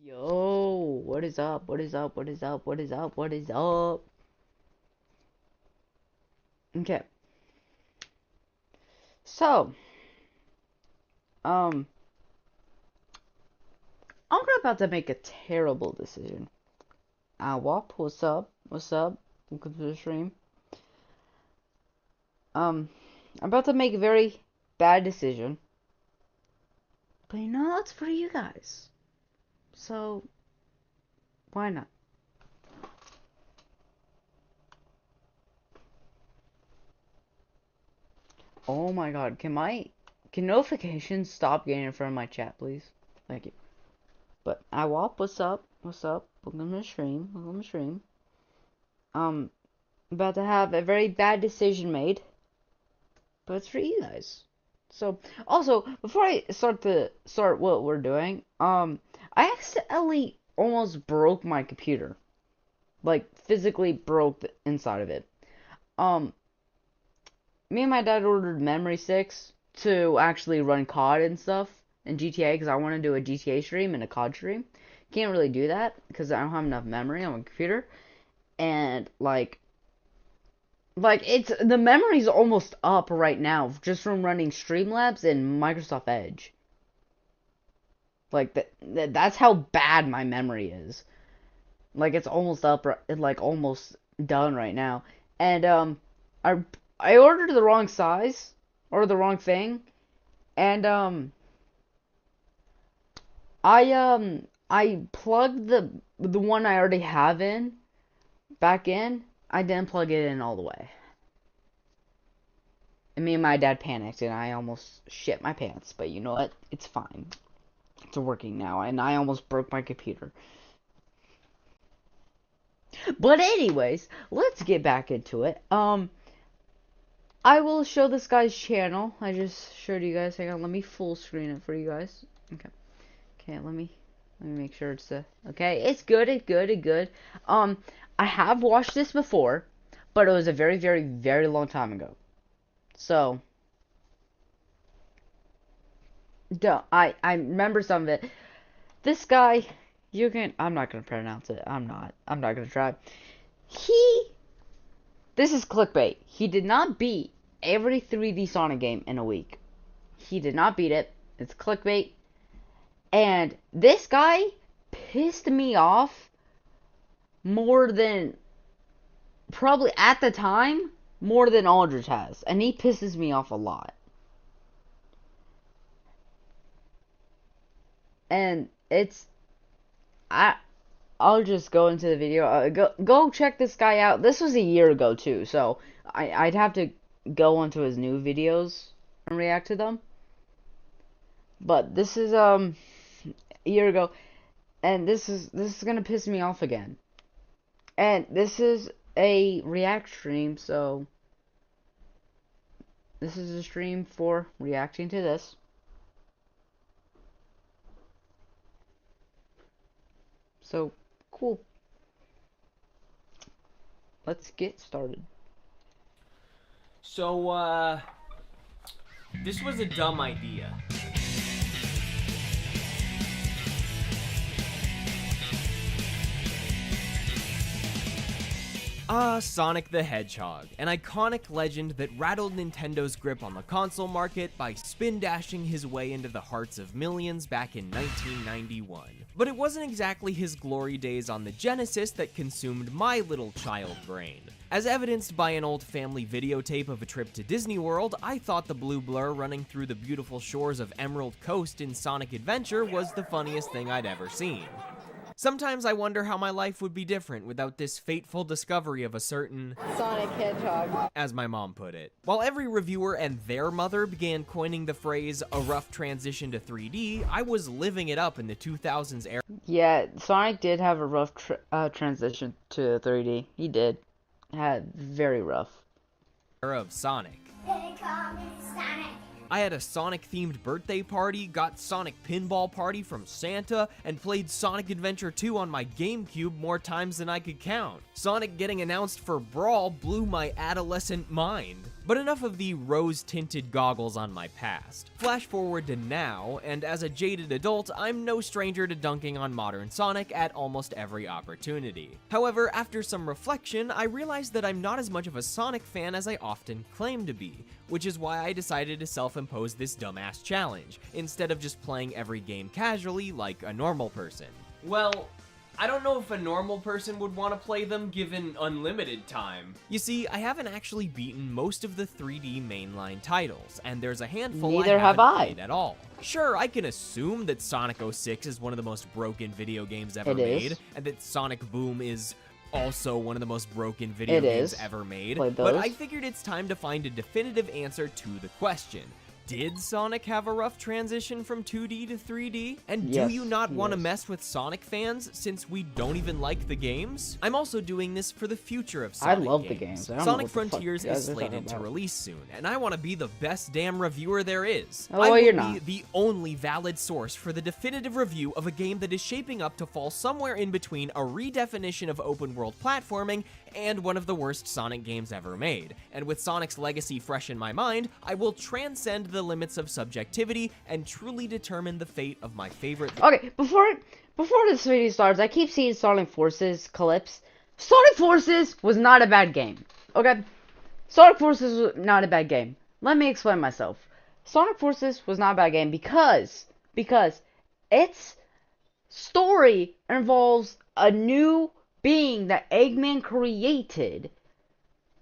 Yo, what is up? What is up? What is up? What is up? What is up? Okay. So, um, I'm about to make a terrible decision. Wop, what's up? What's up? Welcome to the stream. I'm about to make a very bad decision. But you know, that's for you guys. So, why not? Oh my god, can notifications stop getting in front of my chat, please? Thank you. But Wop, what's up? What's up? Welcome to the stream. Welcome to the stream. About to have a very bad decision made. But it's for you guys. So, also, before I start what we're doing, I accidentally almost broke my computer. Like, physically broke the inside of it. Um, Me and my dad ordered memory sticks to actually run COD and stuff and GTA because I want to do a GTA stream and a COD stream. Can't really do that because I don't have enough memory on my computer. And it's the memory's almost up right now just from running Streamlabs and Microsoft Edge. Like that's how bad my memory is. Like it's almost up, like almost done right now. And I ordered the wrong size or the wrong thing, and I plugged the one I already have in back in. I didn't plug it in all the way. And me and my dad panicked, and I almost shit my pants. But you know what? It's fine. It's working now, and I almost broke my computer. But anyways, let's get back into it. I will show this guy's channel. I just showed you guys. Hang on, let me full screen it for you guys. Okay. Okay, let me make sure it's okay. It's good. It's good. It's good. I have watched this before, but it was a very, very, very long time ago. So, I remember some of it. This guy, I'm not gonna pronounce it. I'm not gonna try. This is clickbait. He did not beat every 3D Sonic game in a week. He did not beat it. It's clickbait. And this guy pissed me off more than, probably at the time, more than Aldrich has. And he pisses me off a lot. And I'll just go into the video. Go check this guy out. This was a year ago too, so I'd have to go onto his new videos and react to them. But this is a year ago, and this is gonna piss me off again. And this is a react stream, so this is a stream for reacting to this. So, cool. Let's get started. So, this was a dumb idea. Sonic the Hedgehog, an iconic legend that rattled Nintendo's grip on the console market by spin-dashing his way into the hearts of millions back in 1991. But it wasn't exactly his glory days on the Genesis that consumed my little child brain. As evidenced by an old family videotape of a trip to Disney World, I thought the blue blur running through the beautiful shores of Emerald Coast in Sonic Adventure was the funniest thing I'd ever seen. Sometimes I wonder how my life would be different without this fateful discovery of a certain Sonic Hedgehog, as my mom put it. While every reviewer and their mother began coining the phrase a rough transition to 3D, I was living it up in the 2000s era. Yeah, Sonic did have a rough transition to 3D. He did. Had very rough. Of Sonic. I had a Sonic-themed birthday party, got Sonic Pinball Party from Santa, and played Sonic Adventure 2 on my GameCube more times than I could count. Sonic getting announced for Brawl blew my adolescent mind. But enough of the rose-tinted goggles on my past. Flash forward to now, and as a jaded adult, I'm no stranger to dunking on modern Sonic at almost every opportunity. However, after some reflection, I realized that I'm not as much of a Sonic fan as I often claim to be, which is why I decided to self-impose this dumbass challenge, instead of just playing every game casually like a normal person. Well, I don't know if a normal person would want to play them given unlimited time. You see, I haven't actually beaten most of the 3D mainline titles, and there's a handful Neither I have haven't I. played at all. Sure, I can assume that Sonic 06 is one of the most broken video games ever It is. made, and that Sonic Boom is also one of the most broken video It games is. ever made, Played but those. I figured it's time to find a definitive answer to the question. Did Sonic have a rough transition from 2D to 3D? And do Yes, you not want to yes. mess with Sonic fans since we don't even like the games? I'm also doing this for the future of I Sonic love the games. I don't know Sonic what the fuck Frontiers you guys is are talking slated to about. release soon, and I want to be the best damn reviewer there is. Oh, I well, will you're be not. the only valid source for the definitive review of a game that is shaping up to fall somewhere in between a redefinition of open world platforming and one of the worst Sonic games ever made. And with Sonic's legacy fresh in my mind, I will transcend the limits of subjectivity and truly determine the fate of my favorite. Okay, before this video starts, I keep seeing Sonic Forces clips. Sonic Forces was not a bad game. Okay? Sonic Forces was not a bad game. Let me explain myself. Sonic Forces was not a bad game because its story involves a new being that Eggman created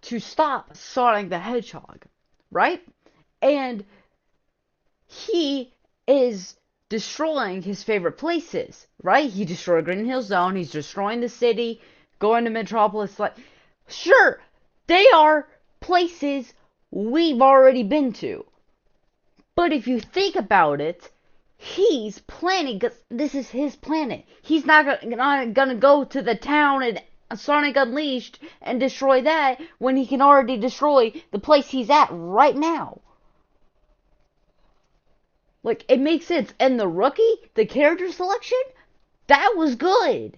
to stop Sonic the Hedgehog, right? And he is destroying his favorite places, right? He destroyed Green Hill Zone, he's destroying the city, going to Metropolis, like, sure, they are places we've already been to. But if you think about it, he's planning, because this is his planet. He's not gonna go to the town and Sonic Unleashed and destroy that when he can already destroy the place he's at right now. Like, it makes sense. And the rookie, the character selection, that was good.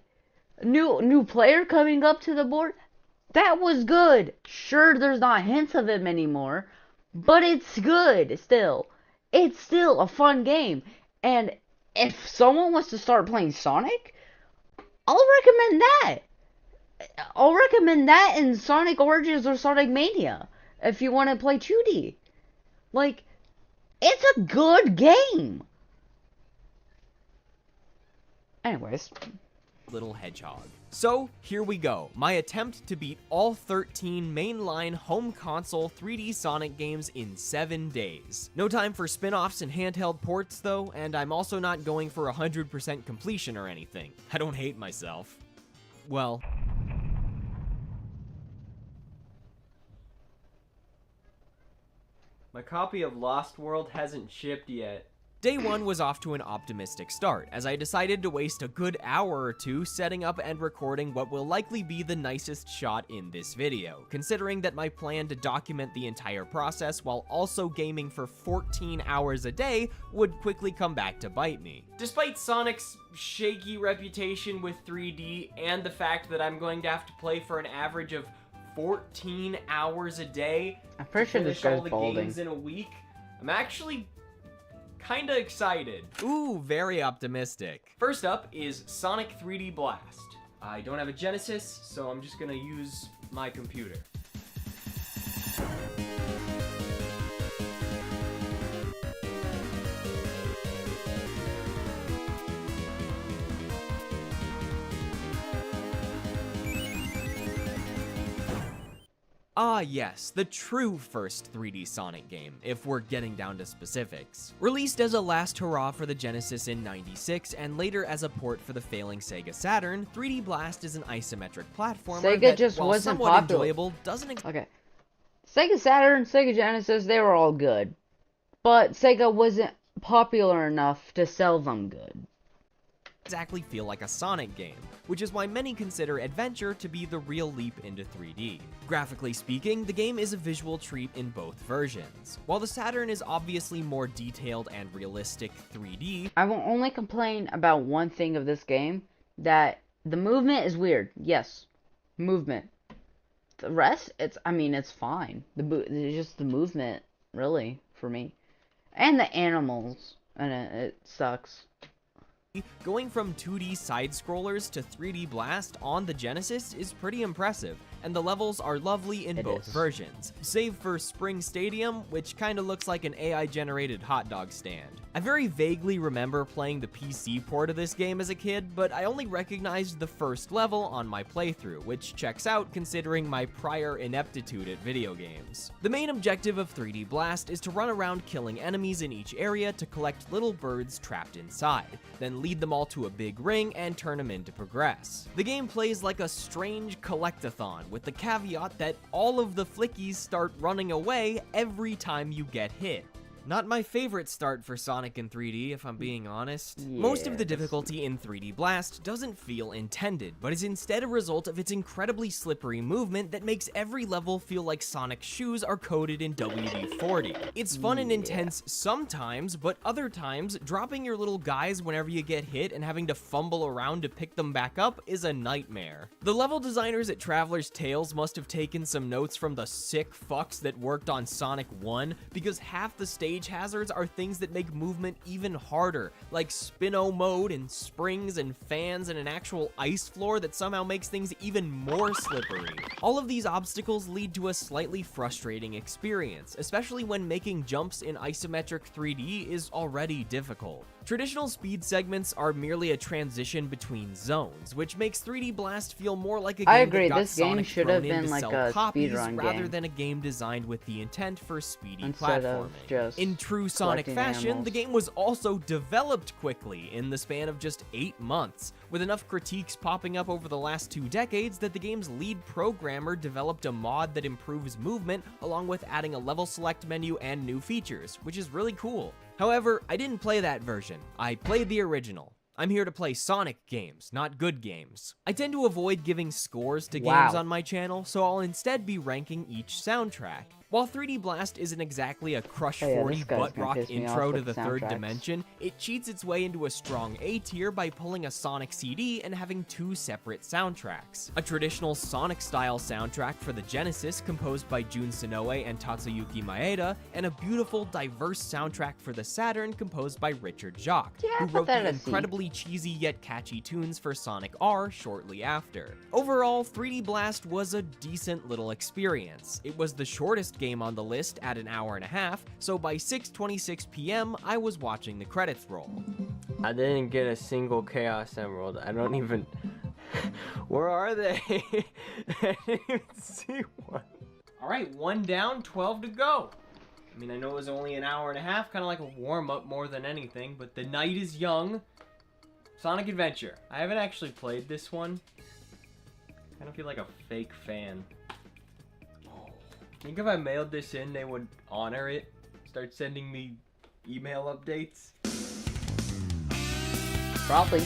New player coming up to the board, that was good. Sure, there's not hints of him anymore, but it's good still. It's still a fun game. And if someone wants to start playing Sonic, I'll recommend that. I'll recommend that in Sonic Origins or Sonic Mania if you want to play 2D. Like, it's a good game. Anyways. Little Hedgehog. So, here we go. My attempt to beat all 13 mainline home console 3D Sonic games in 7 days. No time for spin-offs and handheld ports though, and I'm also not going for 100% completion or anything. I don't hate myself. Well... My copy of Lost World hasn't shipped yet. Day 1 was off to an optimistic start, as I decided to waste a good hour or two setting up and recording what will likely be the nicest shot in this video, considering that my plan to document the entire process while also gaming for 14 hours a day would quickly come back to bite me. Despite Sonic's shaky reputation with 3D and the fact that I'm going to have to play for an average of 14 hours a day I'm pretty sure this finish all guy's the balding. games in a week, I'm actually kinda excited. Ooh, very optimistic. First up is Sonic 3D Blast. I don't have a Genesis, so I'm just gonna use my computer. Ah yes, the true first 3D Sonic game, if we're getting down to specifics. Released as a last hurrah for the Genesis in '96 and later as a port for the failing Sega Saturn, 3D Blast is an isometric platformer Sega that, just while wasn't somewhat popular. enjoyable, doesn't Okay. Sega Saturn, Sega Genesis, they were all good. But Sega wasn't popular enough to sell them good. exactly feel like a Sonic game, which is why many consider Adventure to be the real leap into 3D. Graphically speaking, the game is a visual treat in both versions. While the Saturn is obviously more detailed and realistic 3D, I will only complain about one thing of this game, that the movement is weird. Yes, movement. The rest, I mean, it's fine. It's just the movement, really, for me. And the animals, and it sucks. Going from 2D side-scrollers to 3D Blast on the Genesis is pretty impressive, and the levels are lovely in both versions, save for Spring Stadium, which kinda looks like an AI-generated hot dog stand. I very vaguely remember playing the PC port of this game as a kid, but I only recognized the first level on my playthrough, which checks out considering my prior ineptitude at video games. The main objective of 3D Blast is to run around killing enemies in each area to collect little birds trapped inside, then lead them all to a big ring and turn them in to progress. The game plays like a strange collectathon, with the caveat that all of the flickies start running away every time you get hit. Not my favorite start for Sonic in 3D, if I'm being honest. Most of the difficulty in 3D Blast doesn't feel intended, but is instead a result of its incredibly slippery movement that makes every level feel like Sonic's shoes are coated in WD-40. It's fun and intense sometimes, but other times, dropping your little guys whenever you get hit and having to fumble around to pick them back up is a nightmare. The level designers at Traveler's Tales must have taken some notes from the sick fucks that worked on Sonic 1, because half the stage hazards are things that make movement even harder, like spin-o mode and springs and fans and an actual ice floor that somehow makes things even more slippery. All of these obstacles lead to a slightly frustrating experience, especially when making jumps in isometric 3D is already difficult. Traditional speed segments are merely a transition between zones, which makes 3D Blast feel more like a game I agree, that got this game Sonic should thrown have in been to like sell a copies speedrun rather game. than a game designed with the intent for speedy Instead platforming. of just In true Sonic collecting fashion, animals. the game was also developed quickly in the span of just 8 months, with enough critiques popping up over the last 2 decades that the game's lead programmer developed a mod that improves movement along with adding a level select menu and new features, which is really cool. However, I didn't play that version. I played the original. I'm here to play Sonic games, not good games. I tend to avoid giving scores to games on my channel, so I'll instead be ranking each soundtrack. While 3D Blast isn't exactly a Crush 40 butt rock intro to the third dimension, it cheats its way into a strong A tier by pulling a Sonic CD and having 2 separate soundtracks. A traditional Sonic-style soundtrack for the Genesis composed by Jun Senoue and Tatsuyuki Maeda, and a beautiful, diverse soundtrack for the Saturn composed by Richard Jacques, who wrote the incredibly cheesy yet catchy tunes for Sonic R shortly after. Overall, 3D Blast was a decent little experience. It was the shortest game on the list at an hour and a half, so by 6:26 p.m. I was watching the credits roll. I didn't get a single Chaos Emerald. I don't even... Where are they? I didn't even see one. Alright, 1 down, 12 to go. I mean, I know it was only an hour and a half, kind of like a warm-up more than anything, but the night is young. Sonic Adventure. I haven't actually played this one. I kind of feel like a fake fan. Think if I mailed this in, they would honor it? Start sending me email updates? Probably.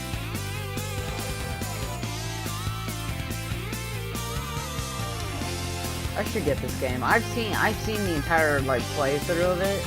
I should get this game. I've seen the entire like playthrough of it.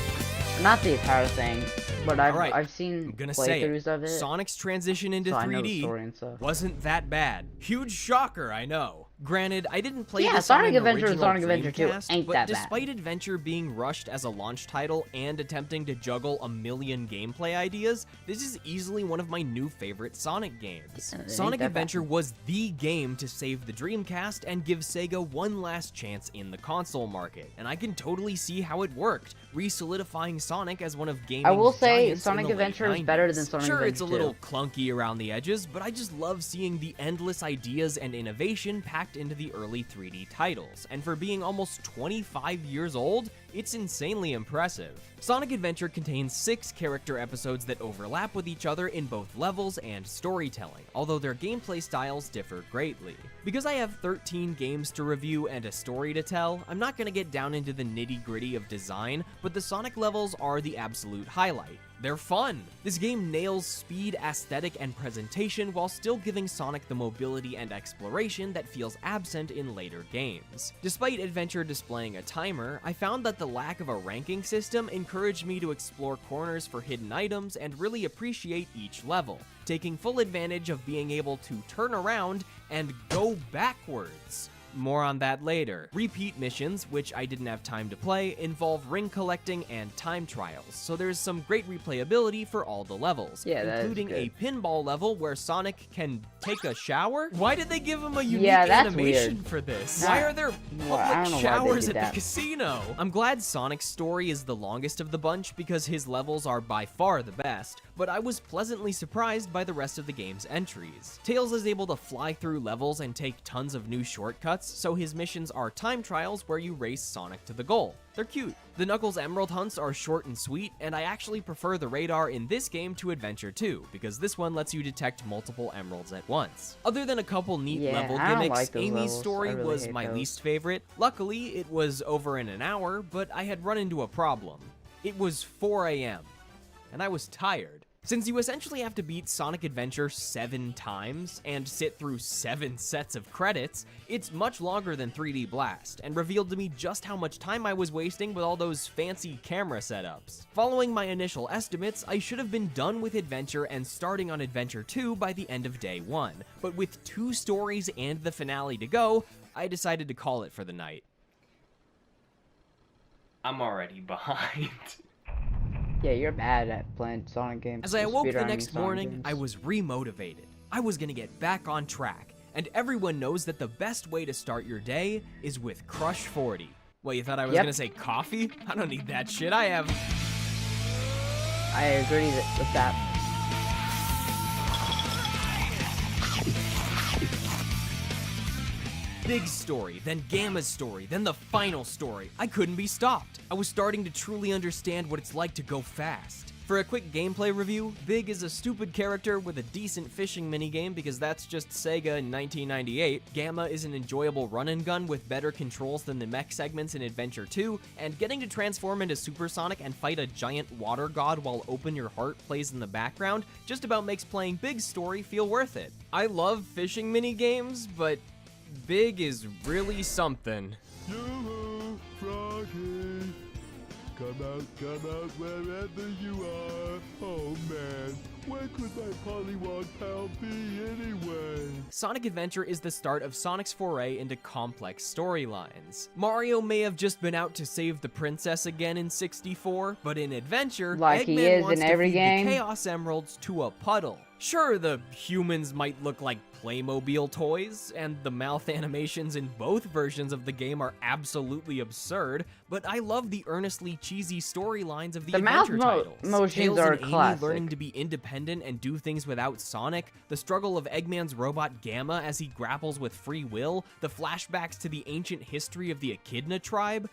Not the entire thing, but I've seen playthroughs of it. Sonic's transition into 3D wasn't that bad. Huge shocker, I know. Granted, I didn't play this Sonic on an Adventure and original Sonic Adventure 2 Dreamcast, ain't but that bad. despite Adventure being rushed as a launch title and attempting to juggle a million gameplay ideas, this is easily one of my new favorite Sonic games. Sonic Adventure was the game to save the Dreamcast and give Sega one last chance in the console market, and I can totally see how it worked, re-solidifying Sonic as one of gaming's I will say giants Sonic in the Adventure late is better 90s. than Sonic Sure, Adventure it's a 2. little clunky around the edges, but I just love seeing the endless ideas and innovation packed into the early 3D titles, and for being almost 25 years old, it's insanely impressive. Sonic Adventure contains 6 character episodes that overlap with each other in both levels and storytelling, although their gameplay styles differ greatly. Because I have 13 games to review and a story to tell, I'm not going to get down into the nitty-gritty of design, but the Sonic levels are the absolute highlight. They're fun! This game nails speed, aesthetic, and presentation while still giving Sonic the mobility and exploration that feels absent in later games. Despite Adventure displaying a timer, I found that the lack of a ranking system encouraged me to explore corners for hidden items and really appreciate each level, taking full advantage of being able to turn around and go backwards. more on that later. Repeat missions, which I didn't have time to play, involve ring collecting and time trials, so there's some great replayability for all the levels, including a pinball level where Sonic can take a shower? Why did they give him a unique animation for this? Why are there public showers at the casino? I'm glad Sonic's story is the longest of the bunch because his levels are by far the best, but I was pleasantly surprised by the rest of the game's entries. Tails is able to fly through levels and take tons of new shortcuts, so his missions are time trials where you race Sonic to the goal. They're cute. The Knuckles Emerald hunts are short and sweet, and I actually prefer the radar in this game to Adventure 2, because this one lets you detect multiple emeralds at once. Other than a couple neat level gimmicks, Amy's story was my least favorite. Luckily, it was over in an hour, but I had run into a problem. It was 4 a.m., and I was tired. Since you essentially have to beat Sonic Adventure 7 times and sit through 7 sets of credits, it's much longer than 3D Blast, and revealed to me just how much time I was wasting with all those fancy camera setups. Following my initial estimates, I should have been done with Adventure and starting on Adventure 2 by the end of day 1, but with 2 stories and the finale to go, I decided to call it for the night. I'm already behind. Yeah, you're bad at playing Sonic games. As I awoke the next morning, I was remotivated. I was gonna get back on track, and everyone knows that the best way to start your day is with Crush 40. Well, you thought I was gonna say coffee? I don't need that shit. I agree with that. Big story, then Gamma's story, then the final story. I couldn't be stopped. I was starting to truly understand what it's like to go fast. For a quick gameplay review, Big is a stupid character with a decent fishing minigame because that's just Sega in 1998. Gamma is an enjoyable run and gun with better controls than the mech segments in Adventure 2, and getting to transform into Super Sonic and fight a giant water god while Open Your Heart plays in the background just about makes playing Big's story feel worth it. I love fishing minigames, but Big is really something. Yoo-hoo, Froggy! Come out wherever you are. Oh man, where could my Pollywog pal be anyway? Sonic Adventure is the start of Sonic's foray into complex storylines. Mario may have just been out to save the princess again in 64, but in Adventure, like he Eggman is wants in to every feed game. the Chaos Emeralds to a puddle. Sure, the humans might look like Playmobil toys, and the mouth animations in both versions of the game are absolutely absurd, but I love the earnestly cheesy storylines of the Adventure titles. Motions Tails are and Amy classic. learning to be independent and do things without Sonic, the struggle of Eggman's robot Gamma as he grapples with free will, the flashbacks to the ancient history of the Echidna tribe.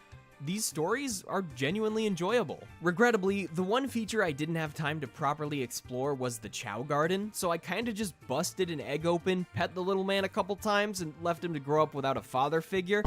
These stories are genuinely enjoyable. Regrettably, the one feature I didn't have time to properly explore was the Chow Garden, so I kinda just busted an egg open, pet the little man a couple times, and left him to grow up without a father figure.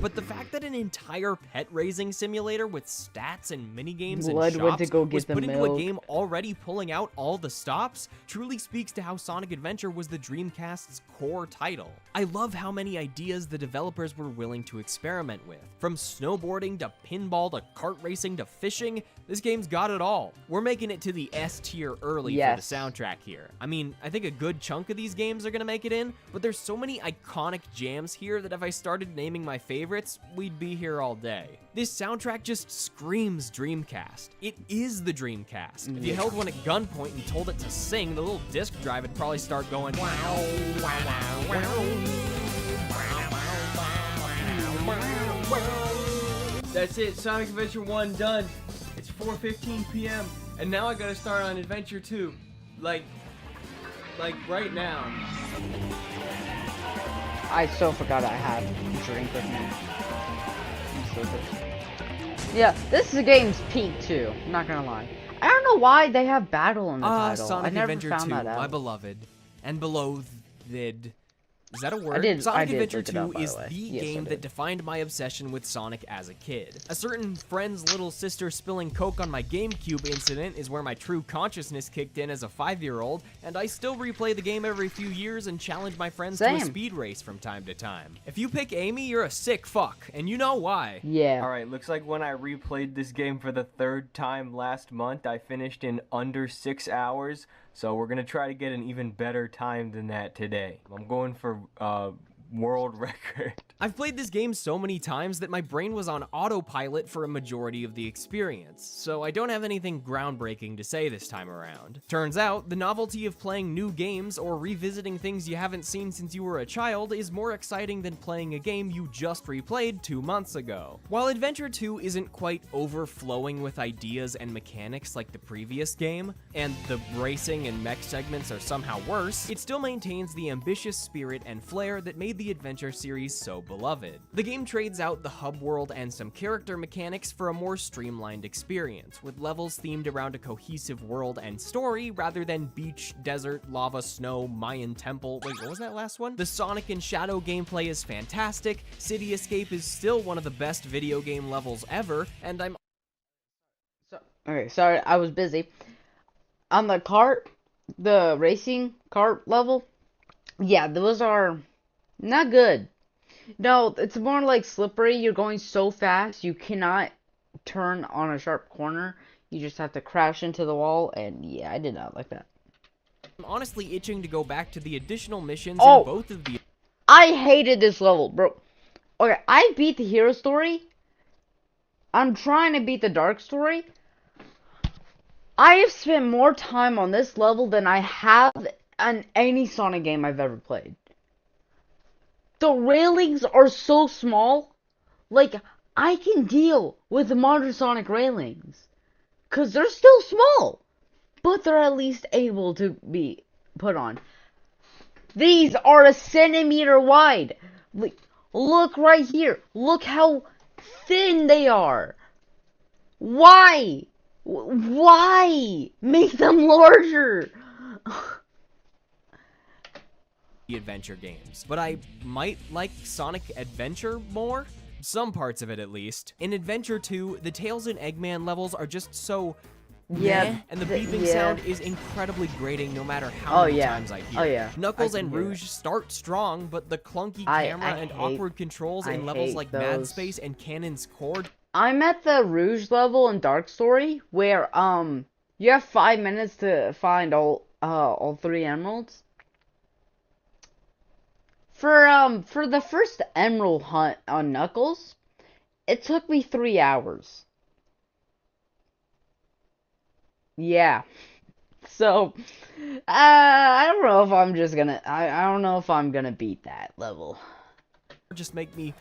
But the fact that an entire pet raising simulator with stats and minigames and shops was put into a game already pulling out all the stops truly speaks to how Sonic Adventure was the Dreamcast's core title. I love how many ideas the developers were willing to experiment with. From snowboarding to pinball to kart racing to fishing, this game's got it all. We're making it to the S tier early for the soundtrack here. I mean, I think a good chunk of these games are gonna make it in, but there's so many iconic jams here that if I started naming my favorites, we'd be here all day. This soundtrack just screams Dreamcast. It is the Dreamcast. If you held one at gunpoint and told it to sing, the little disc drive would probably start going wow, wow, wow, wow. That's it, Sonic Adventure 1 done. It's 4:15 p.m. and now I gotta start on Adventure 2. Like right now. I so forgot I had a drink with me. I'm so good. Yeah, this is the game's peak too. I'm not gonna lie. I don't know why they have battle in the title. Sonic I never Adventure found 2, that out. my beloved and beloathed. Is that a word? I Sonic did Adventure look it 2 up, by is the way. the Yes, game that defined my obsession with Sonic as a kid. A certain friend's little sister spilling Coke on my GameCube incident is where my true consciousness kicked in as a 5-year-old, and I still replay the game every few years and challenge my friends to a speed race from time to time. If you pick Amy, you're a sick fuck, and you know why. Yeah. Alright, looks like when I replayed this game for the 3rd time last month, I finished in under 6 hours, so we're gonna try to get an even better time than that today. I'm going for world record. I've played this game so many times that my brain was on autopilot for a majority of the experience, so I don't have anything groundbreaking to say this time around. Turns out, the novelty of playing new games or revisiting things you haven't seen since you were a child is more exciting than playing a game you just replayed 2 months ago. While Adventure 2 isn't quite overflowing with ideas and mechanics like the previous game, and the racing and mech segments are somehow worse, it still maintains the ambitious spirit and flair that made the Adventure series so beloved. The game trades out the hub world and some character mechanics for a more streamlined experience, with levels themed around a cohesive world and story rather than beach, desert, lava, snow, Mayan temple. Wait, what was that last one? The Sonic and Shadow gameplay is fantastic, City Escape is still one of the best video game levels ever, and I'm... Okay, sorry, I was busy. On the racing kart level, yeah, those are not good. No, it's more like slippery. You're going so fast, you cannot turn on a sharp corner. You just have to crash into the wall, and yeah, I did not like that. I'm honestly itching to go back to the additional missions Oh, in both of the... I hated this level, bro. Okay, I beat the hero story. I'm trying to beat the dark story. I have spent more time on this level than I have on any Sonic game I've ever played. The railings are so small. Like, I can deal with the modern Sonic railings. Because they're still small. But they're at least able to be put on. These are a centimeter wide. Like, look right here. Look how thin they are. Why? Why? Make them larger. Adventure games, but I might like Sonic Adventure more? Some parts of it at least. In Adventure 2, the Tails and Eggman levels are just so... Yeah, and the beeping sound is incredibly grating no matter how Oh, many yeah. times I hear Oh, it. yeah. Knuckles I can and hear Rouge start strong, but the clunky I camera and hate- awkward controls I in levels hate like Mad those. Space and Cannon's Core... I'm at the Rouge level in Dark Story where you have 5 minutes to find all 3 emeralds. For the first emerald hunt on Knuckles, it took me 3 hours. Yeah. So, I don't know if I'm just gonna, I don't know if I'm gonna beat that level. just make me...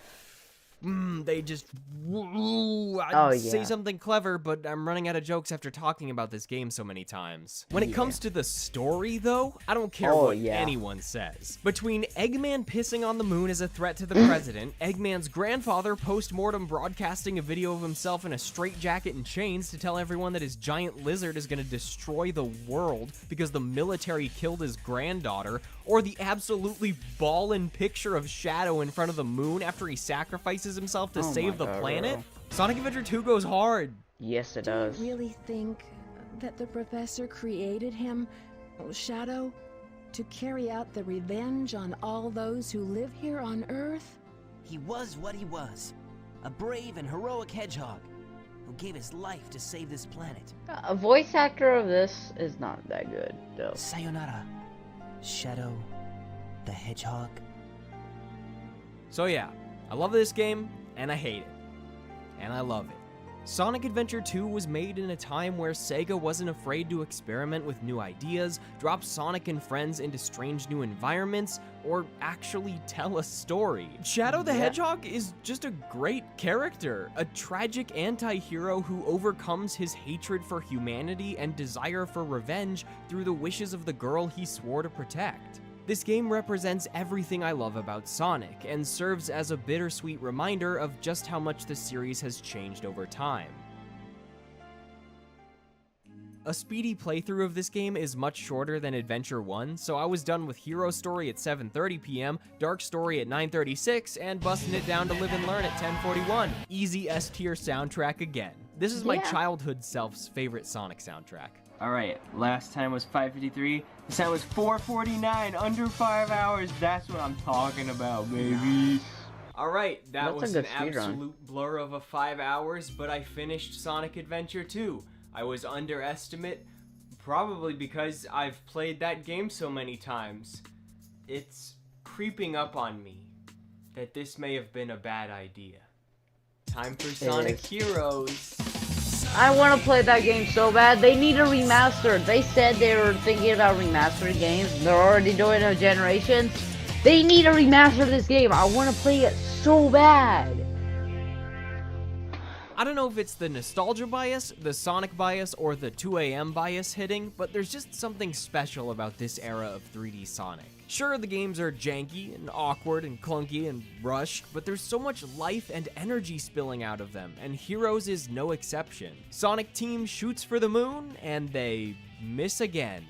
they just... Oh, I'd say yeah. something clever, but I'm running out of jokes after talking about this game so many times. When it comes to the story, though, I don't care Oh, what yeah. anyone says. Between Eggman pissing on the moon as a threat to the president, Eggman's grandfather post-mortem broadcasting a video of himself in a straitjacket and chains to tell everyone that his giant lizard is going to destroy the world because the military killed his granddaughter, or the absolutely ballin' picture of Shadow in front of the moon after he sacrifices himself to Oh save my the God, planet, bro. Sonic Adventure 2 goes hard. Yes, it Do does. you really think that the professor created him, Shadow, to carry out the revenge on all those who live here on Earth? He was what he was, a brave and heroic hedgehog who gave his life to save this planet. A voice actor of this is not that good, though. Sayonara, Shadow the Hedgehog. So yeah, I love this game, and I hate it. And I love it. Sonic Adventure 2 was made in a time where Sega wasn't afraid to experiment with new ideas, drop Sonic and friends into strange new environments, or actually tell a story. Shadow the Yeah. Hedgehog is just a great character, a tragic anti-hero who overcomes his hatred for humanity and desire for revenge through the wishes of the girl he swore to protect. This game represents everything I love about Sonic, and serves as a bittersweet reminder of just how much the series has changed over time. A speedy playthrough of this game is much shorter than Adventure 1, so I was done with Hero Story at 7:30 p.m., Dark Story at 9:36, and busting it down to Live and Learn at 10:41. Easy S-tier soundtrack again. This is my Yeah. childhood self's favorite Sonic soundtrack. Alright, last time was 5:53. This time was 4:49, under 5 hours. That's what I'm talking about, baby. Alright, that That's a was good an speedrun. absolute blur of a 5 hours, but I finished Sonic Adventure 2. I was underestimate, probably because I've played that game so many times. It's creeping up on me. that this may have been a bad idea. Time for Sonic Heroes. I want to play that game so bad. They need a remaster. They said they were thinking about remastering games. They're already doing a generation. They need a remaster of this game. I want to play it so bad. I don't know if it's the nostalgia bias, the Sonic bias, or the 2 AM bias hitting, but there's just something special about this era of 3D Sonic. Sure, the games are janky and awkward and clunky and rushed, but there's so much life and energy spilling out of them, and Heroes is no exception. Sonic Team shoots for the moon, and they miss again.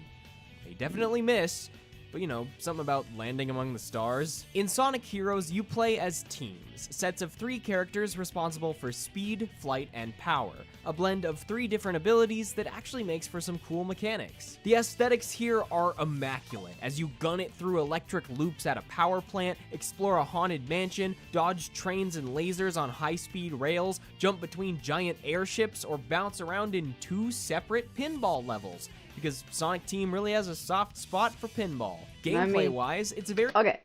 They definitely miss, but you know, something about landing among the stars. In Sonic Heroes, you play as teams, sets of 3 characters responsible for speed, flight, and power, a blend of 3 different abilities that actually makes for some cool mechanics. The aesthetics here are immaculate, as you gun it through electric loops at a power plant, explore a haunted mansion, dodge trains and lasers on high-speed rails, jump between giant airships, or bounce around in 2 separate pinball levels, because Sonic Team really has a soft spot for pinball. Gameplay-wise, it's a very... Okay.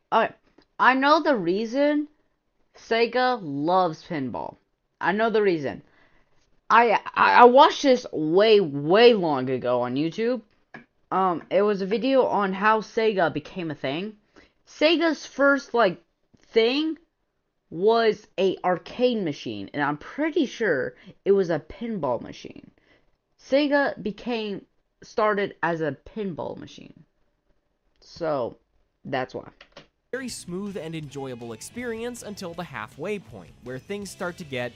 I know the reason Sega loves pinball. I know the reason. I watched this way long ago on YouTube. It was a video on how Sega became a thing. Sega's first, thing was a arcade machine, and I'm pretty sure it was a pinball machine. Sega started as a pinball machine. So, that's why. Very smooth and enjoyable experience until the halfway point, where things start to get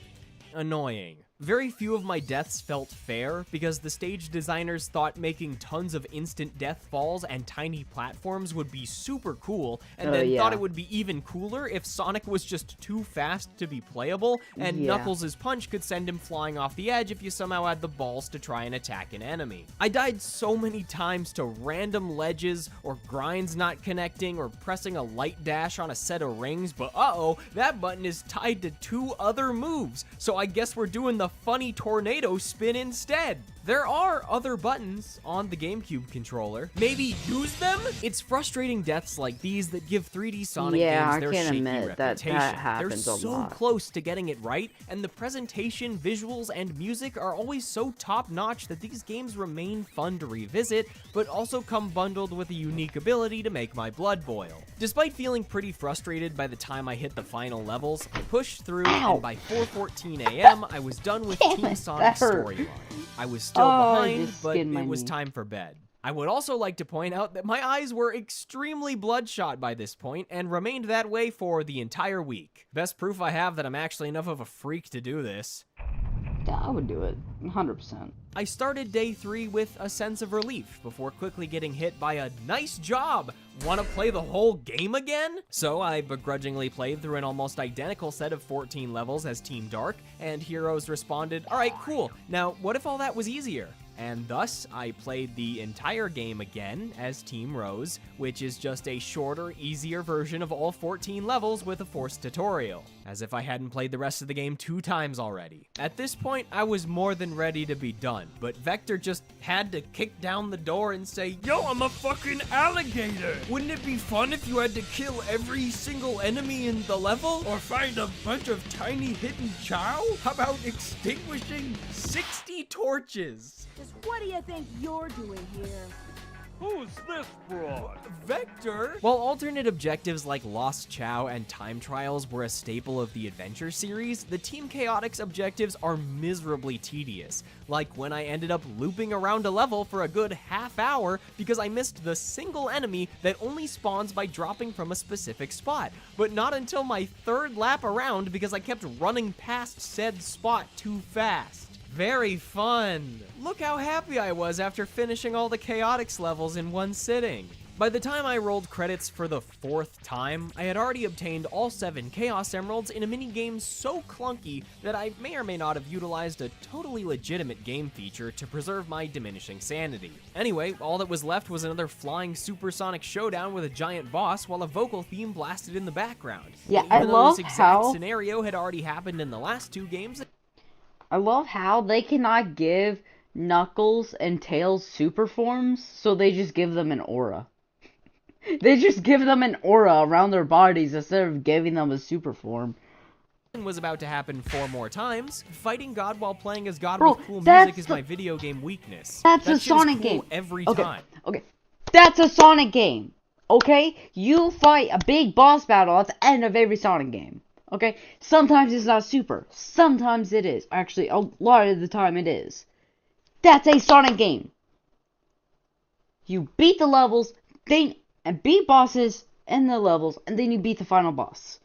annoying. Very few of my deaths felt fair, because the stage designers thought making tons of instant death falls and tiny platforms would be super cool, and then thought it would be even cooler if Sonic was just too fast to be playable, and Knuckles' punch could send him flying off the edge if you somehow had the balls to try and attack an enemy. I died so many times to random ledges, or grinds not connecting, or pressing a light dash on a set of rings, but uh-oh, that button is tied to 2 other moves, so I guess we're doing the funny tornado spin instead. There are other buttons on the GameCube controller. Maybe use them? It's frustrating deaths like these that give 3D Sonic games their shaky reputation. They're so close to getting it right, and the presentation, visuals, and music are always so top-notch that these games remain fun to revisit, but also come bundled with a unique ability to make my blood boil. Despite feeling pretty frustrated by the time I hit the final levels, I pushed through, and by 4:14 AM, I was done with Team Sonic's storyline. I was still behind, but it was time for bed. I would also like to point out that my eyes were extremely bloodshot by this point, and remained that way for the entire week. Best proof I have that I'm actually enough of a freak to do this. Yeah, I would do it, 100%. I started day 3 with a sense of relief, before quickly getting hit by a nice job! Wanna play the whole game again? So I begrudgingly played through an almost identical set of 14 levels as Team Dark, and Heroes responded, alright, cool, now what if all that was easier? And thus, I played the entire game again as Team Rose, which is just a shorter, easier version of all 14 levels with a forced tutorial, as if I hadn't played the rest of the game 2 times already. At this point, I was more than ready to be done, but Vector just had to kick down the door and say, "Yo, I'm a fucking alligator! Wouldn't it be fun if you had to kill every single enemy in the level? Or find a bunch of tiny hidden chow? How about extinguishing 60 torches?" What do you think you're doing here? Who's this broad? Vector? While alternate objectives like Lost Chow and Time Trials were a staple of the Adventure series, the Team Chaotix objectives are miserably tedious, like when I ended up looping around a level for a good half hour because I missed the single enemy that only spawns by dropping from a specific spot, but not until my 3rd lap around because I kept running past said spot too fast. Very fun! Look how happy I was after finishing all the Chaotix levels in one sitting. By the time I rolled credits for the 4th time, I had already obtained all 7 Chaos Emeralds in a minigame so clunky that I may or may not have utilized a totally legitimate game feature to preserve my diminishing sanity. Anyway, all that was left was another flying supersonic showdown with a giant boss while a vocal theme blasted in the background. Yeah, Even I though love this exact how scenario had already happened in the last 2 games, I love how they cannot give Knuckles and Tails super forms, so they just give them an aura. They just give them an aura around their bodies instead of giving them a super form. Was about to happen 4 more times. Fighting God while playing as God Bro, with cool that's music is the- my video game weakness. That's That a shit is Sonic cool game. every Okay, time. okay. That's a Sonic game. Okay? You fight a big boss battle at the end of every Sonic game. Okay? Sometimes it's not super. Sometimes it is. Actually, a lot of the time it is. That's a Sonic game. You beat the levels, then and beat bosses in the levels, and then you beat the final boss.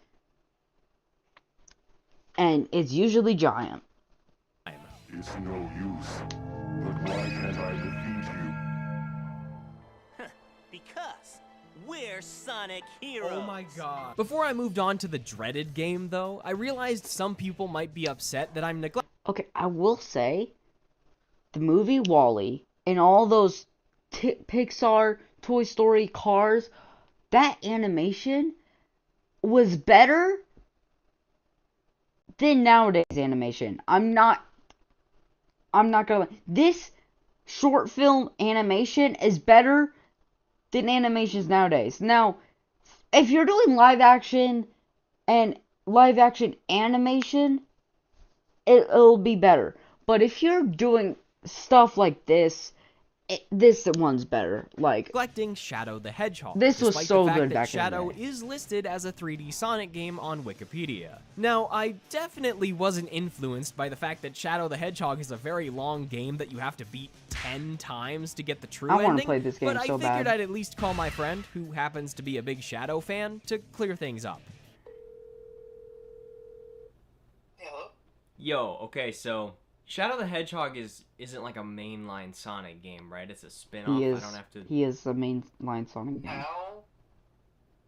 And it's usually giant. It's no use. But why can't I defeat you? Because we're Sonic Heroes. Oh my god. Before I moved on to the dreaded game, though, I realized some people might be upset that I'm neglecting. Okay, I will say, the movie WALL-E and all those Pixar, Toy Story, Cars, that animation was better than nowadays animation. I'm not gonna. This short film animation is better than animations nowadays. Now, if you're doing live action and live action animation, it'll be better. But if you're doing stuff like this, this one's better. Like, Neglecting Shadow the Hedgehog. This was despite so the fact good that back in the Shadow day. is listed as a 3D Sonic game on Wikipedia. Now, I definitely wasn't influenced by the fact that Shadow the Hedgehog is a very long game that you have to beat 10 times to get the true I wanna ending, play this game but I so figured bad. I'd at least call my friend, who happens to be a big Shadow fan, to clear things up. Hello? Yo, okay, so Shadow the Hedgehog isn't like a mainline Sonic game, right? It's a spin-off. he I is. don't have to. He is the mainline Sonic game. How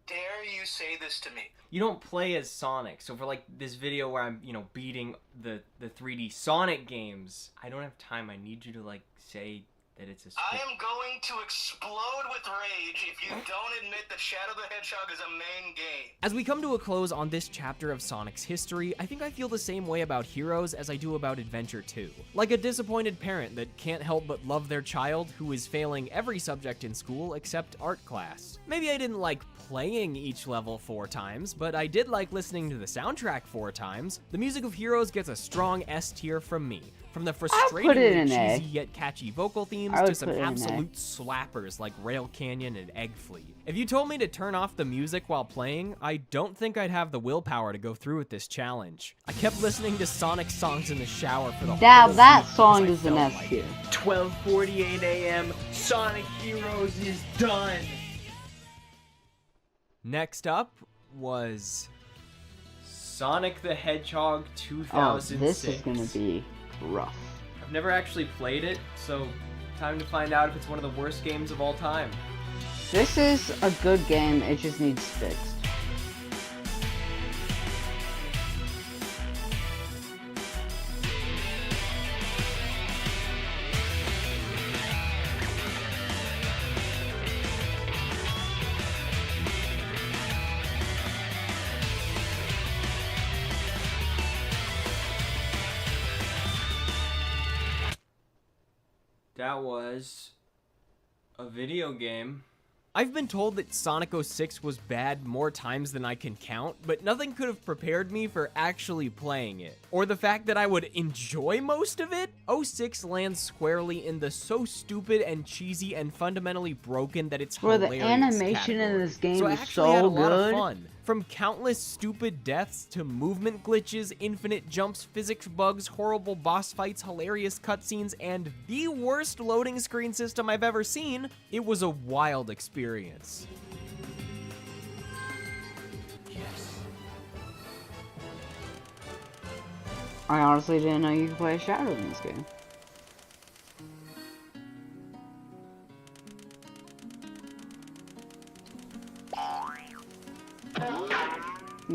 dare you say this to me? You don't play as Sonic. So for like this video where I'm, beating the 3D Sonic games, I don't have time. I need you to like say that it's a I am going to explode with rage if you don't admit that Shadow the Hedgehog is a main game. As we come to a close on this chapter of Sonic's history, I think I feel the same way about Heroes as I do about Adventure 2. Like a disappointed parent that can't help but love their child who is failing every subject in school except art class. Maybe I didn't like playing each level 4 times, but I did like listening to the soundtrack 4 times. The music of Heroes gets a strong S tier from me. From the put it frustratingly in A. cheesy yet catchy vocal themes I would to some put it in A. absolute slappers like Rail Canyon and Egg Fleet. If you told me to turn off the music while playing, I don't think I'd have the willpower to go through with this challenge. I kept listening to Sonic songs in the shower for the whole That week song because I is an felt S like tier. it. 12:48 a.m. Sonic Heroes is done. Next up was Sonic the Hedgehog Oh, 2006. this is gonna be rough. I've never actually played it, so time to find out if it's one of the worst games of all time. This is a good game, it just needs fixed. That was a video game. I've been told that Sonic 06 was bad more times than I can count, but nothing could have prepared me for actually playing it. Or the fact that I would enjoy most of it? 06 lands squarely in the so stupid and cheesy and fundamentally broken that it's Bro, the hilarious animation in category. this game so I is actually had a so lot of good. fun. From countless stupid deaths to movement glitches, infinite jumps, physics bugs, horrible boss fights, hilarious cutscenes, and the worst loading screen system I've ever seen, it was a wild experience. I honestly didn't know you could play a Shadow in this game.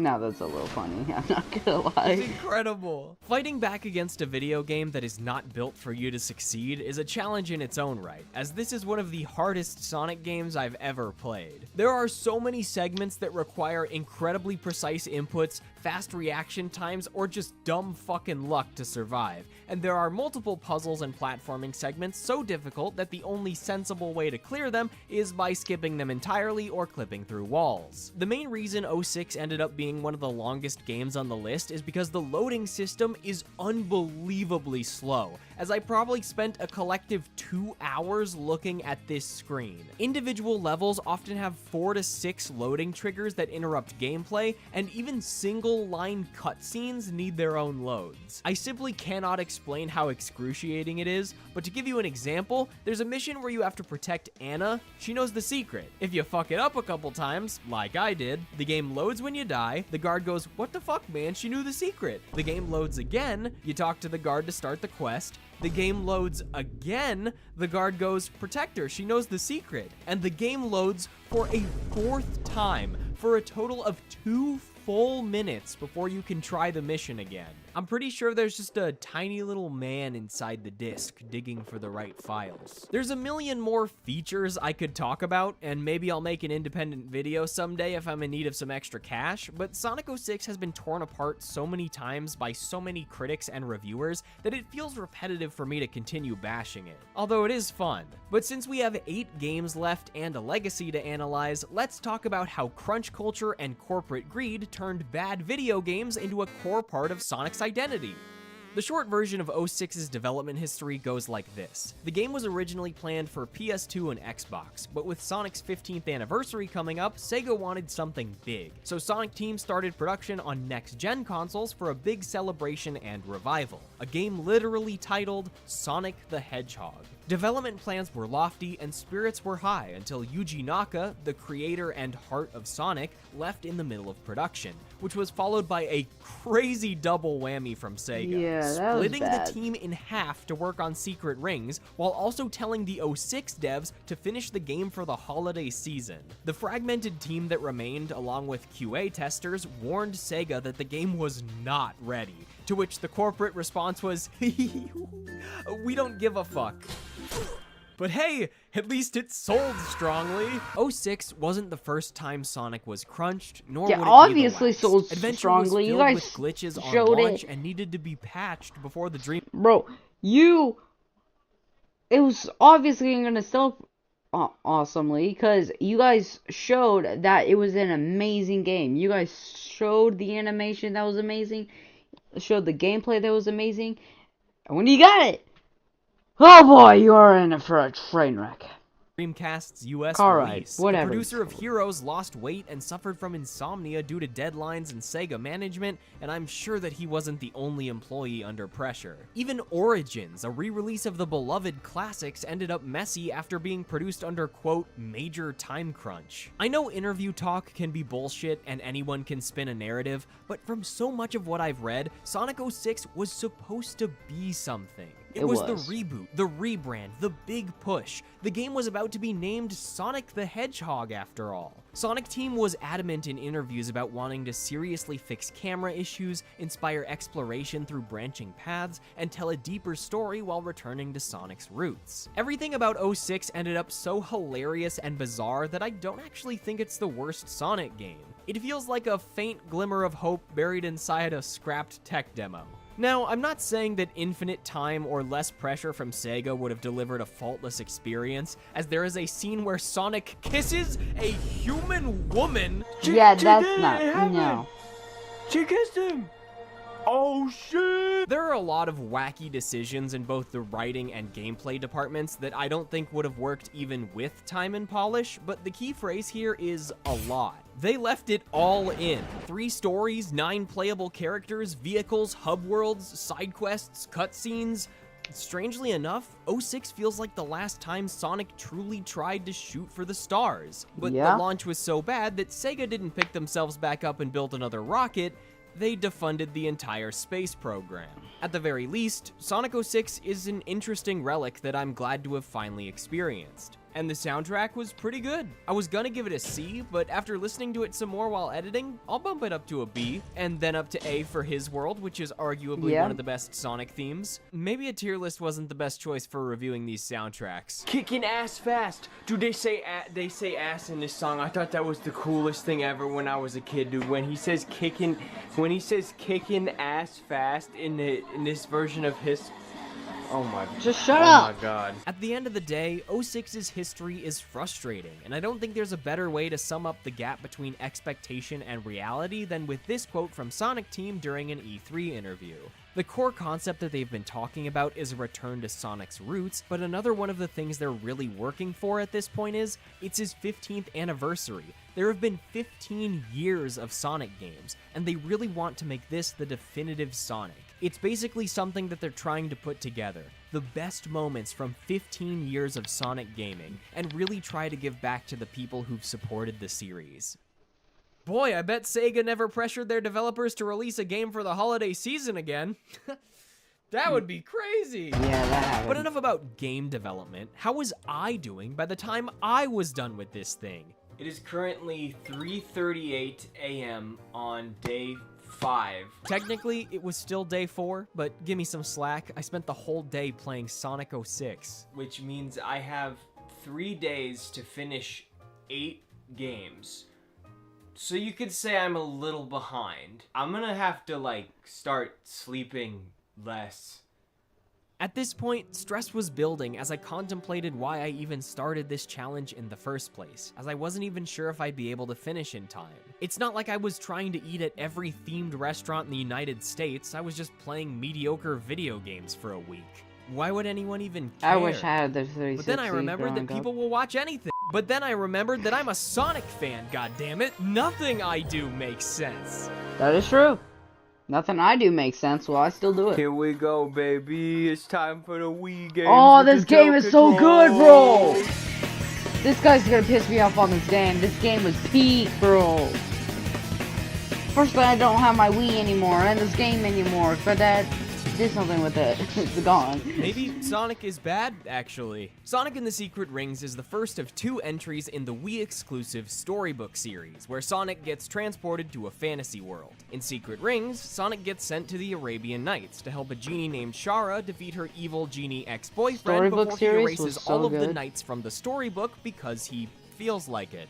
Now that's a little funny, I'm not gonna It's lie. incredible. Fighting back against a video game that is not built for you to succeed is a challenge in its own right, as this is one of the hardest Sonic games I've ever played. There are so many segments that require incredibly precise inputs, fast reaction times, or just dumb fucking luck to survive, and there are multiple puzzles and platforming segments so difficult that the only sensible way to clear them is by skipping them entirely or clipping through walls. The main reason 06 ended up being one of the longest games on the list is because the loading system is unbelievably slow, as I probably spent a collective 2 hours looking at this screen. Individual levels often have 4 to 6 loading triggers that interrupt gameplay, and even single-line cutscenes need their own loads. I simply cannot explain how excruciating it is, but to give you an example, there's a mission where you have to protect Anna. She knows the secret. If you fuck it up a couple times, like I did, the game loads when you die, the guard goes, "What the fuck, man? She knew the secret." The game loads again, you talk to the guard to start the quest, the game loads again, the guard goes, "Protect her, she knows the secret." And the game loads for a 4th time, for a total of 2 full minutes before you can try the mission again. I'm pretty sure there's just a tiny little man inside the disc digging for the right files. There's a million more features I could talk about, and maybe I'll make an independent video someday if I'm in need of some extra cash, but Sonic 06 has been torn apart so many times by so many critics and reviewers that it feels repetitive for me to continue bashing it. Although it is fun. But since we have 8 games left and a legacy to analyze, let's talk about how crunch culture and corporate greed turned bad video games into a core part of Sonic's identity. The short version of 06's development history goes like this. The game was originally planned for PS2 and Xbox, but with Sonic's 15th anniversary coming up, Sega wanted something big. So Sonic Team started production on next-gen consoles for a big celebration and revival. A game literally titled Sonic the Hedgehog. Development plans were lofty and spirits were high until Yuji Naka, the creator and heart of Sonic, left in the middle of production, which was followed by a crazy double whammy from Sega. Yeah, that was splitting bad. the team in half to work on Secret Rings, while also telling the 06 devs to finish the game for the holiday season. The fragmented team that remained, along with QA testers, warned Sega that the game was not ready, to which the corporate response was, "We don't give a fuck." But hey, at least it sold strongly. 06 wasn't the first time Sonic was crunched, nor Yeah, would it obviously be the last. sold Adventure strongly. was You filled guys with glitches on showed launch it. and needed to be patched before the Dream. Bro, it was obviously gonna sell awesomely because you guys showed that it was an amazing game. You guys showed the animation that was amazing, showed the gameplay that was amazing, and when you got it, oh boy, you are in for a train wreck. Dreamcast's US Car ride, release. whatever. The producer of Heroes lost weight and suffered from insomnia due to deadlines and Sega management, and I'm sure that he wasn't the only employee under pressure. Even Origins, a re-release of the beloved classics, ended up messy after being produced under, quote, major time crunch. I know interview talk can be bullshit and anyone can spin a narrative, but from so much of what I've read, Sonic 06 was supposed to be something. It was the reboot, the rebrand, the big push. The game was about to be named Sonic the Hedgehog after all. Sonic Team was adamant in interviews about wanting to seriously fix camera issues, inspire exploration through branching paths, and tell a deeper story while returning to Sonic's roots. Everything about 06 ended up so hilarious and bizarre that I don't actually think it's the worst Sonic game. It feels like a faint glimmer of hope buried inside a scrapped tech demo. Now, I'm not saying that infinite time or less pressure from Sega would have delivered a faultless experience, as there is a scene where Sonic kisses a human woman. Yeah, that's not, no. She kissed him! Oh shit! There are a lot of wacky decisions in both the writing and gameplay departments that I don't think would have worked even with time and polish, but the key phrase here is a lot. They left it all in. 3 stories, 9 playable characters, vehicles, hub worlds, side quests, cutscenes. Strangely enough, 06 feels like the last time Sonic truly tried to shoot for the stars. But Yeah. the launch was so bad that Sega didn't pick themselves back up and build another rocket. They defunded the entire space program. At the very least, Sonic 06 is an interesting relic that I'm glad to have finally experienced. And the soundtrack was pretty good. I was gonna give it a C, but after listening to it some more while editing, I'll bump it up to a B, and then up to A for His World, which is arguably one of the best Sonic themes. Maybe a tier list wasn't the best choice for reviewing these soundtracks. Kicking ass fast. Dude, they say ass in this song. I thought that was the coolest thing ever when I was a kid, dude. When he says kicking ass fast in this version of his... Oh my god. Just shut up! Oh my god. At the end of the day, 06's history is frustrating, and I don't think there's a better way to sum up the gap between expectation and reality than with this quote from Sonic Team during an E3 interview. The core concept that they've been talking about is a return to Sonic's roots, but another one of the things they're really working for at this point is, it's his 15th anniversary. There have been 15 years of Sonic games, and they really want to make this the definitive Sonic. It's basically something that they're trying to put together, the best moments from 15 years of Sonic gaming, and really try to give back to the people who've supported the series. Boy, I bet Sega never pressured their developers to release a game for the holiday season again. That would be crazy. Yeah, that happened. But enough about game development. How was I doing by the time I was done with this thing? It is currently 3:38 a.m. on day 5. Technically, it was still day 4, but give me some slack. I spent the whole day playing Sonic 06. Which means I have 3 days to finish 8 games. So you could say I'm a little behind. I'm gonna have to, like, start sleeping less. At this point, stress was building as I contemplated why I even started this challenge in the first place, as I wasn't even sure if I'd be able to finish in time. It's not like I was trying to eat at every themed restaurant in the United States, I was just playing mediocre video games for a week. Why would anyone even care? I wish I had the 360. But then I remembered that people will watch anything. But then I remembered that I'm a Sonic fan, goddammit. Nothing I do makes sense. That is true. Nothing I do makes sense, well, I still do it. Here we go, baby. It's time for the Wii game. Oh, this game is so good, bro! This guy's gonna piss me off on this game. This game was peak, bro. First, I don't have my Wii anymore, and this game anymore, but that did something with it. It's gone. Maybe Sonic is bad, actually. Sonic and the Secret Rings is the first of 2 entries in the Wii-exclusive Storybook series, where Sonic gets transported to a fantasy world. In Secret Rings, Sonic gets sent to the Arabian Nights to help a genie named Shara defeat her evil genie ex-boyfriend Storybook before he series erases was so all of the good. knights from the storybook because he feels like it.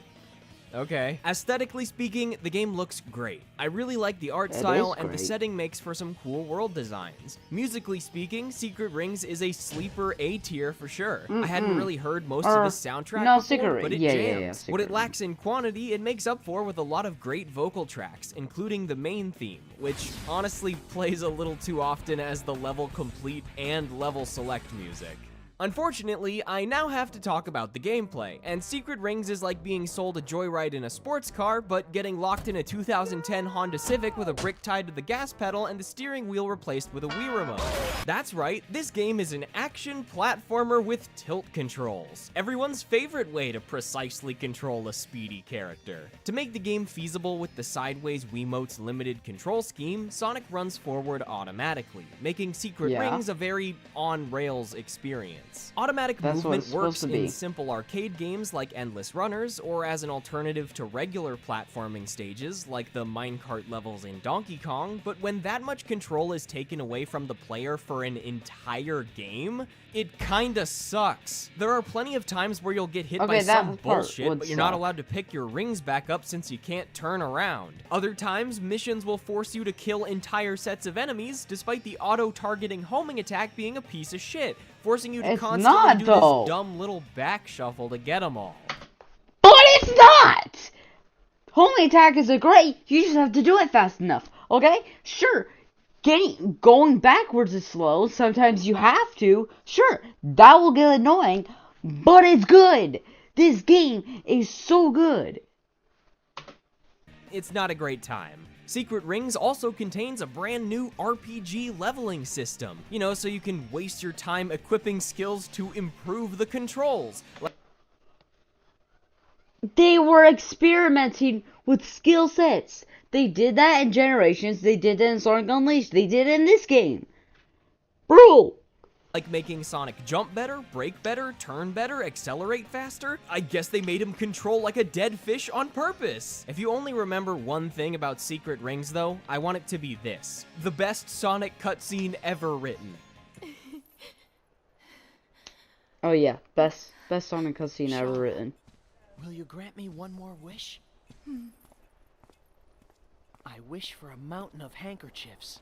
Okay. Aesthetically speaking, the game looks great. I really like the art style, and the setting makes for some cool world designs. Musically speaking, Secret Rings is a sleeper A tier for sure. I hadn't really heard most of the soundtrack no, before, Secret but it Rings. jams. Secret What it Rings. lacks in quantity, it makes up for with a lot of great vocal tracks, including the main theme, which honestly plays a little too often as the level complete and level select music. Unfortunately, I now have to talk about the gameplay, and Secret Rings is like being sold a joyride in a sports car, but getting locked in a 2010 Honda Civic with a brick tied to the gas pedal and the steering wheel replaced with a Wii remote. That's right, this game is an action platformer with tilt controls, everyone's favorite way to precisely control a speedy character. To make the game feasible with the sideways Wiimote's limited control scheme, Sonic runs forward automatically, making Secret Rings a very on-rails experience. Automatic movement works in simple arcade games like Endless Runners, or as an alternative to regular platforming stages like the minecart levels in Donkey Kong, but when that much control is taken away from the player for an entire game, it kinda sucks. There are plenty of times where you'll get hit by some bullshit, but you're not allowed to pick your rings back up since you can't turn around. Other times, missions will force you to kill entire sets of enemies, despite the auto-targeting homing attack being a piece of shit, forcing you to constantly do this dumb little back shuffle to get them all. But it's not! Homing attack is great, you just have to do it fast enough, okay? Sure, going backwards is slow, sometimes you have to. Sure, that will get annoying, but it's good. This game is so good. It's not a great time. Secret Rings also contains a brand new RPG leveling system, you know, so you can waste your time equipping skills to improve the controls. They were experimenting with skill sets. They did that in Generations, they did that in Sonic Unleashed, they did it in this game. Bro, Like making Sonic jump better, brake better, turn better, accelerate faster? I guess they made him control like a dead fish on purpose. If you only remember one thing about Secret Rings though, I want it to be this: the best Sonic cutscene ever written. Oh yeah, best Sonic cutscene ever written. Will you grant me one more wish? I wish for a mountain of handkerchiefs.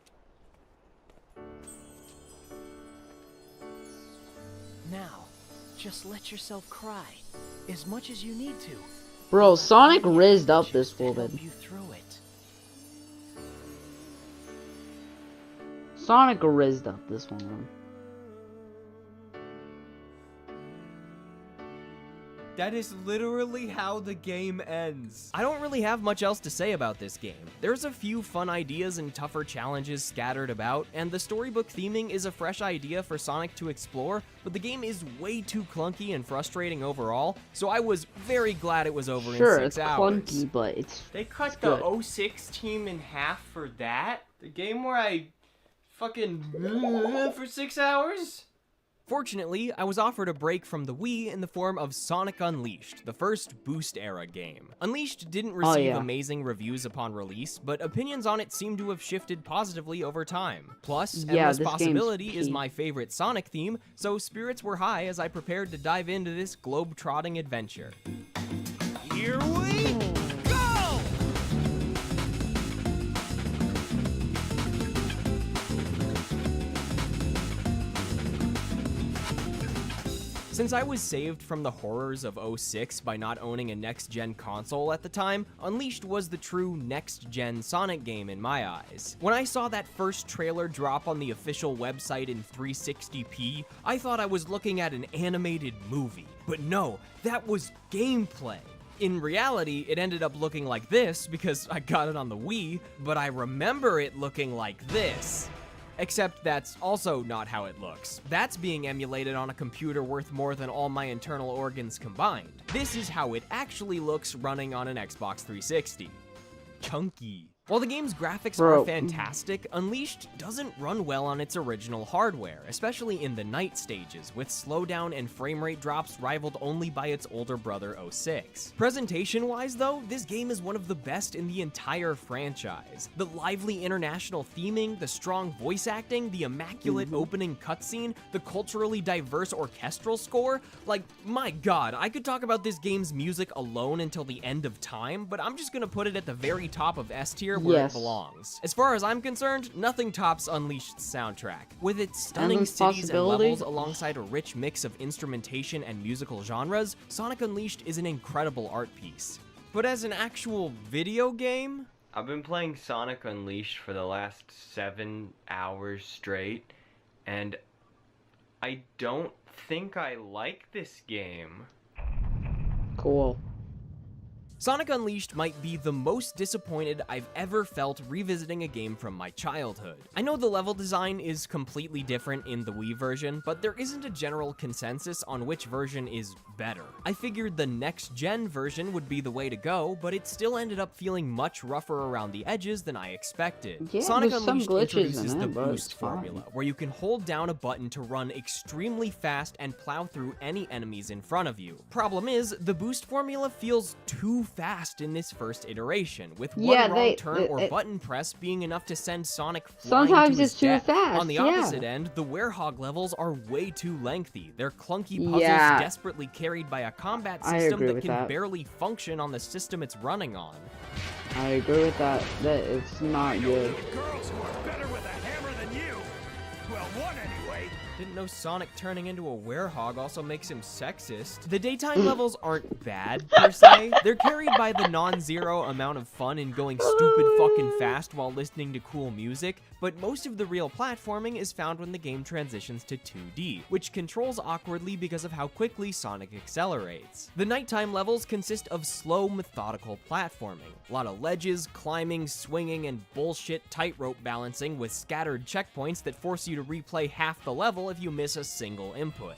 Now, just let yourself cry as much as you need to. Bro, Sonic rizzed up this To help woman. you through it. Sonic rizzed up this one. That is literally how the game ends. I don't really have much else to say about this game. There's a few fun ideas and tougher challenges scattered about, and the storybook theming is a fresh idea for Sonic to explore, but the game is way too clunky and frustrating overall, so I was very glad it was over Sure, in it's 6 hours. clunky, but it's They cut It's the good. 06 team in half for that? The game where I fucking for 6 hours? Fortunately, I was offered a break from the Wii in the form of Sonic Unleashed, the first Boost-era game. Unleashed didn't receive yeah. amazing reviews upon release, but opinions on it seem to have shifted positively over time. Plus, Yeah, Endless this game's Possibility is peak. my favorite Sonic theme, so spirits were high as I prepared to dive into this globe-trotting adventure. Here we go! Since I was saved from the horrors of 06 by not owning a next-gen console at the time, Unleashed was the true next-gen Sonic game in my eyes. When I saw that first trailer drop on the official website in 360p, I thought I was looking at an animated movie. But no, that was gameplay. In reality, it ended up looking like this because I got it on the Wii, but I remember it looking like this. Except that's also not how it looks. That's being emulated on a computer worth more than all my internal organs combined. This is how it actually looks running on an Xbox 360. Chunky. While the game's graphics Bro. are fantastic, Unleashed doesn't run well on its original hardware, especially in the night stages, with slowdown and frame rate drops rivaled only by its older brother 06. Presentation-wise though, this game is one of the best in the entire franchise. The lively international theming, the strong voice acting, the immaculate opening cutscene, the culturally diverse orchestral score, like, my god, I could talk about this game's music alone until the end of time, but I'm just gonna put it at the very top of S tier where Yes. it belongs. As far as I'm concerned, nothing tops Unleashed's soundtrack. With its stunning Endless cities and Possibility? levels alongside a rich mix of instrumentation and musical genres, Sonic Unleashed is an incredible art piece. But as an actual video game, I've been playing Sonic Unleashed for the last 7 hours straight, and I don't think I like this game. cool. Sonic Unleashed might be the most disappointed I've ever felt revisiting a game from my childhood. I know the level design is completely different in the Wii version, but there isn't a general consensus on which version is better. I figured the next-gen version would be the way to go, but it still ended up feeling much rougher around the edges than I expected. Yeah, Sonic there's some Unleashed glitches in introduces it, the but boost it's fine. formula, where you can hold down a button to run extremely fast and plow through any enemies in front of you. Problem is, the boost formula feels too fast in this first iteration, with one Yeah, wrong turn or it- button press being enough to send Sonic flying Sometimes to his it's too death. fast, On the yeah. opposite end, the Werehog levels are way too lengthy. They're clunky puzzles Yeah. desperately carried by a combat I system agree that with can that. barely function on the system it's running on. I agree with that. That it's not good. Girls who are better with a hammer than you. Well, one anyway. Didn't know Sonic turning into a werehog also makes him sexist. The daytime levels aren't bad, per se. They're carried by the non-zero amount of fun in going stupid fucking fast while listening to cool music, but most of the real platforming is found when the game transitions to 2D, which controls awkwardly because of how quickly Sonic accelerates. The nighttime levels consist of slow, methodical platforming. A lot of ledges, climbing, swinging, and bullshit tightrope balancing with scattered checkpoints that force you to replay half the level if you miss a single input.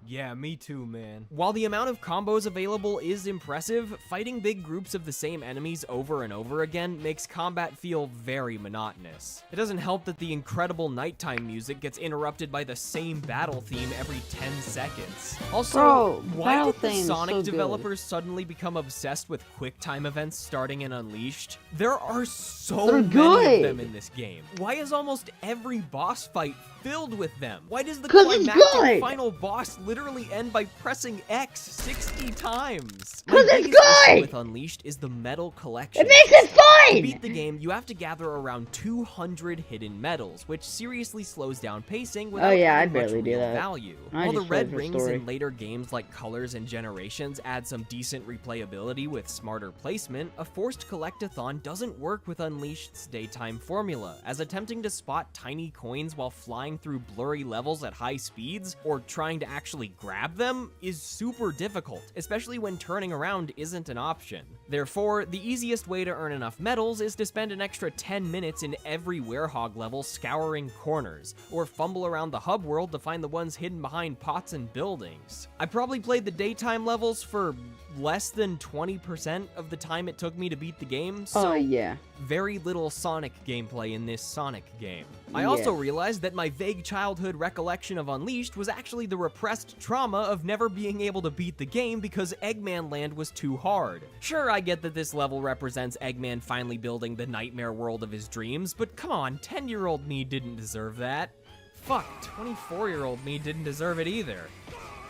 Yeah, me too, man. While the amount of combos available is impressive, fighting big groups of the same enemies over and over again makes combat feel very monotonous. It doesn't help that the incredible nighttime music gets interrupted by the same battle theme every 10 seconds. Also, Bro, why battle did the theme's Sonic so good. developers suddenly become obsessed with QuickTime events starting in Unleashed? There are so They're many good. of them in this game. Why is almost every boss fight filled with them? Why does the 'Cause it's climactic good. final boss literally end by pressing X 60 times? 'Cause My it's biggest issue good. with Unleashed is the medal collection. It makes it To fun! beat the game, you have to gather around 200 hidden medals, which seriously slows down pacing without yeah, adding I'd much barely do real that. value. I While the just played red for rings story. in later games like Colors and Generations add some decent replayability with smarter placement, a forced collectathon doesn't work with Unleashed's daytime formula, as attempting to spot tiny coins while flying through blurry levels at high speeds, or trying to actually grab them, is super difficult, especially when turning around isn't an option. Therefore, the easiest way to earn enough medals is to spend an extra 10 minutes in every Werehog level scouring corners, or fumble around the hub world to find the ones hidden behind pots and buildings. I probably played the daytime levels for less than 20% of the time it took me to beat the game, so Oh, yeah. very little Sonic gameplay in this Sonic game. I also realized that my vague childhood recollection of Unleashed was actually the repressed trauma of never being able to beat the game because Eggman Land was too hard. Sure, I get that this level represents Eggman finally building the nightmare world of his dreams, but come on, 10-year-old me didn't deserve that. Fuck, 24-year-old me didn't deserve it either.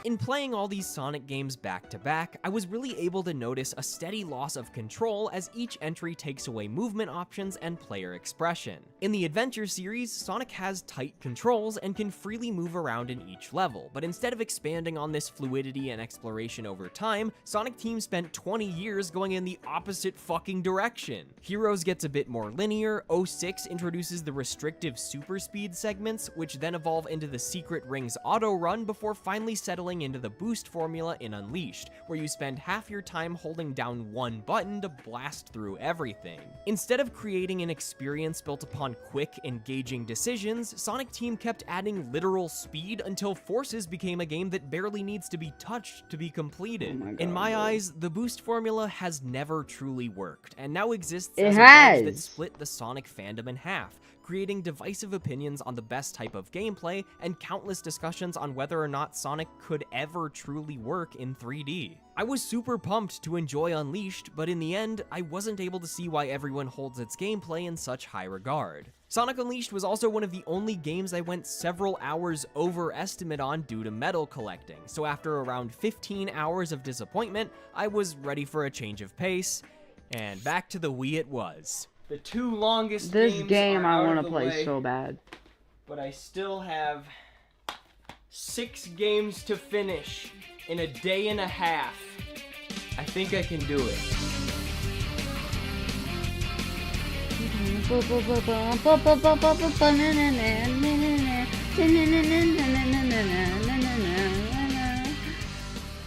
In playing all these Sonic games back to back, I was really able to notice a steady loss of control as each entry takes away movement options and player expression. In the Adventure series, Sonic has tight controls and can freely move around in each level, but instead of expanding on this fluidity and exploration over time, Sonic Team spent 20 years going in the opposite fucking direction. Heroes gets a bit more linear, 06 introduces the restrictive super speed segments, which then evolve into the Secret Rings auto run before finally settling into the boost formula in Unleashed, where you spend half your time holding down one button to blast through everything. Instead of creating an experience built upon quick, engaging decisions, Sonic Team kept adding literal speed until Forces became a game that barely needs to be touched to be completed. Oh my God, in my bro. eyes, the boost formula has never truly worked, and now exists It as a wedge that has. split the Sonic fandom in half, creating divisive opinions on the best type of gameplay and countless discussions on whether or not Sonic could ever truly work in 3D. I was super pumped to enjoy Unleashed, but in the end, I wasn't able to see why everyone holds its gameplay in such high regard. Sonic Unleashed was also one of the only games I went several hours overestimate on due to medal collecting, so after around 15 hours of disappointment, I was ready for a change of pace, and back to the Wii it was. The two longest This games game are I out want of to the play way, so bad. but I still have 6 games to finish in a day and a half. I think I can do it.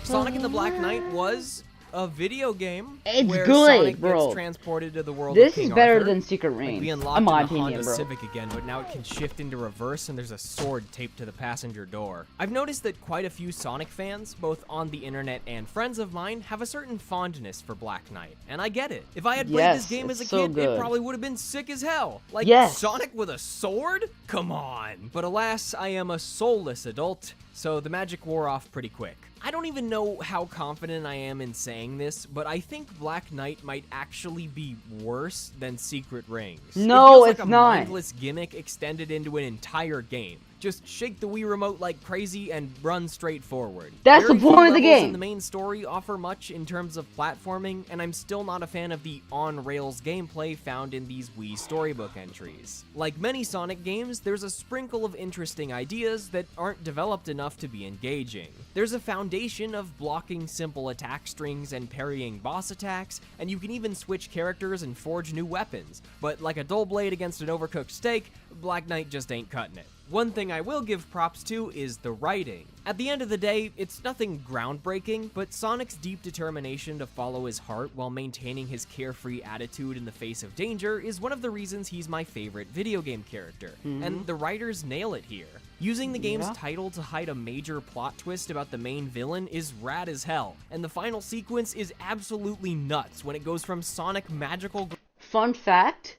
Sonic and the Black Knight was a video game. It's where good, Sonic bro. gets transported to the world This of King is better Arthur. than Secret Like, Rings, we in unlocked my the opinion, Honda bro. Civic again, but now it can shift into reverse and there's a sword taped to the passenger door. I've noticed that quite a few Sonic fans, both on the internet and friends of mine, have a certain fondness for Black Knight, and I get it. If I had played Yes, this game as a it's so kid, good. it probably would have been sick as hell. Like, Yes. Sonic with a sword? Come on. But alas, I am a soulless adult, so the magic wore off pretty quick. I don't even know how confident I am in saying this, but I think Black Knight might actually be worse than Secret Rings. No, it feels it's like a not. mindless gimmick extended into an entire game. Just shake the Wii remote like crazy and run straight forward. That's the Very few point of the levels game. in the main story offer much in terms of platforming, and I'm still not a fan of the on-rails gameplay found in these Wii storybook entries. Like many Sonic games, there's a sprinkle of interesting ideas that aren't developed enough to be engaging. There's a foundation of blocking simple attack strings and parrying boss attacks, and you can even switch characters and forge new weapons, but like a dull blade against an overcooked steak, Black Knight just ain't cutting it. One thing I will give props to is the writing. At the end of the day, it's nothing groundbreaking, but Sonic's deep determination to follow his heart while maintaining his carefree attitude in the face of danger is one of the reasons he's my favorite video game character. And the writers nail it here. Using the game's title to hide a major plot twist about the main villain is rad as hell, and the final sequence is absolutely nuts when it goes from Sonic magical... Fun fact,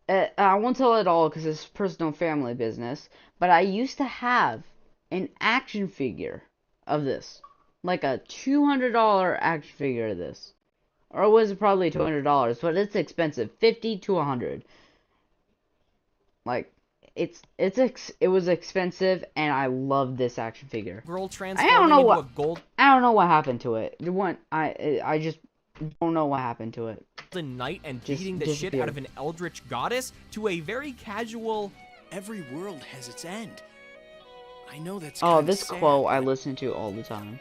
I won't tell it all because it's personal family business, but I used to have an action figure of this. Like a $200 action figure of this. Or was it probably $200, but it's expensive. $50 to $100. Like, it was expensive, and I love this action figure. Girl transforming into a gold... I don't know what happened to it. I just don't know what happened to it. Knight and beating the shit out of an eldritch goddess to a very casual... Every world has its end. I know that's Oh, kinda this sad, quote I but listen to all the time.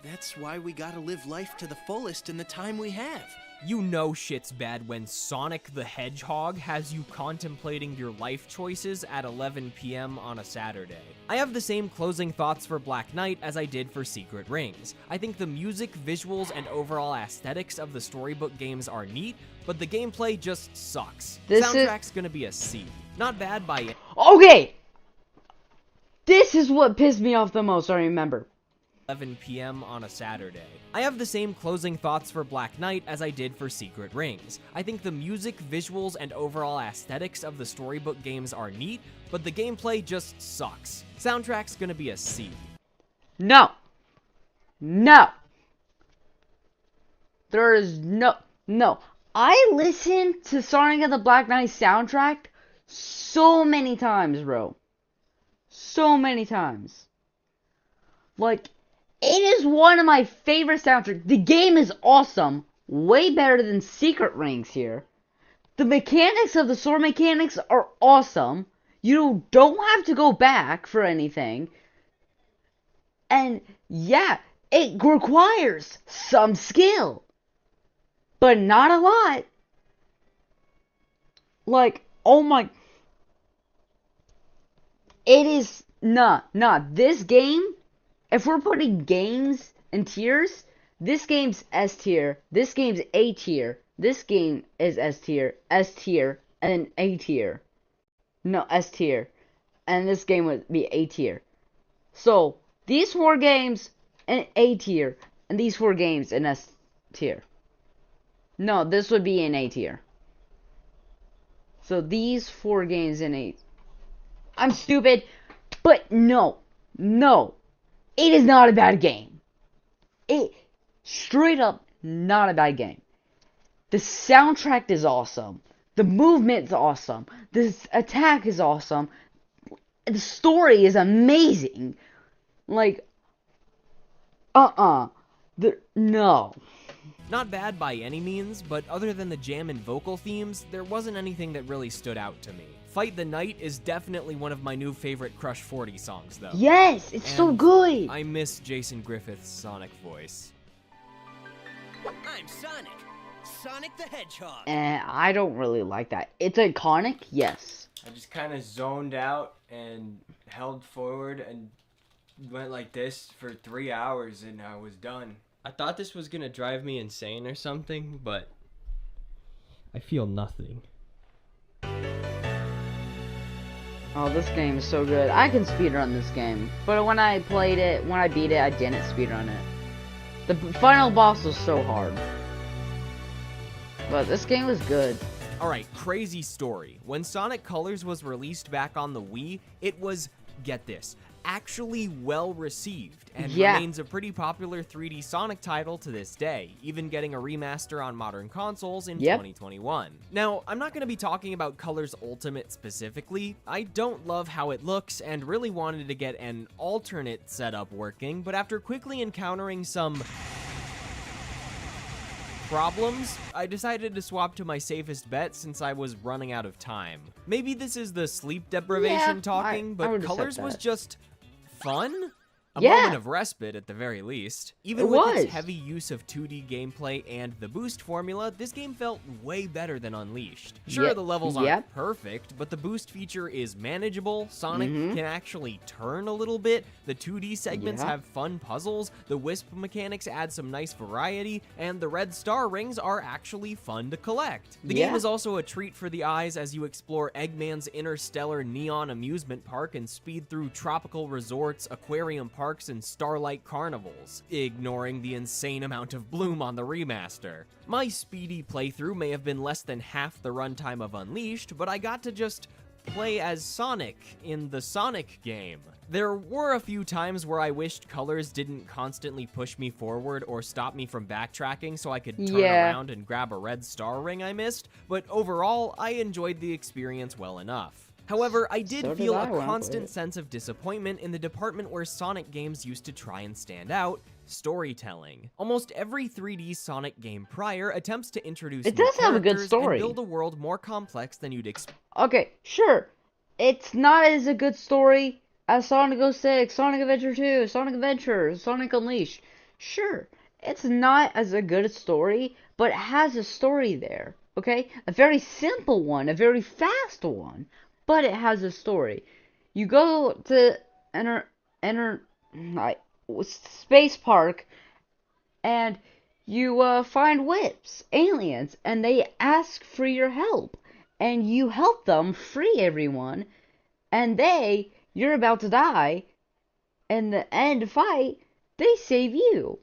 that's why we gotta live life to the fullest in the time we have. You know shit's bad when Sonic the Hedgehog has you contemplating your life choices at 11 p.m. on a Saturday. I have the same closing thoughts for Black Knight as I did for Secret Rings. I think the music, visuals, and overall aesthetics of the storybook games are neat, but the gameplay just sucks. Soundtrack's gonna be a C. Not bad by... Okay! This is what pissed me off the most, I remember. 11 p.m. on a Saturday. I have the same closing thoughts for Black Knight as I did for Secret Rings. I think the music, visuals, and overall aesthetics of the storybook games are neat, but the gameplay just sucks. Soundtrack's gonna be a C. No! No! There is no... I listened to Sonic and the Black Knight soundtrack so many times, bro. So many times. Like, it is one of my favorite soundtracks. The game is awesome. Way better than Secret Rings here. The mechanics of the sword mechanics are awesome. You don't have to go back for anything. And, yeah, it requires some skill. But not a lot. Like, oh my... It is... Nah. This game... If we're putting games in tiers, this game's S tier, this game's A tier, this game is S tier, and then A tier. No, S tier. And this game would be A tier. So, these 4 games in A tier, and these 4 games in S tier. No, this would be in A tier. So, these 4 games in A... I'm stupid, but no. It is not a bad game. It straight up not a bad game. The soundtrack is awesome. The movement's awesome. The attack is awesome. The story is amazing. Like, no. Not bad by any means, but other than the jam and vocal themes, there wasn't anything that really stood out to me. Fight the Night is definitely one of my new favorite Crush 40 songs, though. Yes, it's so good. I miss Jason Griffith's Sonic voice. I'm Sonic. Sonic the Hedgehog. And I don't really like that. It's iconic, yes. I just kind of zoned out and held forward and went like this for 3 hours and I was done. I thought this was gonna drive me insane or something, but I feel nothing. Oh, this game is so good. I can speedrun this game. But when I beat it, I didn't speedrun it. The final boss was so hard. But this game was good. Alright, crazy story. When Sonic Colors was released back on the Wii, it was, get this, actually well received, and remains a pretty popular 3D Sonic title to this day, even getting a remaster on modern consoles in 2021. Now, I'm not going to be talking about Colors Ultimate specifically. I don't love how it looks and really wanted to get an alternate setup working, but after quickly encountering some problems, I decided to swap to my safest bet since I was running out of time. Maybe this is the sleep deprivation talking, but Colors was just fun. A Yeah. moment of respite at the very least. Even It with was. its heavy use of 2D gameplay and the boost formula, this game felt way better than Unleashed. Sure, Yep. the levels aren't Yep. perfect, but the boost feature is manageable, Sonic Mhm. can actually turn a little bit, the 2D segments Yeah. have fun puzzles, the Wisp mechanics add some nice variety, and the red star rings are actually fun to collect. The game Yeah. is also a treat for the eyes as you explore Eggman's interstellar neon amusement park and speed through tropical resorts, aquarium parks, and starlight carnivals, ignoring the insane amount of bloom on the remaster. My speedy playthrough may have been less than half the runtime of Unleashed, but I got to just play as Sonic in the Sonic game. There were a few times where I wished colors didn't constantly push me forward or stop me from backtracking so I could turn Yeah. around and grab a red star ring I missed, but overall, I enjoyed the experience well enough. However, I did So did feel I a when I constant played it. sense of disappointment in the department where Sonic games used to try and stand out, storytelling. Almost every 3D Sonic game prior attempts to introduce It new does have a good characters story. and build a world more complex than you'd expect. Okay, sure. It's not as a good story as Sonic 06, Sonic Adventure 2, Sonic Adventure, Sonic Unleashed. Sure, it's not as a good story, but it has a story there. Okay? A very simple one, a very fast one, but it has a story. You go to Space Park and you find whips, aliens, and they ask for your help. And you help them free everyone, and you're about to die, and the end fight, they save you.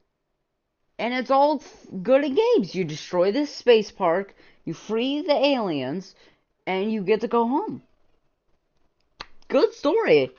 And it's all good in games. You destroy this space park, you free the aliens, and you get to go home. Good story.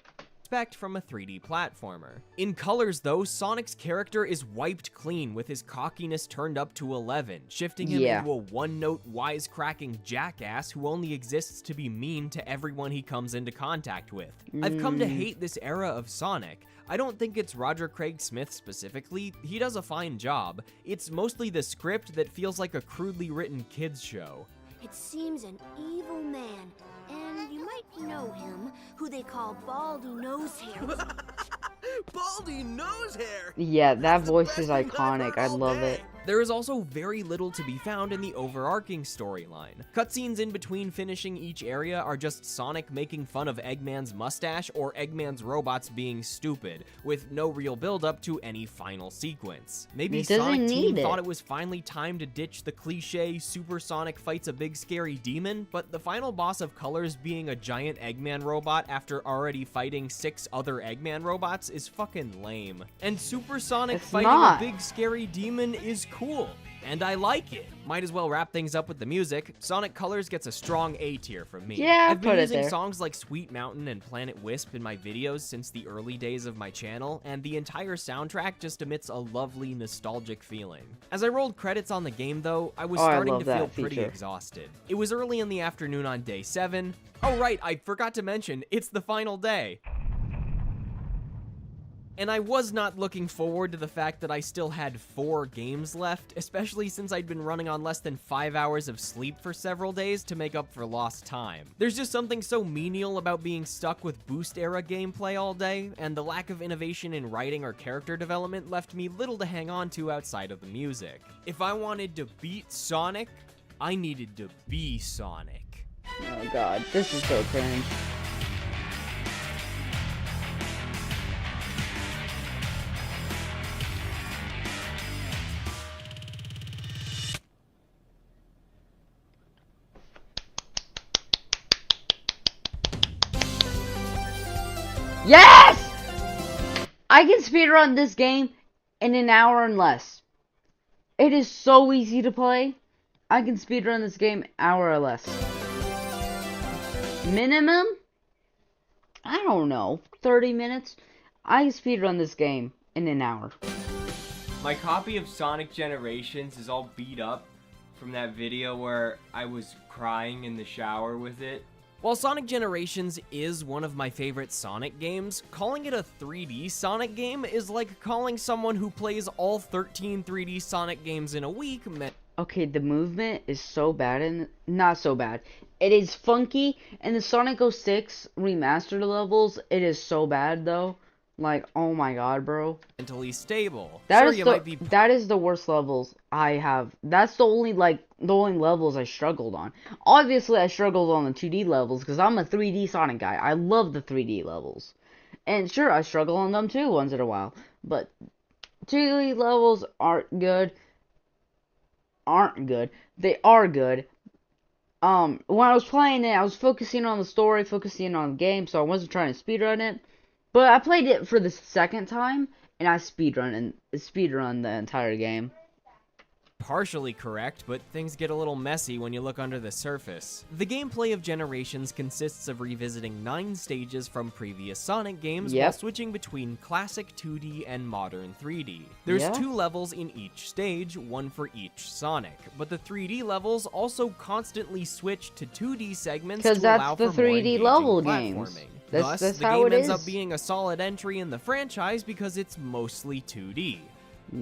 From a 3D platformer. In colors though, Sonic's character is wiped clean with his cockiness turned up to 11, shifting him Yeah. into a one-note wisecracking jackass who only exists to be mean to everyone he comes into contact with. I've come to hate this era of Sonic. I don't think it's Roger Craig Smith specifically, he does a fine job. It's mostly the script that feels like a crudely written kids show. It seems an evil man, and you might know him, who they call Baldy Nosehair. Baldy Nosehair! Yeah, that voice is iconic. I love it. There is also very little to be found in the overarching storyline. Cutscenes in between finishing each area are just Sonic making fun of Eggman's mustache or Eggman's robots being stupid, with no real build-up to any final sequence. Maybe It doesn't Sonic Team need thought it. it was finally time to ditch the cliche Super Sonic fights a big scary demon, but the final boss of Colors being a giant Eggman robot after already fighting 6 other Eggman robots is fucking lame. And Super Sonic It's fighting not. a big scary demon is cool, and I like it. Might as well wrap things up with the music. Sonic Colors gets a strong A tier from me. Yeah, I've been put it using there. songs like Sweet Mountain and Planet Wisp in my videos since the early days of my channel, and the entire soundtrack just emits a lovely nostalgic feeling. As I rolled credits on the game though, I was Oh, I starting love to feel that pretty feature. exhausted. It was early in the afternoon on day 7. Oh right, I forgot to mention, it's the final day. And I was not looking forward to the fact that I still had 4 games left, especially since I'd been running on less than 5 hours of sleep for several days to make up for lost time. There's just something so menial about being stuck with boost-era gameplay all day, and the lack of innovation in writing or character development left me little to hang on to outside of the music. If I wanted to beat Sonic, I needed to be Sonic. Oh god, this is so cringe. Yes! I can speedrun this game in an hour and less. It is so easy to play. I can speedrun this game hour or less. Minimum? I don't know, 30 minutes? I can speedrun this game in an hour. My copy of Sonic Generations is all beat up from that video where I was crying in the shower with it. While Sonic Generations is one of my favorite Sonic games, calling it a 3D Sonic game is like calling someone who plays all 13 3D Sonic games in a week Okay, the movement is so bad and not so bad. It is funky, and the Sonic 06 remastered levels, it is so bad though. Like, oh my god, bro. Mentally stable. That Sure, is you the might be that is the worst levels I have. That's the only levels I struggled on. Obviously, I struggled on the 2D levels because I'm a 3D Sonic guy. I love the 3D levels, and sure, I struggle on them too once in a while. But 2D levels aren't good. They are good. When I was playing it, I was focusing on the story, focusing on the game, so I wasn't trying to speedrun it. But I played it for the second time, and I speedrun the entire game. partially correct, but things get a little messy when you look under the surface. The gameplay of Generations consists of revisiting 9 stages from previous Sonic games while switching between classic 2D and modern 3D. There's 2 levels in each stage, one for each Sonic, but the 3D levels also constantly switch to 2D segments to allow for more engaging platforming. Thus, the game ends up being a solid entry in the franchise because it's mostly 2D.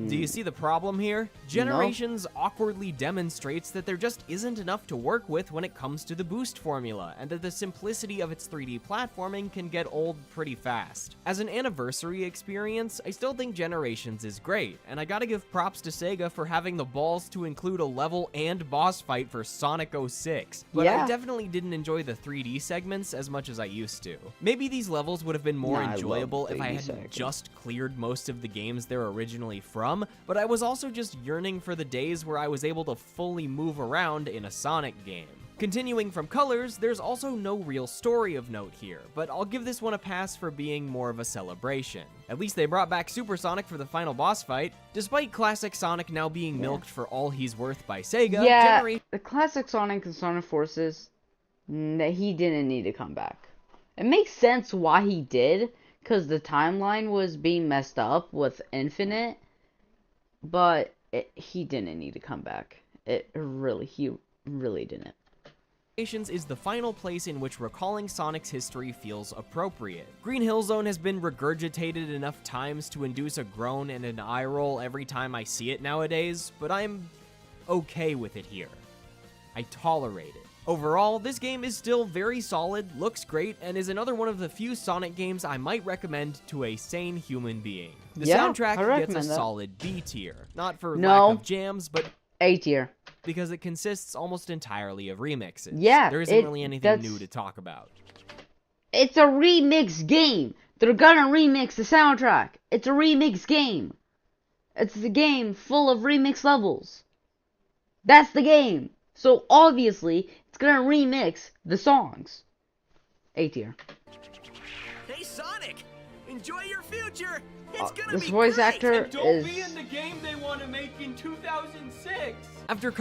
Do you see the problem here? Generations awkwardly demonstrates that there just isn't enough to work with when it comes to the boost formula, and that the simplicity of its 3D platforming can get old pretty fast. As an anniversary experience, I still think Generations is great, and I gotta give props to Sega for having the balls to include a level and boss fight for Sonic 06, but I definitely didn't enjoy the 3D segments as much as I used to. Maybe these levels would have been more enjoyable if I had just cleared most of the games they're originally from, but I was also just yearning for the days where I was able to fully move around in a Sonic game. Continuing from Colors, there's also no real story of note here, but I'll give this one a pass for being more of a celebration. At least they brought back Super Sonic for the final boss fight. Despite classic Sonic now being milked for all he's worth by Sega, the classic Sonic and Sonic Forces, he didn't need to come back. It makes sense why he did, because the timeline was being messed up with Infinite, but he didn't need to come back. He really didn't. Is the final place in which recalling Sonic's history feels appropriate. Green Hill Zone has been regurgitated enough times to induce a groan and an eye roll every time I see it nowadays, but I'm okay with it here. I tolerate it. Overall, this game is still very solid, looks great, and is another one of the few Sonic games I might recommend to a sane human being. The soundtrack gets a solid B tier, not for lack of jams, but A tier. Because it consists almost entirely of remixes. Yeah, there isn't really anything new to talk about. It's a remix game. They're gonna remix the soundtrack. It's a remix game. It's the game full of remix levels. That's the game. So obviously, it's gonna remix the songs. A tier. Hey Sonic, enjoy your future. It's gonna this be voice great. actor And don't be in the game they want to make in 2006. After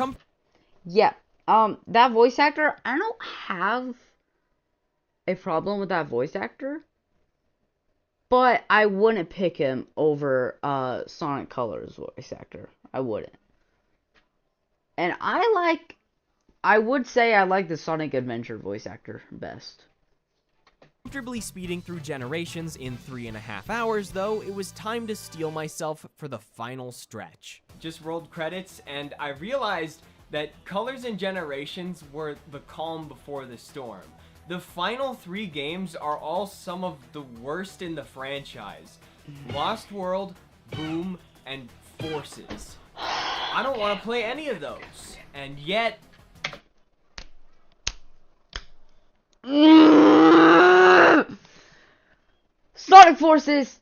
that voice actor, I don't have a problem with that voice actor, but I wouldn't pick him over Sonic Colors voice actor. I wouldn't. And I would say I like the Sonic Adventure voice actor best. Comfortably speeding through Generations in 3.5 hours, though, it was time to steel myself for the final stretch. Just rolled credits, and I realized that Colors and Generations were the calm before the storm. The final 3 games are all some of the worst in the franchise. Lost World, Boom, and Forces. I don't want to play any of those, and yet... Sonic Forces,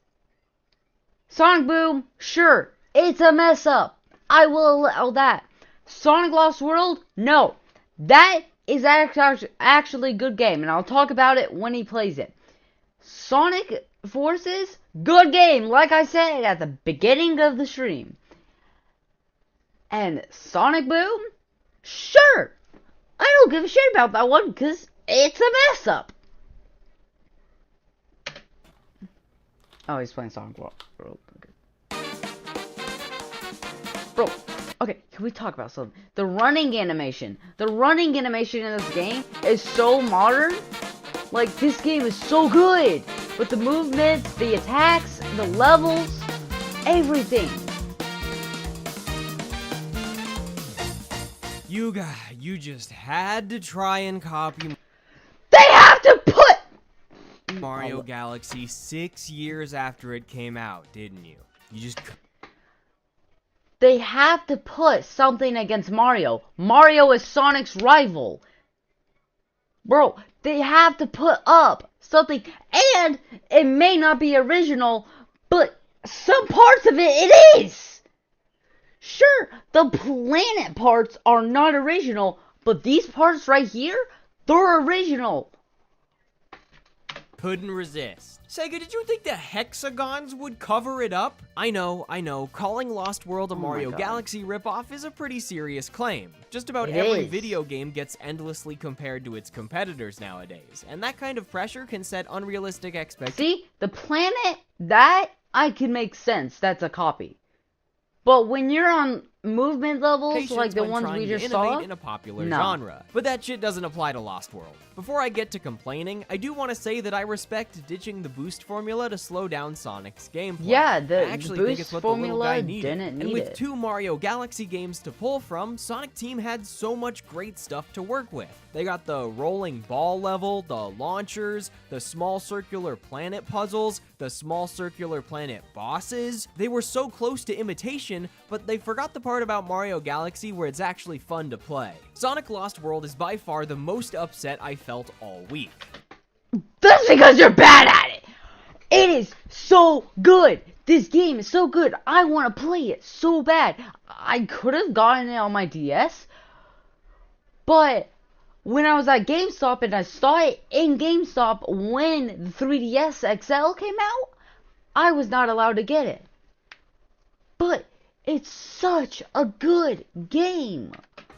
Sonic Boom, sure, it's a mess up. I will allow that. Sonic Lost World, no. That is actually a good game, and I'll talk about it when he plays it. Sonic Forces, good game, like I said at the beginning of the stream. And Sonic Boom, sure. I don't give a shit about that one, because it's a mess up. Oh, he's playing Sonic World. Okay. Bro, okay, can we talk about something? The running animation. The running animation in this game is so modern. Like, this game is so good. With the movements, the attacks, the levels, everything. You just had to try and copy. They have to put Mario Galaxy 6 years after it came out, didn't you? You just... They have to put something against Mario. Mario is Sonic's rival. Bro, they have to put up something, and it may not be original, but some parts of it is. Sure, the planet parts are not original, but these parts right here, they're original. Couldn't resist. Sega, did you think the hexagons would cover it up? I know, calling Lost World a Mario Galaxy ripoff is a pretty serious claim. Just about every video game gets endlessly compared to its competitors nowadays, and that kind of pressure can set unrealistic expectations. See, the planet, that I can make sense, that's a copy. But when you're on movement levels like the ones we just saw, in a popular genre. But that shit doesn't apply to Lost World. Before I get to complaining, I do want to say that I respect ditching the boost formula to slow down Sonic's gameplay. Yeah, I the actually think boost it's what the little formula guy needed. didn't need And with it. 2 Mario Galaxy games to pull from, Sonic Team had so much great stuff to work with. They got the rolling ball level, the launchers, the small circular planet puzzles, the small circular planet bosses. They were so close to imitation, but they forgot the part about Mario Galaxy where it's actually fun to play. Sonic Lost World is by far the most upset I felt all week. That's because you're bad at it! It is so good! This game is so good! I want to play it so bad! I could have gotten it on my DS, but when I was at GameStop and I saw it in GameStop when the 3DS XL came out, I was not allowed to get it. But it's such a good game.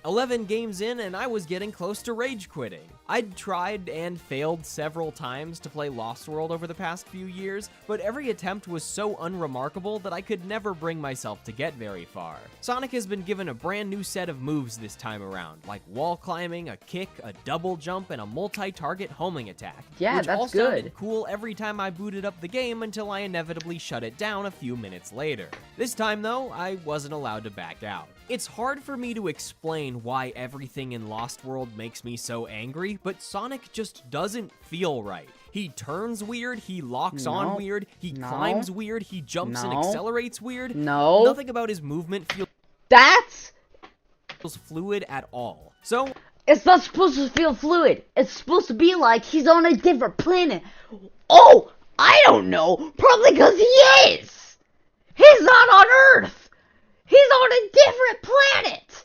11 games in and I was getting close to rage quitting. I'd tried and failed several times to play Lost World over the past few years, but every attempt was so unremarkable that I could never bring myself to get very far. Sonic has been given a brand new set of moves this time around, like wall climbing, a kick, a double jump, and a multi-target homing attack. Yeah, which that's all sounded good. cool every time I booted up the game until I inevitably shut it down a few minutes later. This time though, I wasn't allowed to back out. It's hard for me to explain why everything in Lost World makes me so angry, but Sonic just doesn't feel right. He turns weird, he locks on weird, he climbs weird, he jumps and accelerates weird. Nothing about his movement feels fluid at all. So it's not supposed to feel fluid. It's supposed to be like he's on a different planet. Oh, I don't know. Probably because he is. He's not on Earth. He's on a different planet!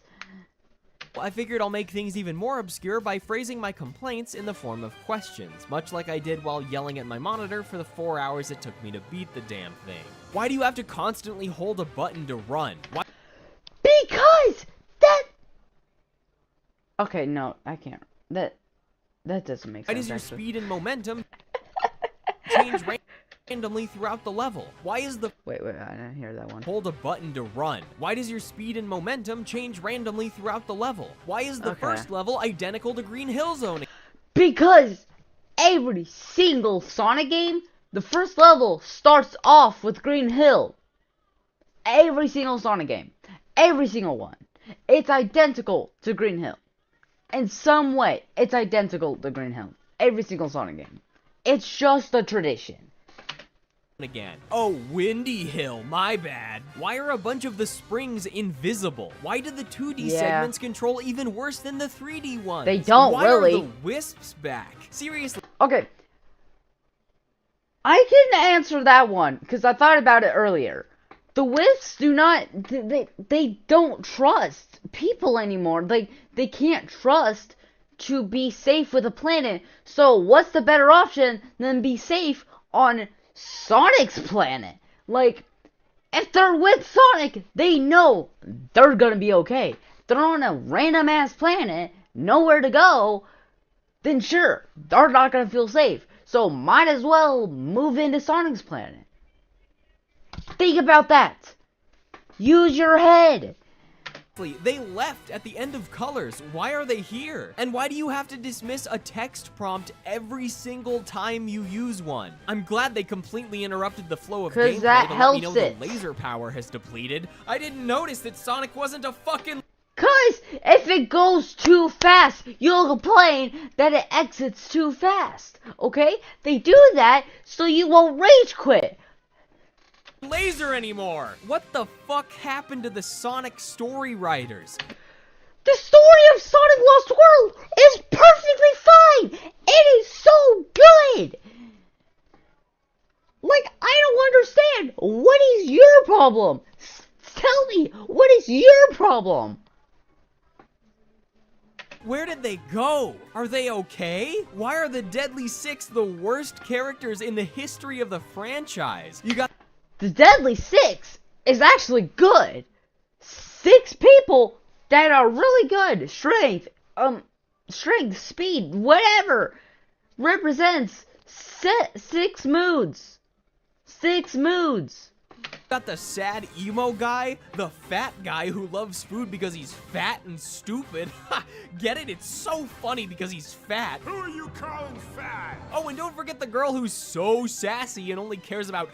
I figured I'll make things even more obscure by phrasing my complaints in the form of questions, much like I did while yelling at my monitor for the 4 hours it took me to beat the damn thing. Why do you have to constantly hold a button to run? Why? Because that... Okay, no, I can't. That doesn't make sense. Why does your speed and momentum change randomly throughout the level? Why is the... Wait, I didn't hear that one. Hold a button to run. Why does your speed and momentum change randomly throughout the level? Why is the first level identical to Green Hill Zone? Because every single Sonic game, the first level starts off with Green Hill. Every single Sonic game. Every single one. It's identical to Green Hill. In some way, it's identical to Green Hill. Every single Sonic game. It's just a tradition. Again. Oh, Windy Hill, my bad. Why are a bunch of the springs invisible? Why do the 2D segments control even worse than the 3D ones? They don't really. Why are the wisps back? Seriously. Okay. I can answer that one, because I thought about it earlier. The wisps do not, they don't trust people anymore. They can't trust to be safe with a planet. So what's the better option than be safe on Sonic's planet? Like, if they're with Sonic, they know they're gonna be okay. If they're on a random ass planet, nowhere to go, then sure, they're not gonna feel safe. So might as well move into Sonic's planet. Think about that. Use your head. They left at the end of Colors. Why are they here? And why do you have to dismiss a text prompt every single time you use one? I'm glad they completely interrupted the flow of gameplay to let me know the laser power has depleted. I didn't notice that Sonic wasn't a fucking... Because if it goes too fast, you'll complain that it exits too fast. Okay? They do that so you won't rage quit. Laser anymore. What the fuck happened to the Sonic story writers? The story of Sonic Lost World is perfectly fine. It is so good. Like, I don't understand. What is your problem? Tell me, what is your problem? Where did they go? Are they okay? Why are the Deadly Six the worst characters in the history of the franchise? You got The Deadly Six is actually good. 6 people that are really good. Strength, speed, whatever. Represents 6 moods. 6 moods. got the sad emo guy, the fat guy who loves food because he's fat and stupid. Ha! Get it? It's so funny because he's fat. Who are you calling fat? Oh, and don't forget the girl who's so sassy and only cares about...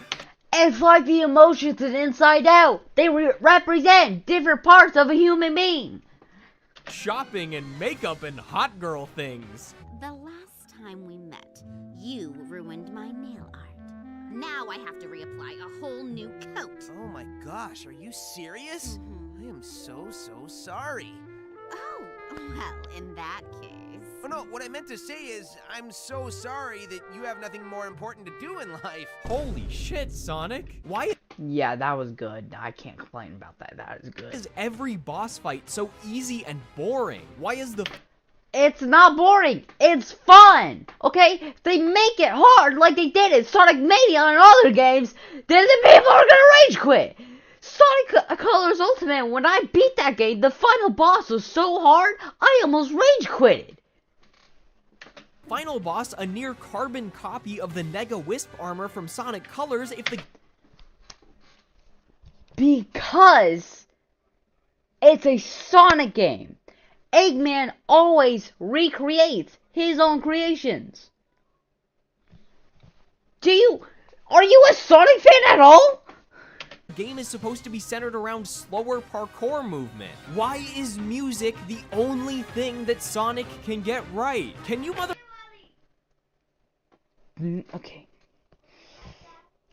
It's like the emotions in Inside Out. They represent different parts of a human being. shopping and makeup and hot girl things. The last time we met, you ruined my nail art. Now I have to reapply a whole new coat. Oh my gosh, are you serious? I am so sorry. Oh, well, in that case... Oh no, what I meant to say is, I'm so sorry that you have nothing more important to do in life. Holy shit, Sonic. Why Yeah, that was good. I can't complain about that. That is good. is every boss fight so easy and boring? Why is the... It's not boring. It's fun. Okay? If they make it hard like they did in Sonic Mania and other games, then the people are gonna rage quit. Sonic Colors Ultimate, when I beat that game, the final boss was so hard, I almost rage quitted. Final boss, a near carbon copy of the Nega Wisp armor from Sonic Colors, if the... Because it's a Sonic game. Eggman always recreates his own creations. Are you a Sonic fan at all? game is supposed to be centered around slower parkour movement. Why is music the only thing that Sonic can get right? Can you Okay.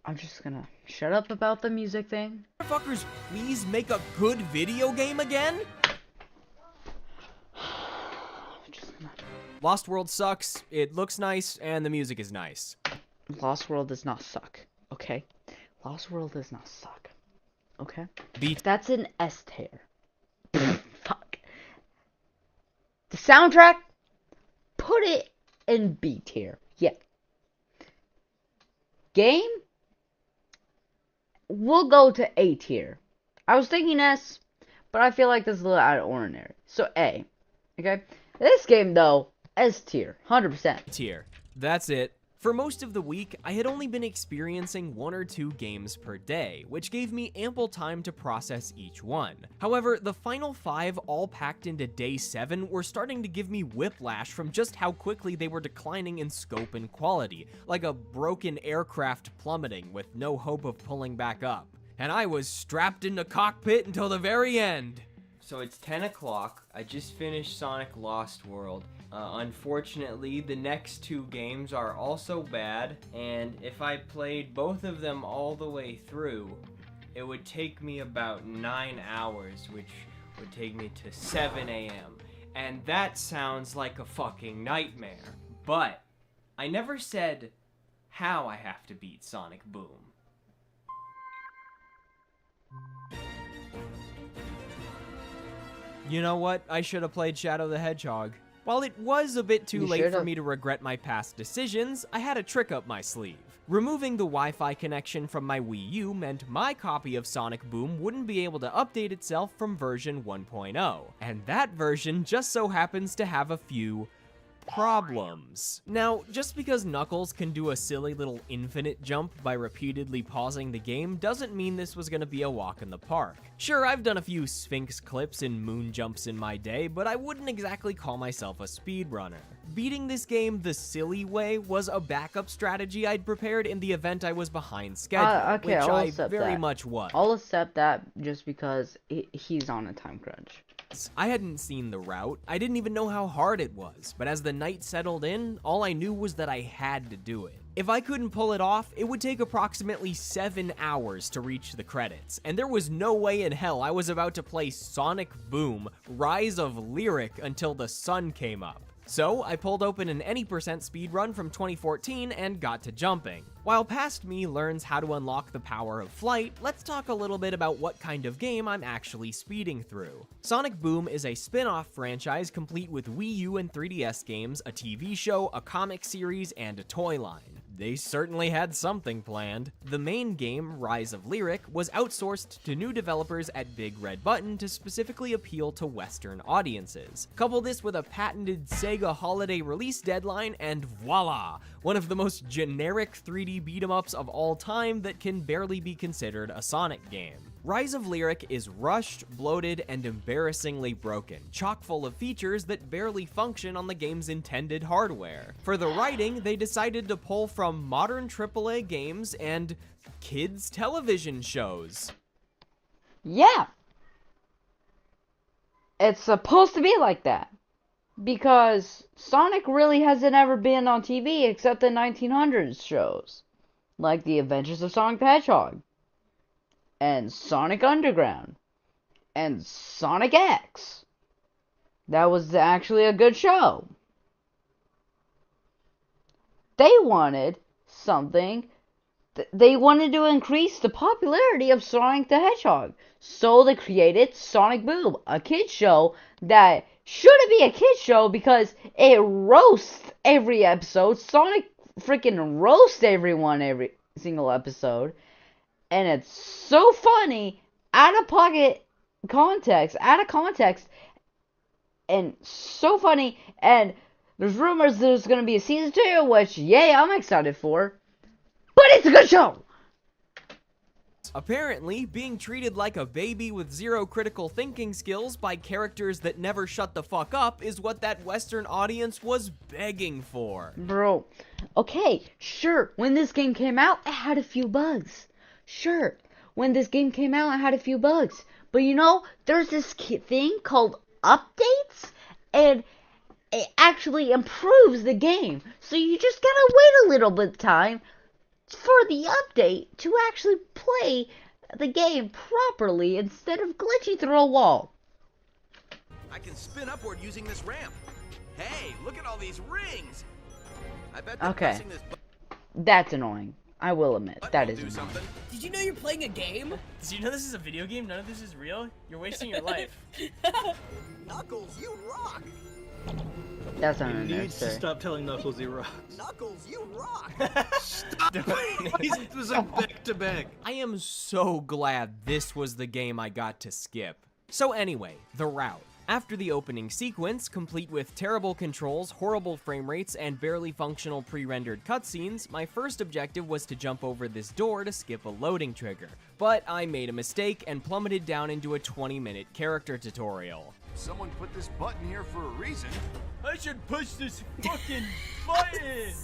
I'm just gonna shut up about the music thing. motherfuckers please make a good video game again? Lost World sucks, it looks nice, and the music is nice. Lost World does not suck, okay? Lost World does not suck, okay? Beat. That's an S tier. Fuck. The soundtrack, put it in B tier. Yeah. Game, we'll go to A tier. I was thinking S, but I feel like this is a little out of ordinary. So A, okay? This game, though, S tier, 100%. Tier. That's it. For most of the week, I had only been experiencing 1 or 2 games per day, which gave me ample time to process each one. However, the final 5 all packed into day 7 were starting to give me whiplash from just how quickly they were declining in scope and quality, like a broken aircraft plummeting with no hope of pulling back up. And I was strapped in the cockpit until the very end. So it's 10 o'clock. I just finished Sonic Lost World. Unfortunately, the next 2 games are also bad, and if I played both of them all the way through, it would take me about 9 hours, which would take me to 7 a.m. And that sounds like a fucking nightmare. But I never said how I have to beat Sonic Boom. You know what? I should have played Shadow the Hedgehog. While it was a bit too late for me to regret my past decisions, I had a trick up my sleeve. Removing the Wi-Fi connection from my Wii U meant my copy of Sonic Boom wouldn't be able to update itself from version 1.0, and that version just so happens to have a few problems. Now, just because Knuckles can do a silly little infinite jump by repeatedly pausing the game doesn't mean this was gonna be a walk in the park. Sure, I've done a few Sphinx clips and moon jumps in my day, but I wouldn't exactly call myself a speedrunner. Beating this game the silly way was a backup strategy I'd prepared in the event I was behind schedule, which I very much was. I'll accept that just because he's on a time crunch. was. I hadn't seen the route, I didn't even know how hard it was, but as the night settled in, all I knew was that I had to do it. If I couldn't pull it off, it would take approximately 7 hours to reach the credits, and there was no way in hell I was about to play Sonic Boom: Rise of Lyric until the sun came up. So I pulled open an any% speedrun from 2014 and got to jumping. While Past Me learns how to unlock the power of flight, let's talk a little bit about what kind of game I'm actually speeding through. Sonic Boom is a spin-off franchise complete with Wii U and 3DS games, a TV show, a comic series, and a toy line. They certainly had something planned. The main game, Rise of Lyric, was outsourced to new developers at Big Red Button to specifically appeal to Western audiences. Couple this with a patented Sega holiday release deadline, and voila! One of the most generic 3D beat-em-ups of all time that can barely be considered a Sonic game. Rise of Lyric is rushed, bloated, and embarrassingly broken, chock full of features that barely function on the game's intended hardware. For the writing, they decided to pull from modern AAA games and kids' television shows. Yeah. It's supposed to be like that. Because Sonic really hasn't ever been on TV except the 1900s shows. Like The Adventures of Sonic the Hedgehog. And Sonic Underground. And Sonic X. That was actually a good show. They wanted something. They wanted to increase the popularity of Sonic the Hedgehog. So they created Sonic Boom, a kid's show that shouldn't be a kid's show because it roasts every episode. Sonic freaking roasts everyone every single episode. And it's so funny, out of context, and so funny. And there's rumors there's going to be a season 2, which, yay, I'm excited for. But it's a good show! Apparently, being treated like a baby with zero critical thinking skills by characters that never shut the fuck up is what that Western audience was begging for. Bro, okay, sure, when this game came out, it had a few bugs. Sure, when this game came out, it had a few bugs. But you know, there's this thing called updates, and it actually improves the game. So you just gotta wait a little bit of time for the update to actually play the game properly instead of glitching through a wall. I can spin upward using this ramp. Hey, look at all these rings. I bet that Okay, pressing this that's annoying. I will admit, that is annoying. Did you know you're playing a game? Did you know this is a video game? None of this is real? You're wasting your life. Knuckles, you rock. That's not He needs to unnecessary. stop telling Knuckles he rocks. Knuckles, you rock. It was a back to back. I am so glad this was the game I got to skip. So anyway, the route. After the opening sequence, complete with terrible controls, horrible frame rates, and barely functional pre-rendered cutscenes, my first objective was to jump over this door to skip a loading trigger. But I made a mistake and plummeted down into a 20-minute character tutorial. Someone put this button here for a reason. I should push this fucking button!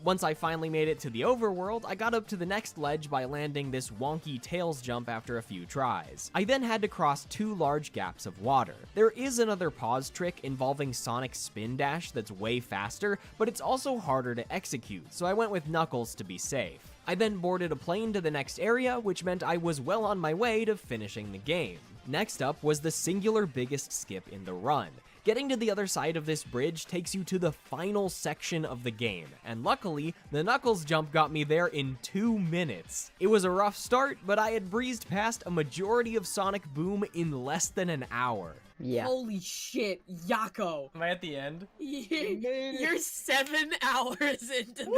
Once I finally made it to the overworld, I got up to the next ledge by landing this wonky Tails jump after a few tries. I then had to cross 2 large gaps of water. There is another pause trick involving Sonic's spin dash that's way faster, but it's also harder to execute, so I went with Knuckles to be safe. I then boarded a plane to the next area, which meant I was well on my way to finishing the game. Next up was the singular biggest skip in the run. Getting to the other side of this bridge takes you to the final section of the game, and luckily, the Knuckles jump got me there in 2 minutes. It was a rough start, but I had breezed past a majority of Sonic Boom in less than an hour. Yeah. Holy shit, Yako. Am I at the end? You're 7 hours into the Woo!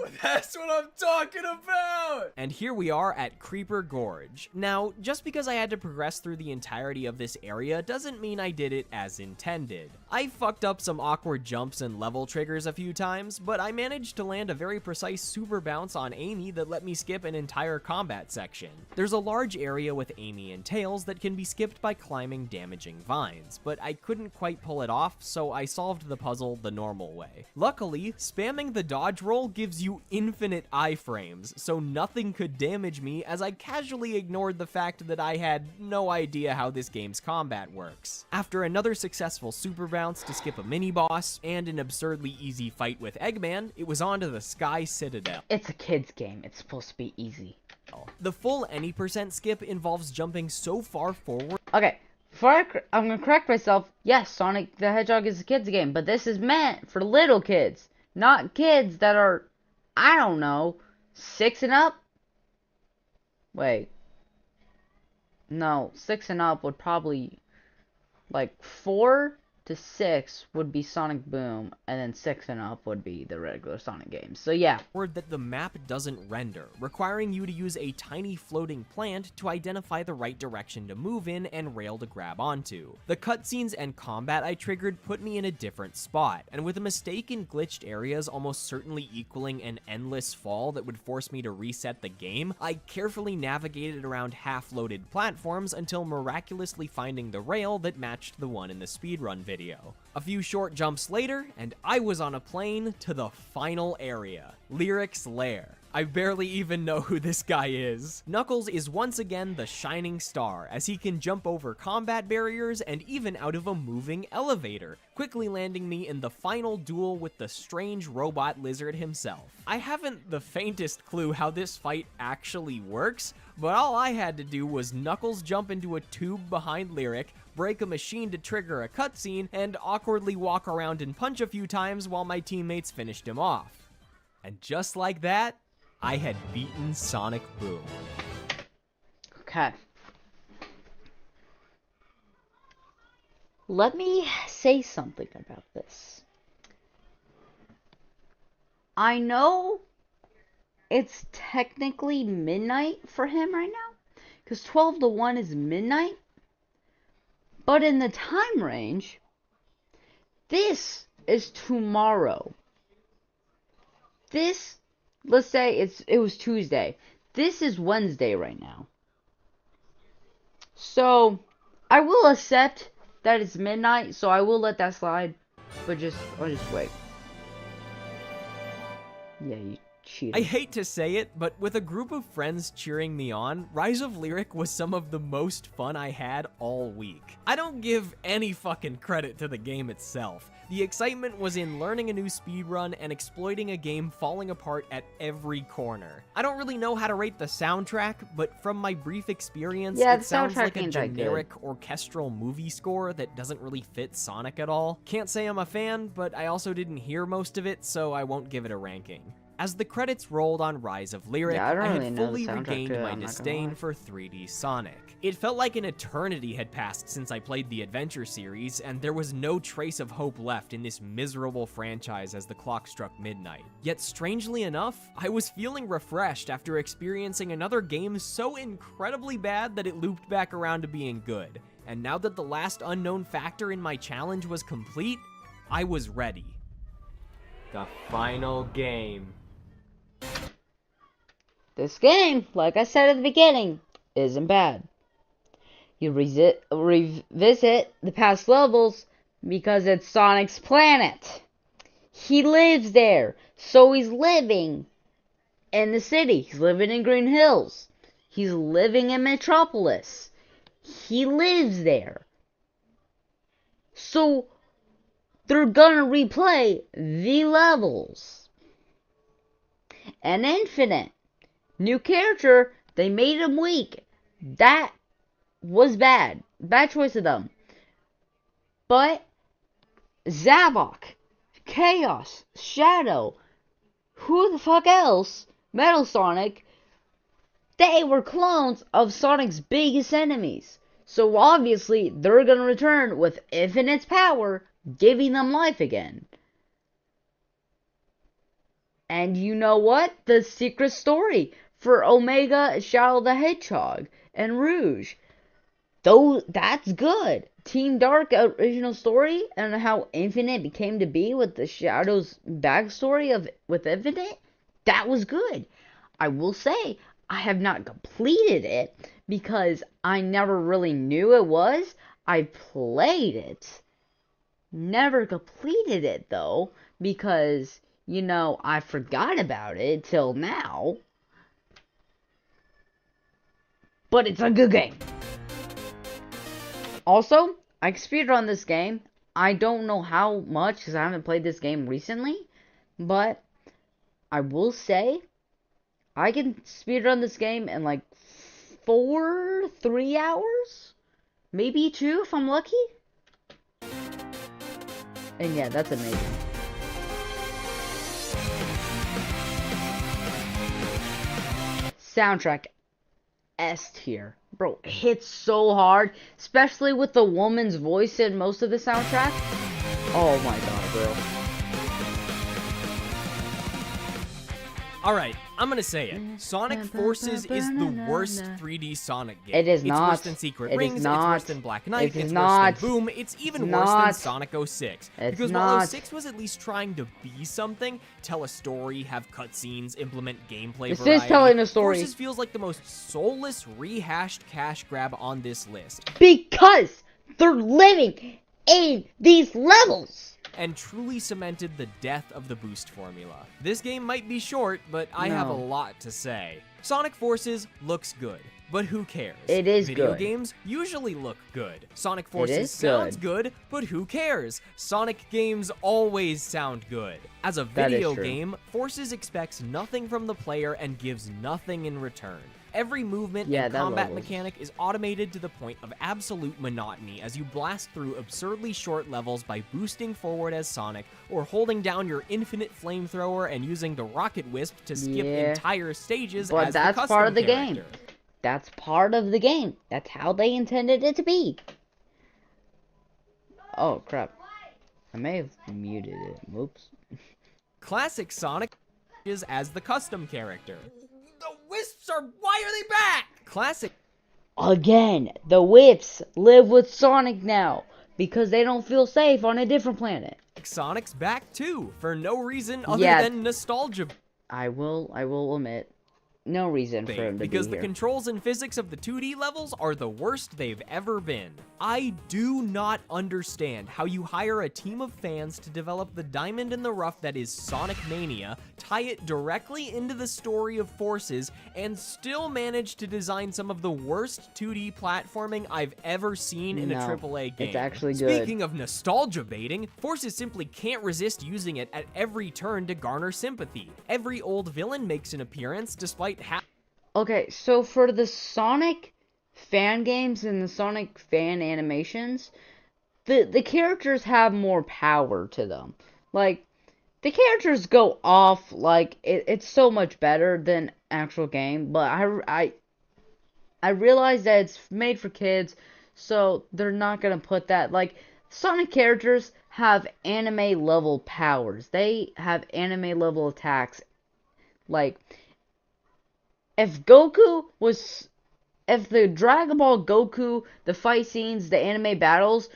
game. That's what I'm talking about! And here we are at Creeper Gorge. Now, just because I had to progress through the entirety of this area doesn't mean I did it as intended. I fucked up some awkward jumps and level triggers a few times, but I managed to land a very precise super bounce on Amy that let me skip an entire combat section. There's a large area with Amy and Tails that can be skipped by climbing damaging vines, but I couldn't quite pull it off, so I solved the puzzle the normal way. Luckily, spamming the dodge roll gives you infinite iframes, so nothing could damage me as I casually ignored the fact that I had no idea how this game's combat works. After another successful super bounce to skip a mini-boss, and an absurdly easy fight with Eggman, it was on to the Sky Citadel. It's a kid's game. It's supposed to be easy. The full any % skip involves jumping so far forward. Okay, I'm gonna correct myself. Yes, Sonic the Hedgehog is a kid's game, but this is meant for little kids, not kids that are, I don't know, 6 and up? Wait. No, 6 and up would probably, like, 4 to 6 would be Sonic Boom, and then 6 and up would be the regular Sonic games. So yeah. That the map doesn't render, requiring you to use a tiny floating plant to identify the right direction to move in and rail to grab onto. The cutscenes and combat I triggered put me in a different spot, and with a mistake in glitched areas almost certainly equaling an endless fall that would force me to reset the game, I carefully navigated around half-loaded platforms until miraculously finding the rail that matched the one in the speedrun video. A few short jumps later, and I was on a plane to the final area, Lyric's Lair. I barely even know who this guy is. Knuckles is once again the shining star, as he can jump over combat barriers and even out of a moving elevator, quickly landing me in the final duel with the strange robot lizard himself. I haven't the faintest clue how this fight actually works, but all I had to do was Knuckles jump into a tube behind Lyric, break a machine to trigger a cutscene, and awkwardly walk around and punch a few times while my teammates finished him off. And just like that, I had beaten Sonic Boom. Okay. Let me say something about this. I know it's technically midnight for him right now, because 12 to 1 is midnight, but in the time range, this is tomorrow. This, let's say it was Tuesday. This is Wednesday right now. So, I will accept that it's midnight, so I will let that slide, but I'll just wait. Yeah, you cheated. I hate to say it, but with a group of friends cheering me on, Rise of Lyric was some of the most fun I had all week. I don't give any fucking credit to the game itself. The excitement was in learning a new speedrun and exploiting a game falling apart at every corner. I don't really know how to rate the soundtrack, but from my brief experience, it sounds like a generic orchestral movie score that doesn't really fit Sonic at all. Can't say I'm a fan, but I also didn't hear most of it, so I won't give it a ranking. As the credits rolled on Rise of Lyric, I had fully regained my disdain for 3D Sonic. It felt like an eternity had passed since I played the Adventure series, and there was no trace of hope left in this miserable franchise as the clock struck midnight. Yet strangely enough, I was feeling refreshed after experiencing another game so incredibly bad that it looped back around to being good. And now that the last unknown factor in my challenge was complete, I was ready. The final game. This game, like I said at the beginning, isn't bad. You revisit the past levels because it's Sonic's planet. He lives there, so he's living in the city. He's living in Green Hills. He's living in Metropolis. He lives there. So they're gonna replay the levels. And Infinite. New character, they made him weak. That was bad. Bad choice of them. But Zavok, Chaos, Shadow, who the fuck else? Metal Sonic, they were clones of Sonic's biggest enemies. So obviously, they're gonna return with Infinite's power, giving them life again. And you know what? The secret story for Omega, Shadow the Hedgehog, and Rouge. That's good. Team Dark original story and how Infinite became to be with the Shadow's backstory with Infinite. That was good. I will say, I have not completed it because I never really knew it was. I played it. Never completed it, though, because, you know, I forgot about it till now. But it's a good game. Also, I can speedrun this game. I don't know how much, because I haven't played this game recently. But I will say, I can speedrun this game in like 3 hours? Maybe 2 if I'm lucky. And yeah, that's amazing. Soundtrack S tier. Bro, it hits so hard, especially with the woman's voice in most of the soundtrack. Oh my god, bro. Alright, I'm gonna say it. Sonic Forces is the worst 3D Sonic game. It is it's not. Worse than Secret It is Rings, not. it's worse than Black Knight, It is it's not. worse than Boom, it's even Not. worse than Sonic 06. It's Because while not. 06 was at least trying to be something, tell a story, have cutscenes, implement gameplay This variety, is telling a story. Forces feels like the most soulless, rehashed cash grab on this list. Because they're living in these levels. And truly cemented the death of the boost formula. This game might be short, but I have a No. lot to say. Sonic Forces looks good, but who cares? It is Video good. games usually look good. Sonic Forces is sounds good, but who cares? Sonic games always sound good. As a That is video true. game, Forces expects nothing from the player and gives nothing in return. Every movement Yeah, and that combat level's- mechanic is automated to the point of absolute monotony as you blast through absurdly short levels by boosting forward as Sonic or holding down your infinite flamethrower and using the rocket wisp to skip Yeah. entire stages But as that's the custom part of the character. game. That's part of the game. That's how they intended it to be. Oh, crap. I may have muted it. Whoops. Classic Sonic is as the custom character. The wisps are... Why are they back? Classic Again, the Whips live with Sonic now because they don't feel safe on a different planet. Sonic's back too, for no reason other Yeah. than nostalgia. I will admit, no reason for him to Because be the here. controls and physics of the 2D levels are the worst they've ever been. I do not understand how you hire a team of fans to develop the diamond in the rough that is Sonic Mania, tie it directly into the story of Forces, and still manage to design some of the worst 2D platforming I've ever seen in a No, AAA game. it's actually good. Speaking of nostalgia baiting, Forces simply can't resist using it at every turn to garner sympathy. Every old villain makes an appearance despite Okay, so for the Sonic fan games and the Sonic fan animations, the characters have more power to them. Like, the characters go off, like, it's so much better than actual game, but I realize that it's made for kids, so they're not gonna put that, like, Sonic characters have anime level powers. They have anime level attacks. Like, if the Dragon Ball Goku, the fight scenes, the anime battles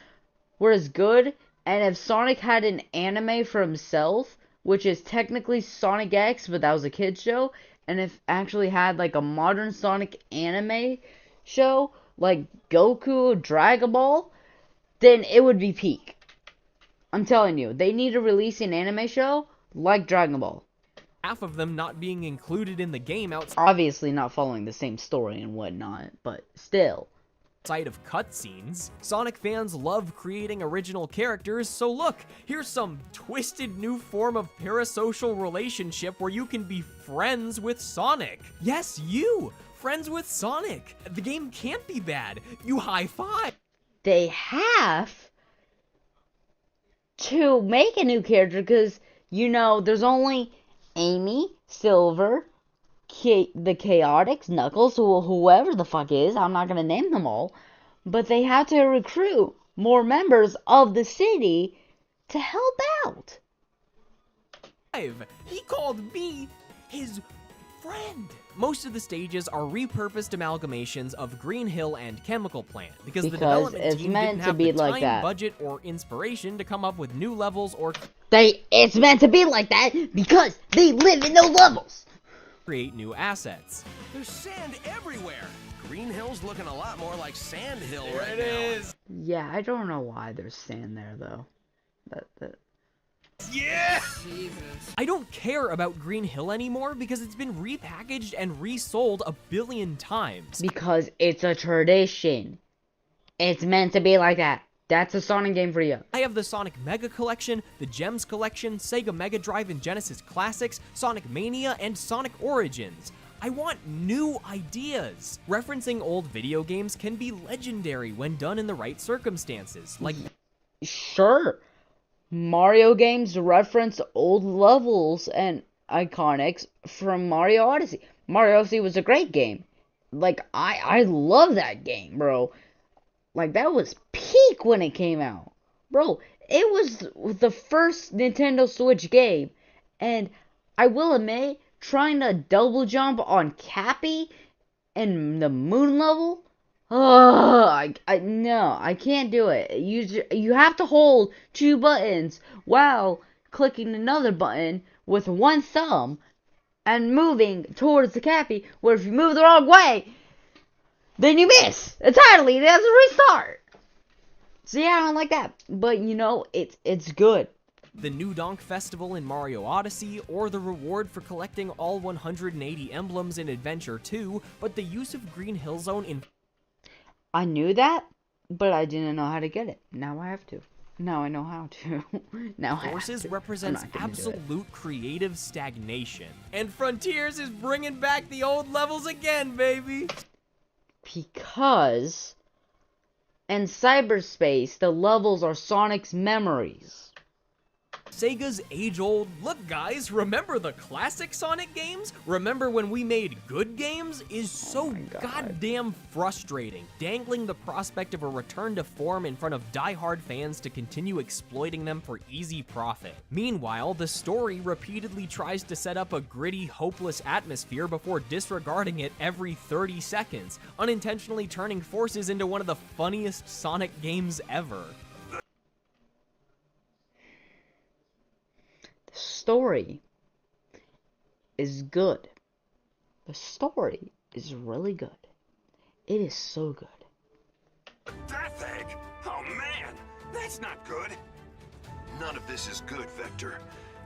were as good, and if Sonic had an anime for himself, which is technically Sonic X, but that was a kid's show, and if actually had like a modern Sonic anime show, like Goku, Dragon Ball, then it would be peak. I'm telling you, they need to release an anime show like Dragon Ball. half of them not being included in the game Obviously not following the same story and whatnot, but still. outside of cutscenes. Sonic fans love creating original characters, so look, here's some twisted new form of parasocial relationship where you can be friends with Sonic. Yes, you! Friends with Sonic! The game can't be bad. You high-five! They have to make a new character because, you know, there's only Amy, Silver, the Chaotix, Knuckles, whoever the fuck is. I'm not gonna name them all. But they have to recruit more members of the city to help out. He called me his friend. Most of the stages are repurposed amalgamations of Green Hill and Chemical Plant because the development it's team meant didn't to have be the like time, that. budget, or inspiration to come up with new levels or It's meant to be like that because they live in those levels. create new assets. There's sand everywhere. Green Hill's looking a lot more like Sand Hill There right it now. is. Yeah, I don't know why there's sand there though. That Yeah! Jesus. I don't care about Green Hill anymore because it's been repackaged and resold a billion times. because it's a tradition. It's meant to be like that. That's a Sonic game for you. I have the Sonic Mega Collection, the Gems Collection, Sega Mega Drive and Genesis Classics, Sonic Mania, and Sonic Origins. I want new ideas. Referencing old video games can be legendary when done in the right circumstances. Like, Sure. Mario games reference old levels and iconics from Mario Odyssey. Mario Odyssey was a great game. Like, I love that game, bro. Like, that was peak when it came out. Bro, it was the first Nintendo Switch game. And I will admit, trying to double jump on Cappy in the moon level? No, I can't do it. You have to hold two buttons while clicking another button with one thumb and moving towards the Cappy, where if you move the wrong way, then you miss entirely. It has to restart. So yeah, I don't like that. But you know, it's good. the New Donk Festival in Mario Odyssey, or the reward for collecting all 180 emblems in Adventure 2, but the use of Green Hill Zone in... I knew that, but I didn't know how to get it. Now I have to. Now I know how to. Now I have Forces to. represents I'm not gonna do it. absolute creative stagnation. And Frontiers is bringing back the old levels again, baby! Because in cyberspace, the levels are Sonic's memories. Sega's age-old, look guys, remember the classic Sonic games? Remember when we made good games? Is so goddamn frustrating, dangling the prospect of a return to form in front of die-hard fans to continue exploiting them for easy profit. Meanwhile, the story repeatedly tries to set up a gritty, hopeless atmosphere before disregarding it every 30 seconds, unintentionally turning Forces into one of the funniest Sonic games ever. The story is good. The story is really good. It is so good. That thing? Oh man, that's not good. None of this is good, Vector.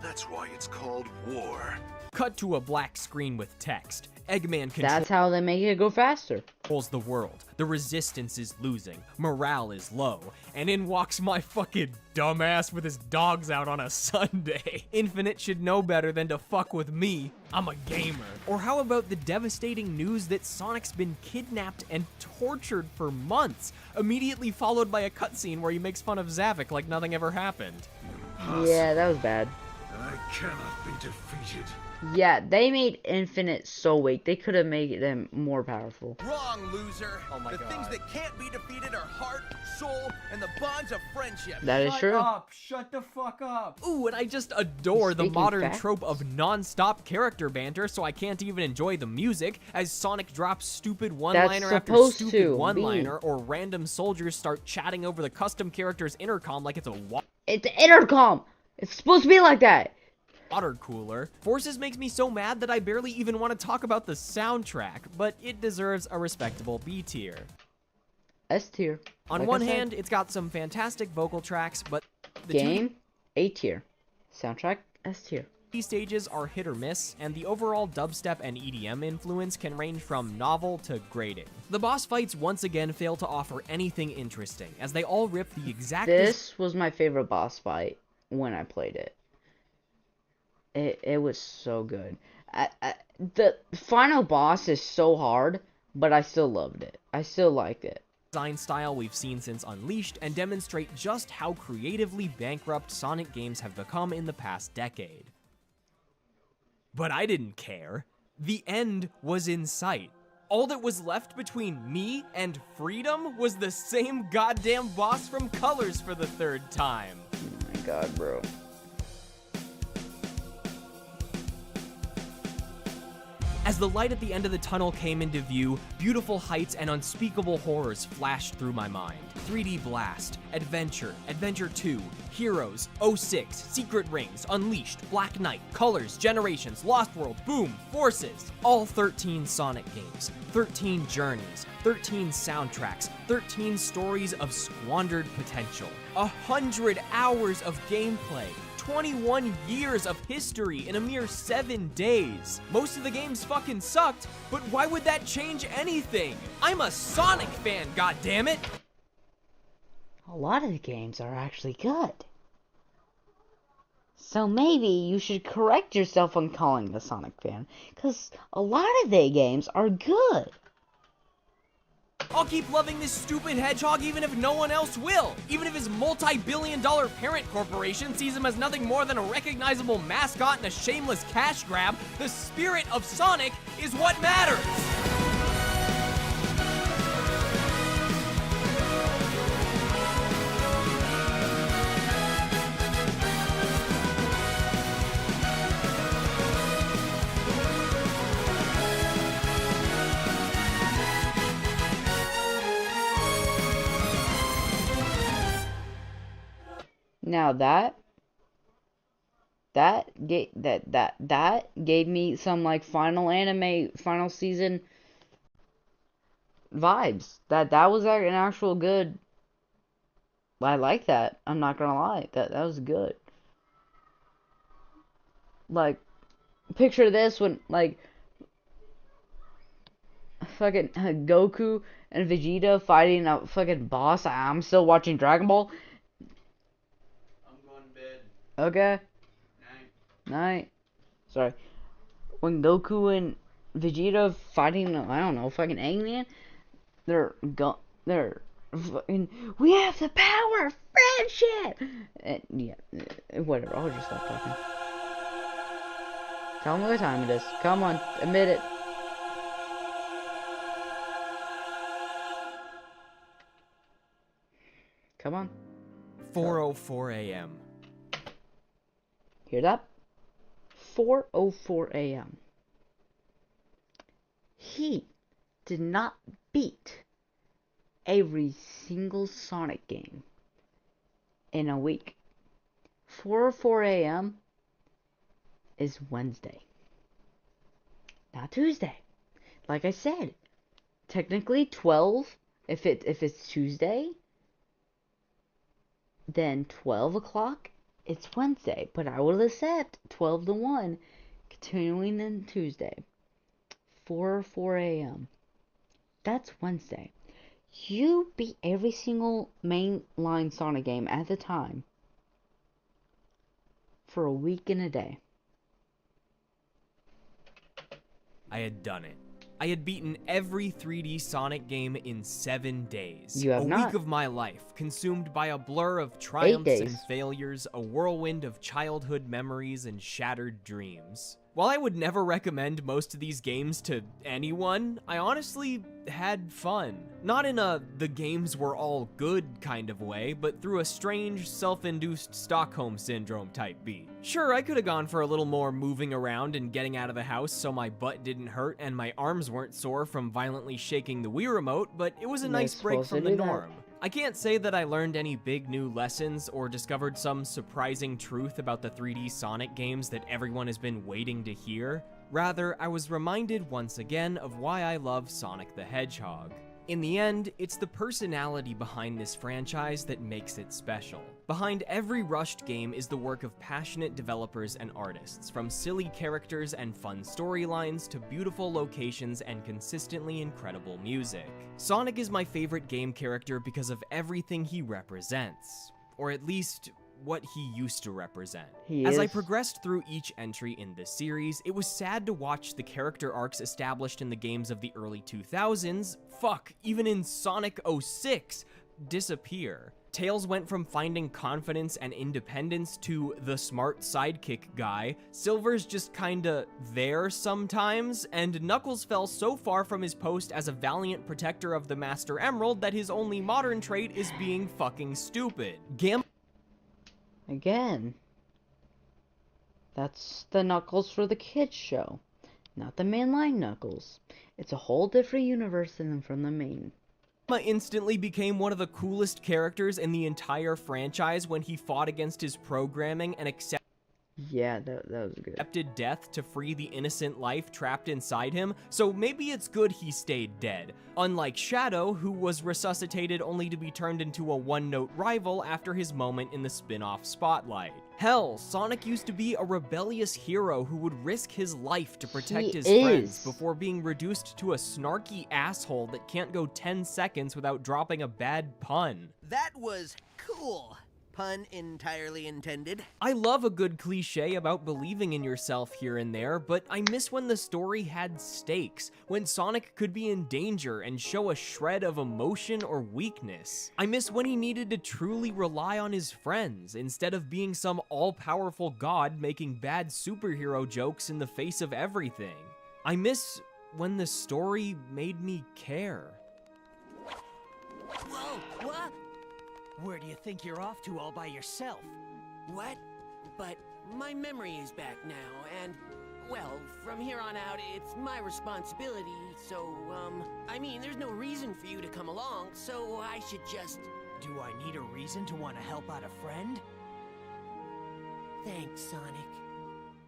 That's why it's called war. Cut to a black screen with text. Eggman That's how they make it go faster. controls the world. The resistance is losing. Morale is low. And in walks my fucking dumbass with his dogs out on a Sunday. Infinite should know better than to fuck with me. I'm a gamer. Or how about the devastating news that Sonic's been kidnapped and tortured for months, immediately followed by a cutscene where he makes fun of Zavik like nothing ever happened. Yeah, that was bad. I cannot be defeated. Yeah, they made Infinite so weak. They could have made him more powerful. Wrong, loser. Oh my the God. things that can't be defeated are heart, soul, and the bonds of friendship. That is true. Shut the fuck up. Ooh, and I just adore the Speaking modern facts. trope of non-stop character banter, so I can't even enjoy the music, as Sonic drops stupid one-liner after supposed stupid to one-liner, or random soldiers start chatting over the custom character's intercom like it's a It's intercom. It's supposed to be like that. water cooler. Forces makes me so mad that I barely even want to talk about the soundtrack, but it deserves a respectable B tier. S tier. On Like I one said. hand, it's got some fantastic vocal tracks, but the Game, A tier. Soundtrack, S tier. These stages are hit or miss, and the overall dubstep and EDM influence can range from novel to grating. The boss fights once again fail to offer anything interesting, as they all rip the exact... This was my favorite boss fight when I played it. It was so good. The final boss is so hard, but I still loved it. I still liked it. design style we've seen since Unleashed, and demonstrate just how creatively bankrupt Sonic games have become in the past decade. But I didn't care. The end was in sight. All that was left between me and freedom was the same goddamn boss from Colors for the third time. Oh my god, bro. As the light at the end of the tunnel came into view, beautiful heights and unspeakable horrors flashed through my mind. 3D Blast, Adventure, Adventure 2, Heroes, 06, Secret Rings, Unleashed, Black Knight, Colors, Generations, Lost World, Boom, Forces. All 13 Sonic games, 13 journeys, 13 soundtracks, 13 stories of squandered potential, 100 hours of gameplay, 21 years of history in a mere 7 days. Most of the games fucking sucked, but why would that change anything? I'm a Sonic fan, goddammit! A lot of the games are actually good. So maybe you should correct yourself on calling a Sonic fan, because a lot of the games are good. I'll keep loving this stupid hedgehog even if no one else will. Even if his multi-billion-dollar parent corporation sees him as nothing more than a recognizable mascot and a shameless cash grab, the spirit of Sonic is what matters. Now that gave me some like final anime, final season vibes. That was an actual good. I like that. I'm not gonna lie. That was good. Like, picture this when like fucking Goku and Vegeta fighting a fucking boss. I'm still watching Dragon Ball. Okay. Night. Sorry. When Goku and Vegeta fighting, I don't know, fucking Eggman, they're fucking, we have the power of friendship! And, yeah, whatever, I'll just stop talking. Tell me what time it is. Come on, admit it. Come on. 4:04 a.m. Hear that? 4:04 a.m. He did not beat every single Sonic game in a week. 4:04 a.m. is Wednesday, not Tuesday. Like I said, technically 12. If it's Tuesday, then 12 o'clock. It's Wednesday, but I will accept 12 to 1, continuing in Tuesday. 4:04 a.m. That's Wednesday. You beat every single mainline Sonic game at the time for a week and a day. I had done it. I had beaten every 3D Sonic game in 7 days. You have a not. week of my life, consumed by a blur of triumphs 8 and days. failures, a whirlwind of childhood memories and shattered dreams. While I would never recommend most of these games to anyone, I honestly had fun. Not in a the games were all good kind of way, but through a strange, self-induced Stockholm Syndrome type beat. Sure, I could have gone for a little more moving around and getting out of the house so my butt didn't hurt and my arms weren't sore from violently shaking the Wii remote, but it was a nice break from the norm. I can't say that I learned any big new lessons or discovered some surprising truth about the 3D Sonic games that everyone has been waiting to hear. Rather, I was reminded once again of why I love Sonic the Hedgehog. In the end, it's the personality behind this franchise that makes it special. Behind every rushed game is the work of passionate developers and artists, from silly characters and fun storylines to beautiful locations and consistently incredible music. Sonic is my favorite game character because of everything he represents, or at least what he used to represent. As I progressed through each entry in this series, it was sad to watch the character arcs established in the games of the early 2000s, even in Sonic 06, disappear. Tails went from finding confidence and independence to the smart sidekick guy, Silver's just kinda there sometimes, and Knuckles fell so far from his post as a valiant protector of the Master Emerald that his only modern trait is being fucking stupid. Again, that's the Knuckles for the kids show, not the mainline Knuckles. It's a whole different universe than from the main. Instantly became one of the coolest characters in the entire franchise when he fought against his programming and Yeah, that was good. accepted death to free the innocent life trapped inside him, so maybe it's good he stayed dead. Unlike Shadow, who was resuscitated only to be turned into a one-note rival after his moment in the spin-off spotlight. Hell, Sonic used to be a rebellious hero who would risk his life to protect his friends before being reduced to a snarky asshole that can't go 10 seconds without dropping a bad pun. That was cool. Pun entirely intended. I love a good cliche about believing in yourself here and there, but I miss when the story had stakes, when Sonic could be in danger and show a shred of emotion or weakness. I miss when he needed to truly rely on his friends, instead of being some all-powerful god making bad superhero jokes in the face of everything. I miss when the story made me care. Whoa, what? Where do you think you're off to all by yourself? What? But my memory is back now, and, well, from here on out, it's my responsibility, so, I mean, there's no reason for you to come along, so I should just... Do I need a reason to want to help out a friend? Thanks, Sonic.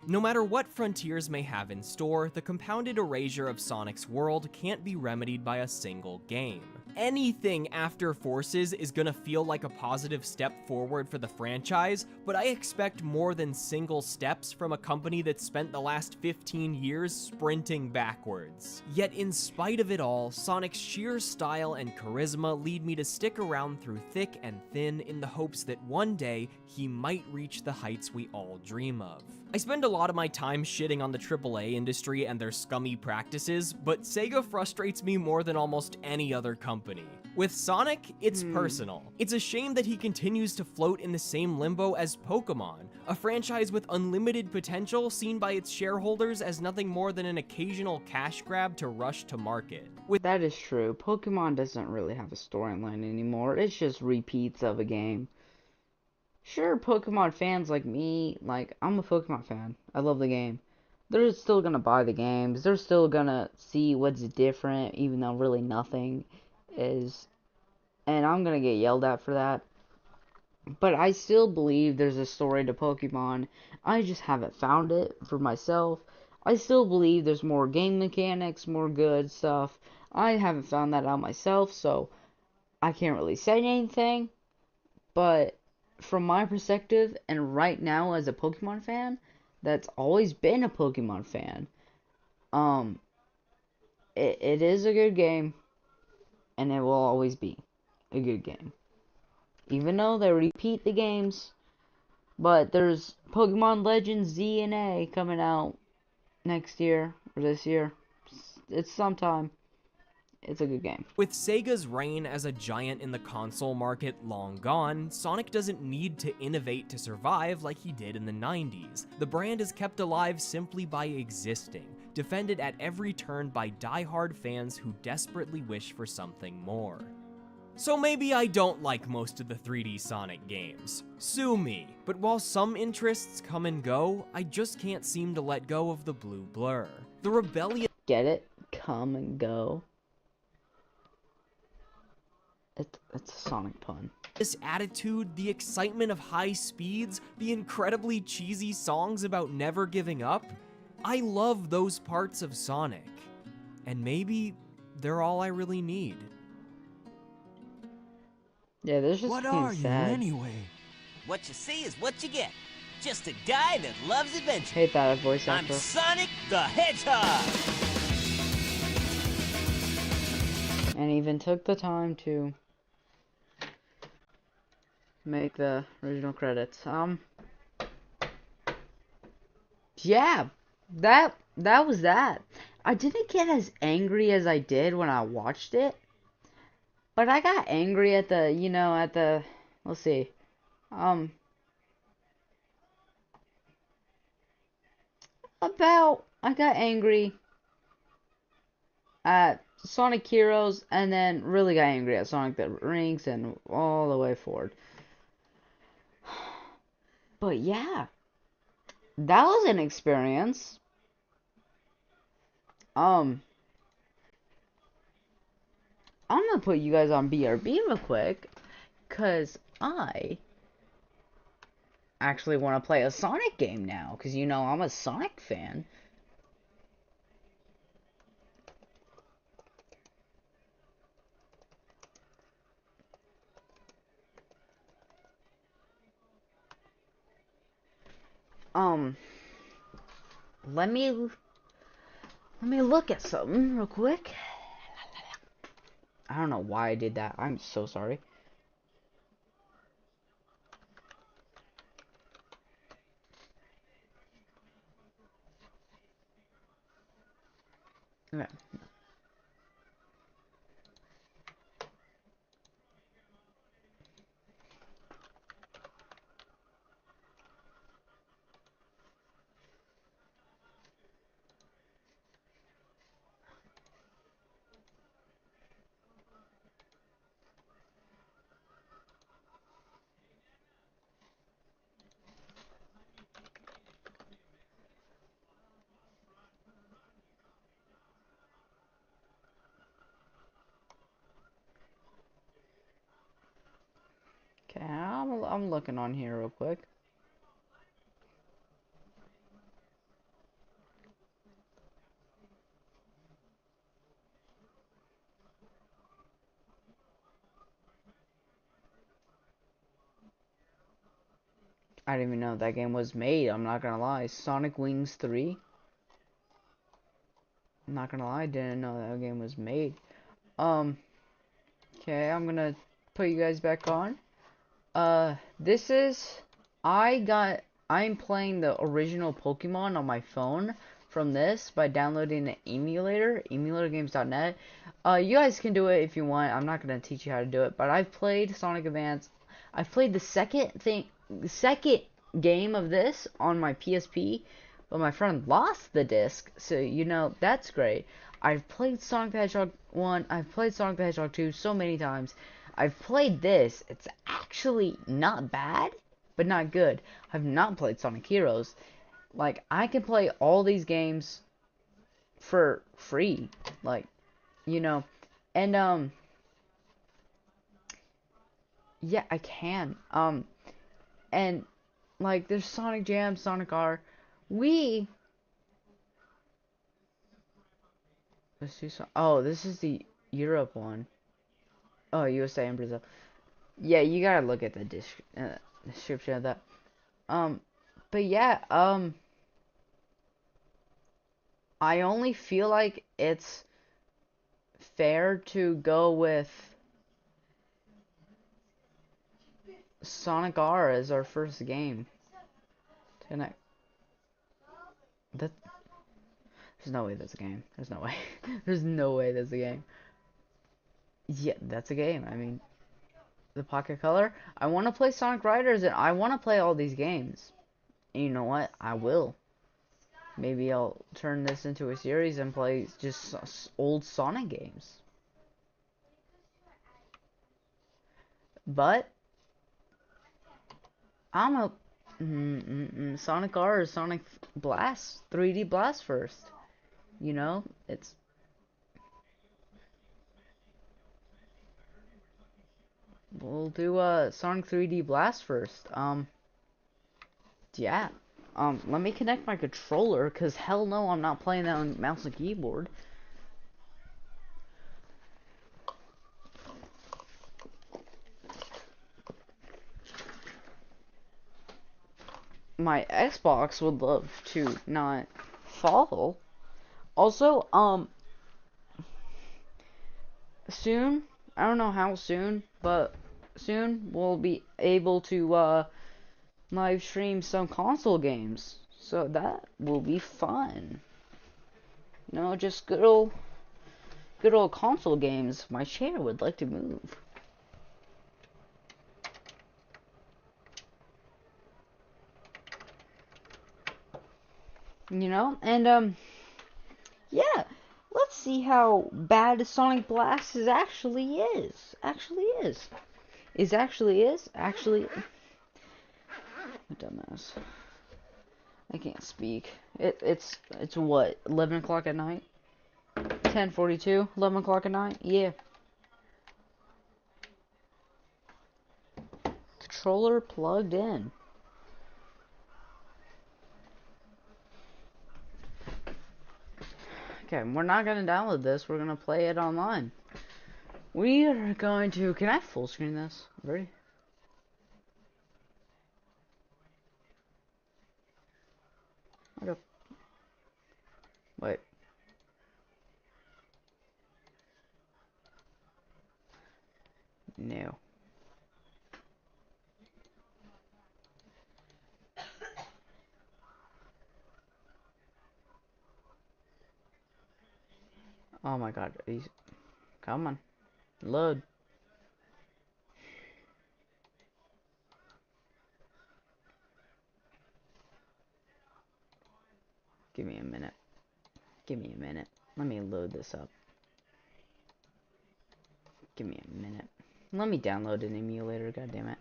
No matter what Frontiers may have in store, the compounded erasure of Sonic's world can't be remedied by a single game. Anything after Forces is gonna feel like a positive step forward for the franchise, but I expect more than single steps from a company that spent the last 15 years sprinting backwards. Yet in spite of it all, Sonic's sheer style and charisma lead me to stick around through thick and thin in the hopes that one day he might reach the heights we all dream of. I spend a lot of my time shitting on the AAA industry and their scummy practices, but Sega frustrates me more than almost any other company. With Sonic, it's personal. It's a shame that he continues to float in the same limbo as Pokémon, a franchise with unlimited potential seen by its shareholders as nothing more than an occasional cash grab to rush to market. That is true. Pokemon doesn't really have a storyline anymore. It's just repeats of a game. Sure, Pokemon fans like me, I'm a Pokemon fan. I love the game. They're still gonna buy the games. They're still gonna see what's different, even though really nothing is. And I'm gonna get yelled at for that. But I still believe there's a story to Pokemon. I just haven't found it for myself. I still believe there's more game mechanics, more good stuff. I haven't found that out myself, so I can't really say anything. But from my perspective, and right now as a Pokemon fan, that's always been a Pokemon fan, it is a good game, and it will always be a good game. Even though they repeat the games, but there's Pokemon Legends Z and A coming out next year, or this year. It's sometime. It's a good game. With Sega's reign as a giant in the console market long gone, Sonic doesn't need to innovate to survive like he did in the 90s. The brand is kept alive simply by existing, defended at every turn by die-hard fans who desperately wish for something more. So maybe I don't like most of the 3D Sonic games. Sue me. But while some interests come and go, I just can't seem to let go of the blue blur. The rebellion— Get it? Come and go. It's a Sonic pun. This attitude, the excitement of high speeds, the incredibly cheesy songs about never giving up, I love those parts of Sonic. And maybe they're all I really need. Yeah, there's just What are you anyway? What you see is what you get. Just a guy that loves adventure. Hate that voice actor. I'm Sonic the Hedgehog. And even took the time to make the original credits. Yeah, that was that. I didn't get as angry as I did when I watched it, but I got angry at the, let's see, I got angry at Sonic Heroes, and then really got angry at Sonic the Rings and all the way forward. But yeah, that was an experience. I'm gonna put you guys on BRB real quick, cause I actually want to play a Sonic game now, cause you know I'm a Sonic fan. Let me look at something real quick. I don't know why I did that. I'm so sorry. Okay. Okay, I'm looking on here real quick. I didn't even know that game was made, I'm not gonna lie. Sonic Wings 3? I'm not gonna lie, I didn't know that game was made. Okay, I'm gonna put you guys back on. This is... I'm playing the original Pokemon on my phone from this by downloading an emulator, emulatorgames.net. You guys can do it if you want. I'm not gonna teach you how to do it, but I've played Sonic Advance. I've played the second game of this on my PSP, but my friend lost the disc, so you know that's great. I've played Sonic the Hedgehog 1, I've played Sonic the Hedgehog 2 so many times. I've played this. It's actually not bad, but not good. I've not played Sonic Heroes. Like, I can play all these games for free. Like, you know, and, yeah, I can. And, like, there's Sonic Jam, Sonic R. Let's do some, oh, this is the Europe one. Oh, USA and Brazil. Yeah, you gotta look at the description of that. But yeah, I only feel like it's fair to go with Sonic R as our first game tonight. There's no way that's a game. There's no way. There's no way that's a game. Yeah, that's a game. I mean, the Pocket Color. I want to play Sonic Riders, and I want to play all these games. And you know what? I will. Maybe I'll turn this into a series and play just old Sonic games. But I'm a Sonic R or Sonic Blast, 3D Blast first. You know, it's we'll do Sonic 3D Blast first. Yeah. Let me connect my controller, cause hell no, I'm not playing that on mouse and keyboard. My Xbox would love to not fall. Also, soon, I don't know how soon, but soon we'll be able to live stream some console games, so that will be fun. You know, just good old console games. My chair would like to move. You know, and yeah, let's see how bad Sonic Blast actually is. Dumbass. I can't speak. It's what, 11 o'clock at night? 10:42, 11 o'clock at night? Yeah. controller plugged in. Okay, we're not gonna download this. We're gonna play it online. We are going to. Can I full screen this? Ready? Okay. Wait. No. Oh my god. Come on. Load. Give me a minute. Give me a minute. Let me load this up. Give me a minute. Let me download an emulator, God damn it.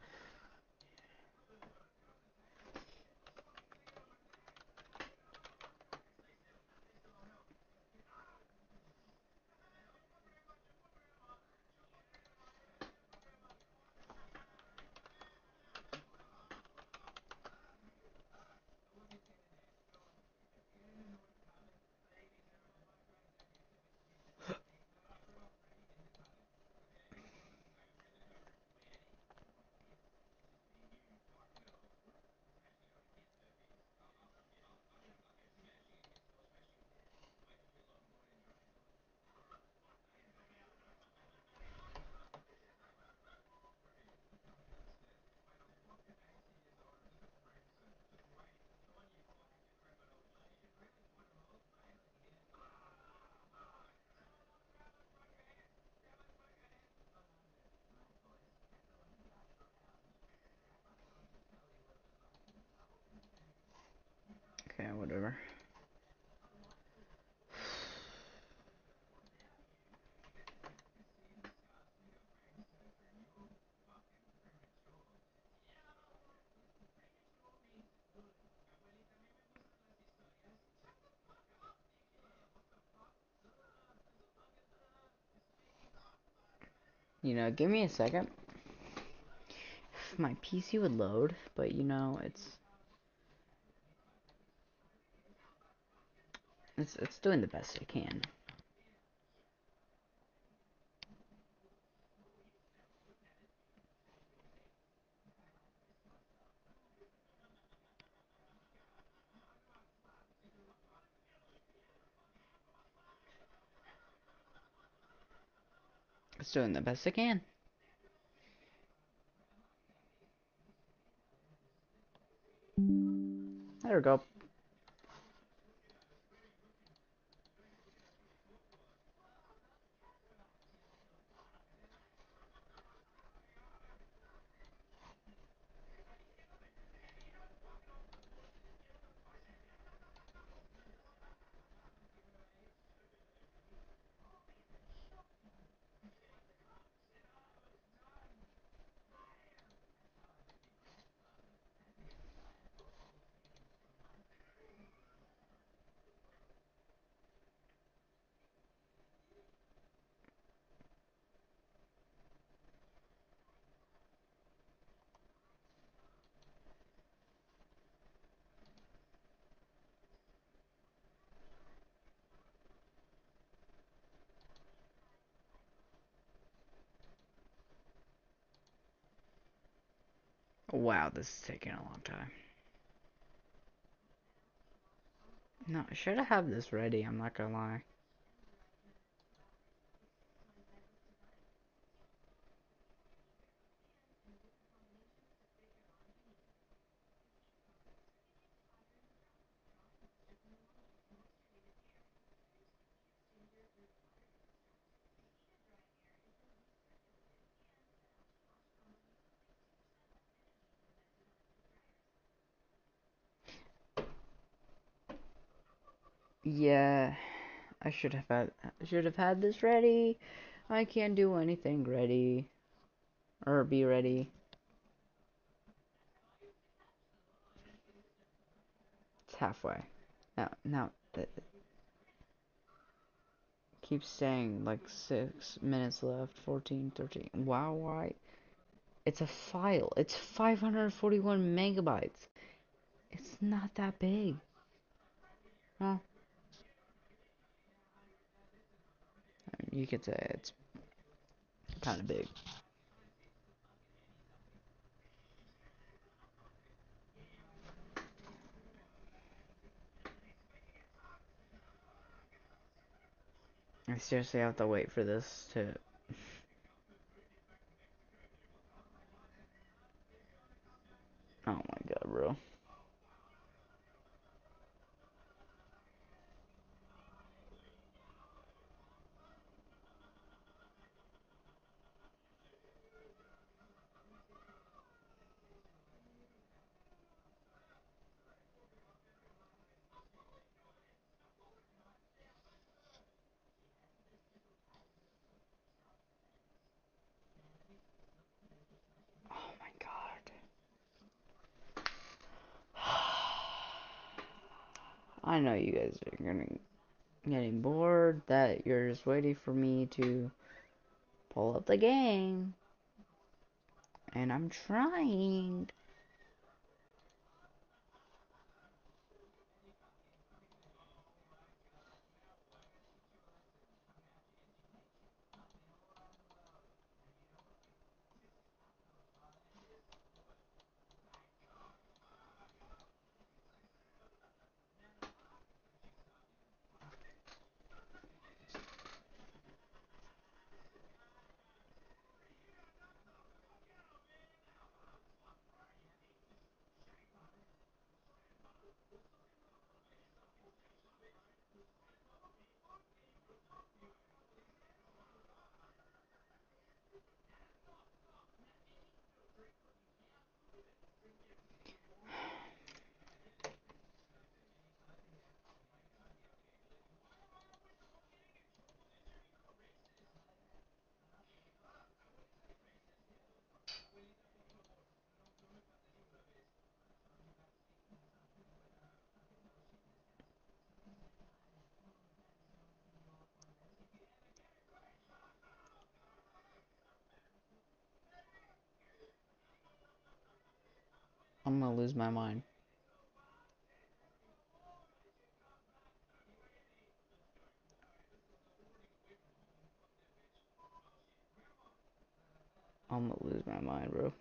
Okay, whatever. You know, give me a second. My PC would load, but you know, it's doing the best it can. It's doing the best it can. There we go. Wow, this is taking a long time. No, I should have this ready, I'm not gonna lie. Yeah, I should have had this ready. I can't do anything ready. Or be ready. It's halfway. Now, it keeps saying like 6 minutes left, 14, 13. Wow, why? It's a file. It's 541 megabytes. It's not that big. Well, you could say it's kind of big. I seriously have to wait for this to... Oh my god, bro. Oh my god. I know you guys are getting bored, that you're just waiting for me to pull up the game. And I'm trying. I'm gonna lose my mind. I'm gonna lose my mind, bro.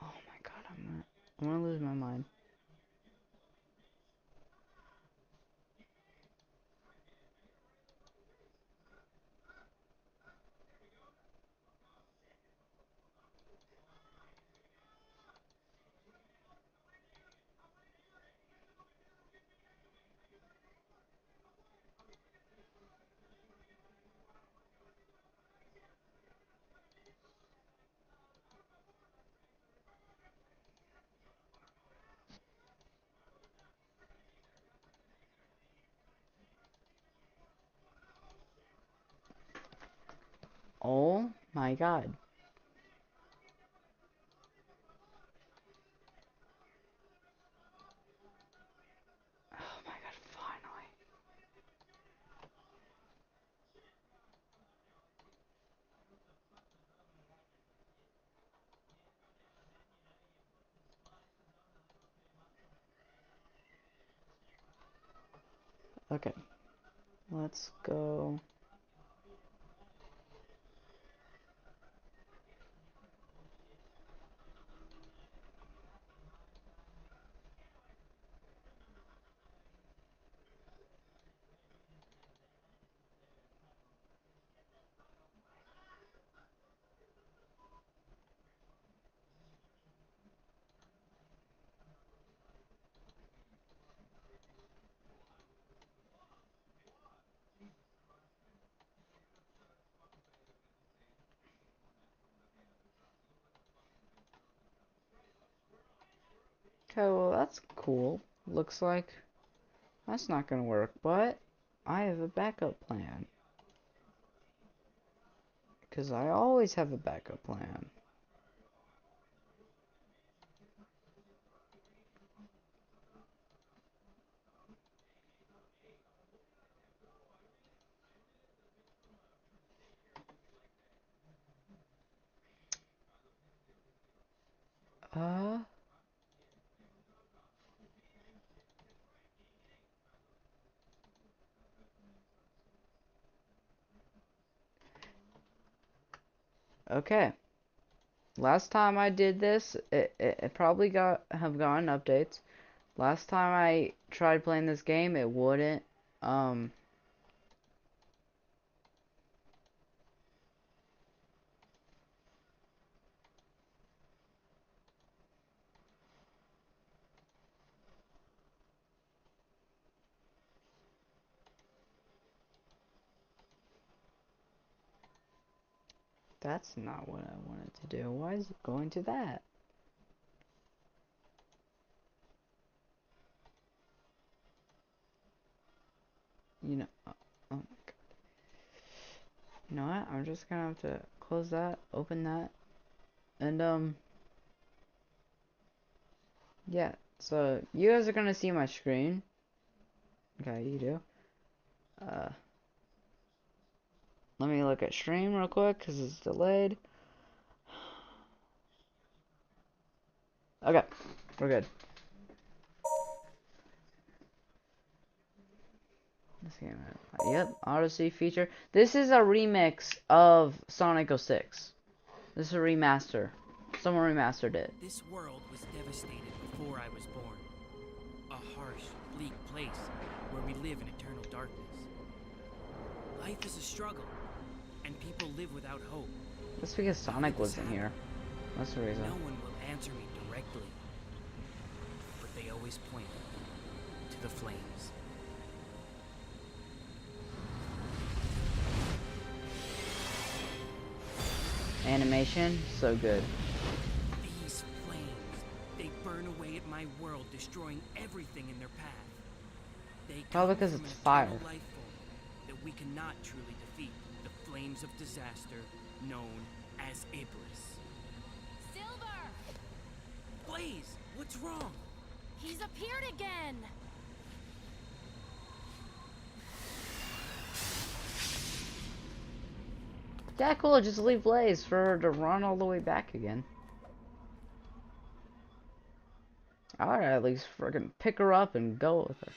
Oh my god, I'm gonna lose my mind. Oh my god. Oh my god, finally. Okay. Let's go. Okay, well that's cool. Looks like that's not gonna work, but I have a backup plan. Because I always have a backup plan. Okay. Last time I did this, it probably have gotten updates. Last time I tried playing this game, it wouldn't. That's not what I wanted to do. Why is it going to that? You know, oh my god. You know what? I'm just gonna have to close that, open that, and yeah. So you guys are gonna see my screen. Okay, you do. Let me look at stream real quick because it's delayed. Okay, we're good. This game, yep, Odyssey feature. This is a remix of Sonic 06. This is a remaster. Someone remastered it. This world was devastated before I was born. A harsh, bleak place where we live in eternal darkness. Life is a struggle, and people live without hope. That's because Sonic wasn't here. That's the reason. No one will answer me directly, but they always point to the flames. Animation, so good. These flames, they burn away at my world, destroying everything in their path. They Probably because it's fire. life form that we cannot truly defeat, the flames of disaster known as Iblis. Silver! Blaze, what's wrong? He's appeared again! Yeah, cool, just leave Blaze for her to run all the way back again. Alright, at least freaking pick her up and go with her.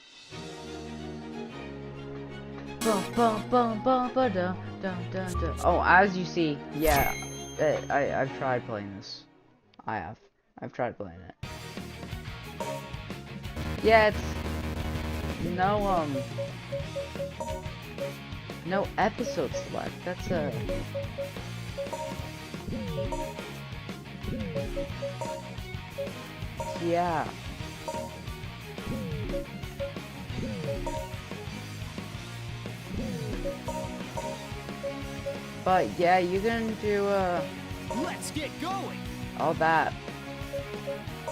Oh, as you see, yeah, I've tried playing this. I've tried playing it. Yeah, it's no episode select. That's a yeah. But yeah, you can do Let's get going. all that.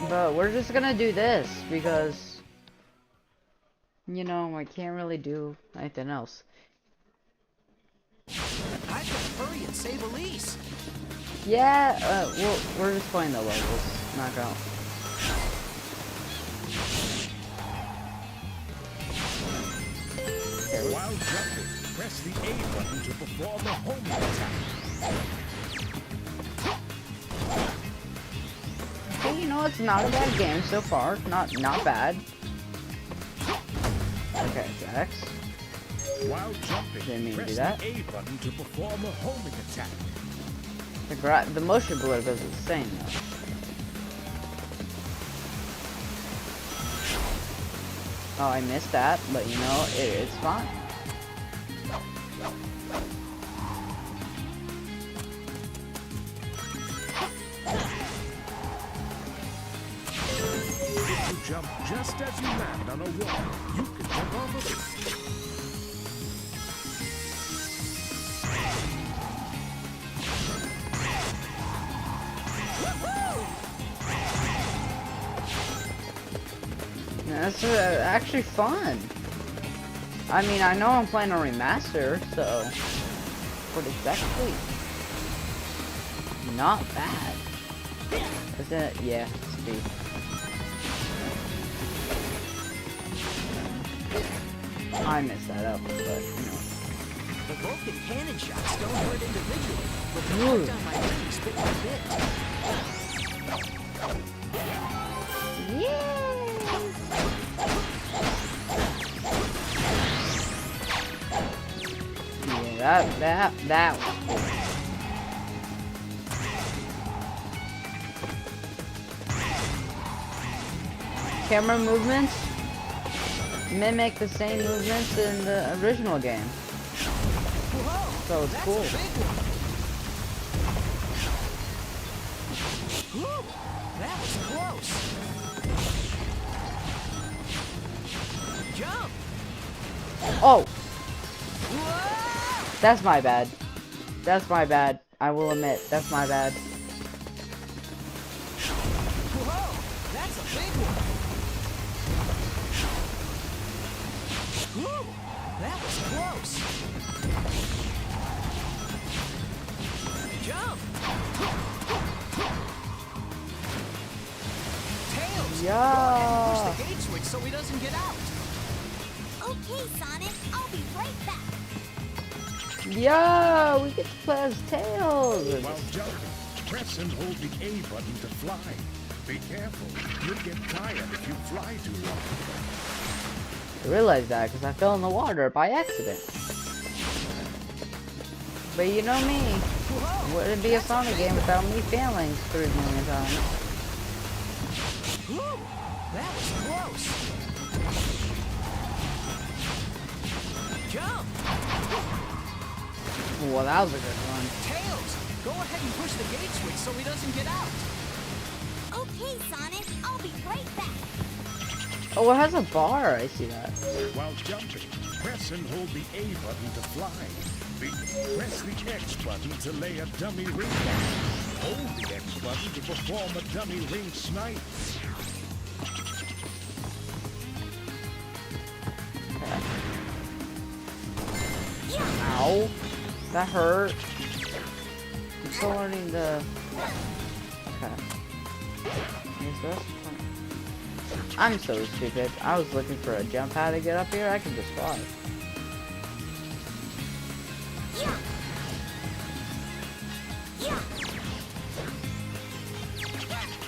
But we're just gonna do this because you know I can't really do anything else. I can hurry and save Elise. Yeah, we're just playing the levels, not going. While jumping, press the A button to perform a homing attack. Hey, you know, it's not a bad game so far. Not bad. Okay, it's X. While jumping, Didn't mean to press do that. the A button to perform a homing attack. The motion blur goes insane though. Oh, I missed that, but you know, it's fine. If you jump just as you land on a wall, you can jump off of it. That's actually fun. I mean, I know I'm playing a remaster, so but it's actually not bad. Is it? Yeah, speed. I messed that up, but you know. The Vulcan cannon shots don't hurt individually, but the hard time my rings spit my bit. Yeah. Yeah, that was cool. camera movements mimic the same movements in the original game. So it's cool. Whew, that was close. Jump. Oh! That's my bad. That's my bad. I will admit, that's my bad. Whoa, that's a big one. Whew, that was close. Jump. Tails. Yeah. Go ahead and push the gate switch so he doesn't get out. Okay, Sonic, I'll be right back. Yeah, we get to play as Tails. While jumping, press and hold the A button to fly. Be careful, you'll get tired if you fly too long. I realized that because I fell in the water by accident. But you know me, it wouldn't be a Sonic game without me failing 3 million times. Whew, that was close. Jump. Well, that was a good one. Tails, go ahead and push the gate switch so he doesn't get out. Okay, Sonic, I'll be right back. Oh, it has a bar. I see that. While jumping, press and hold the A button to fly. Press the X button to lay a dummy ring down. Hold the X button to perform a dummy ring snipe. Ow. That hurt. I'm still learning the... Okay. Is this? I'm so stupid. I was looking for a jump pad to get up here. I can just fly.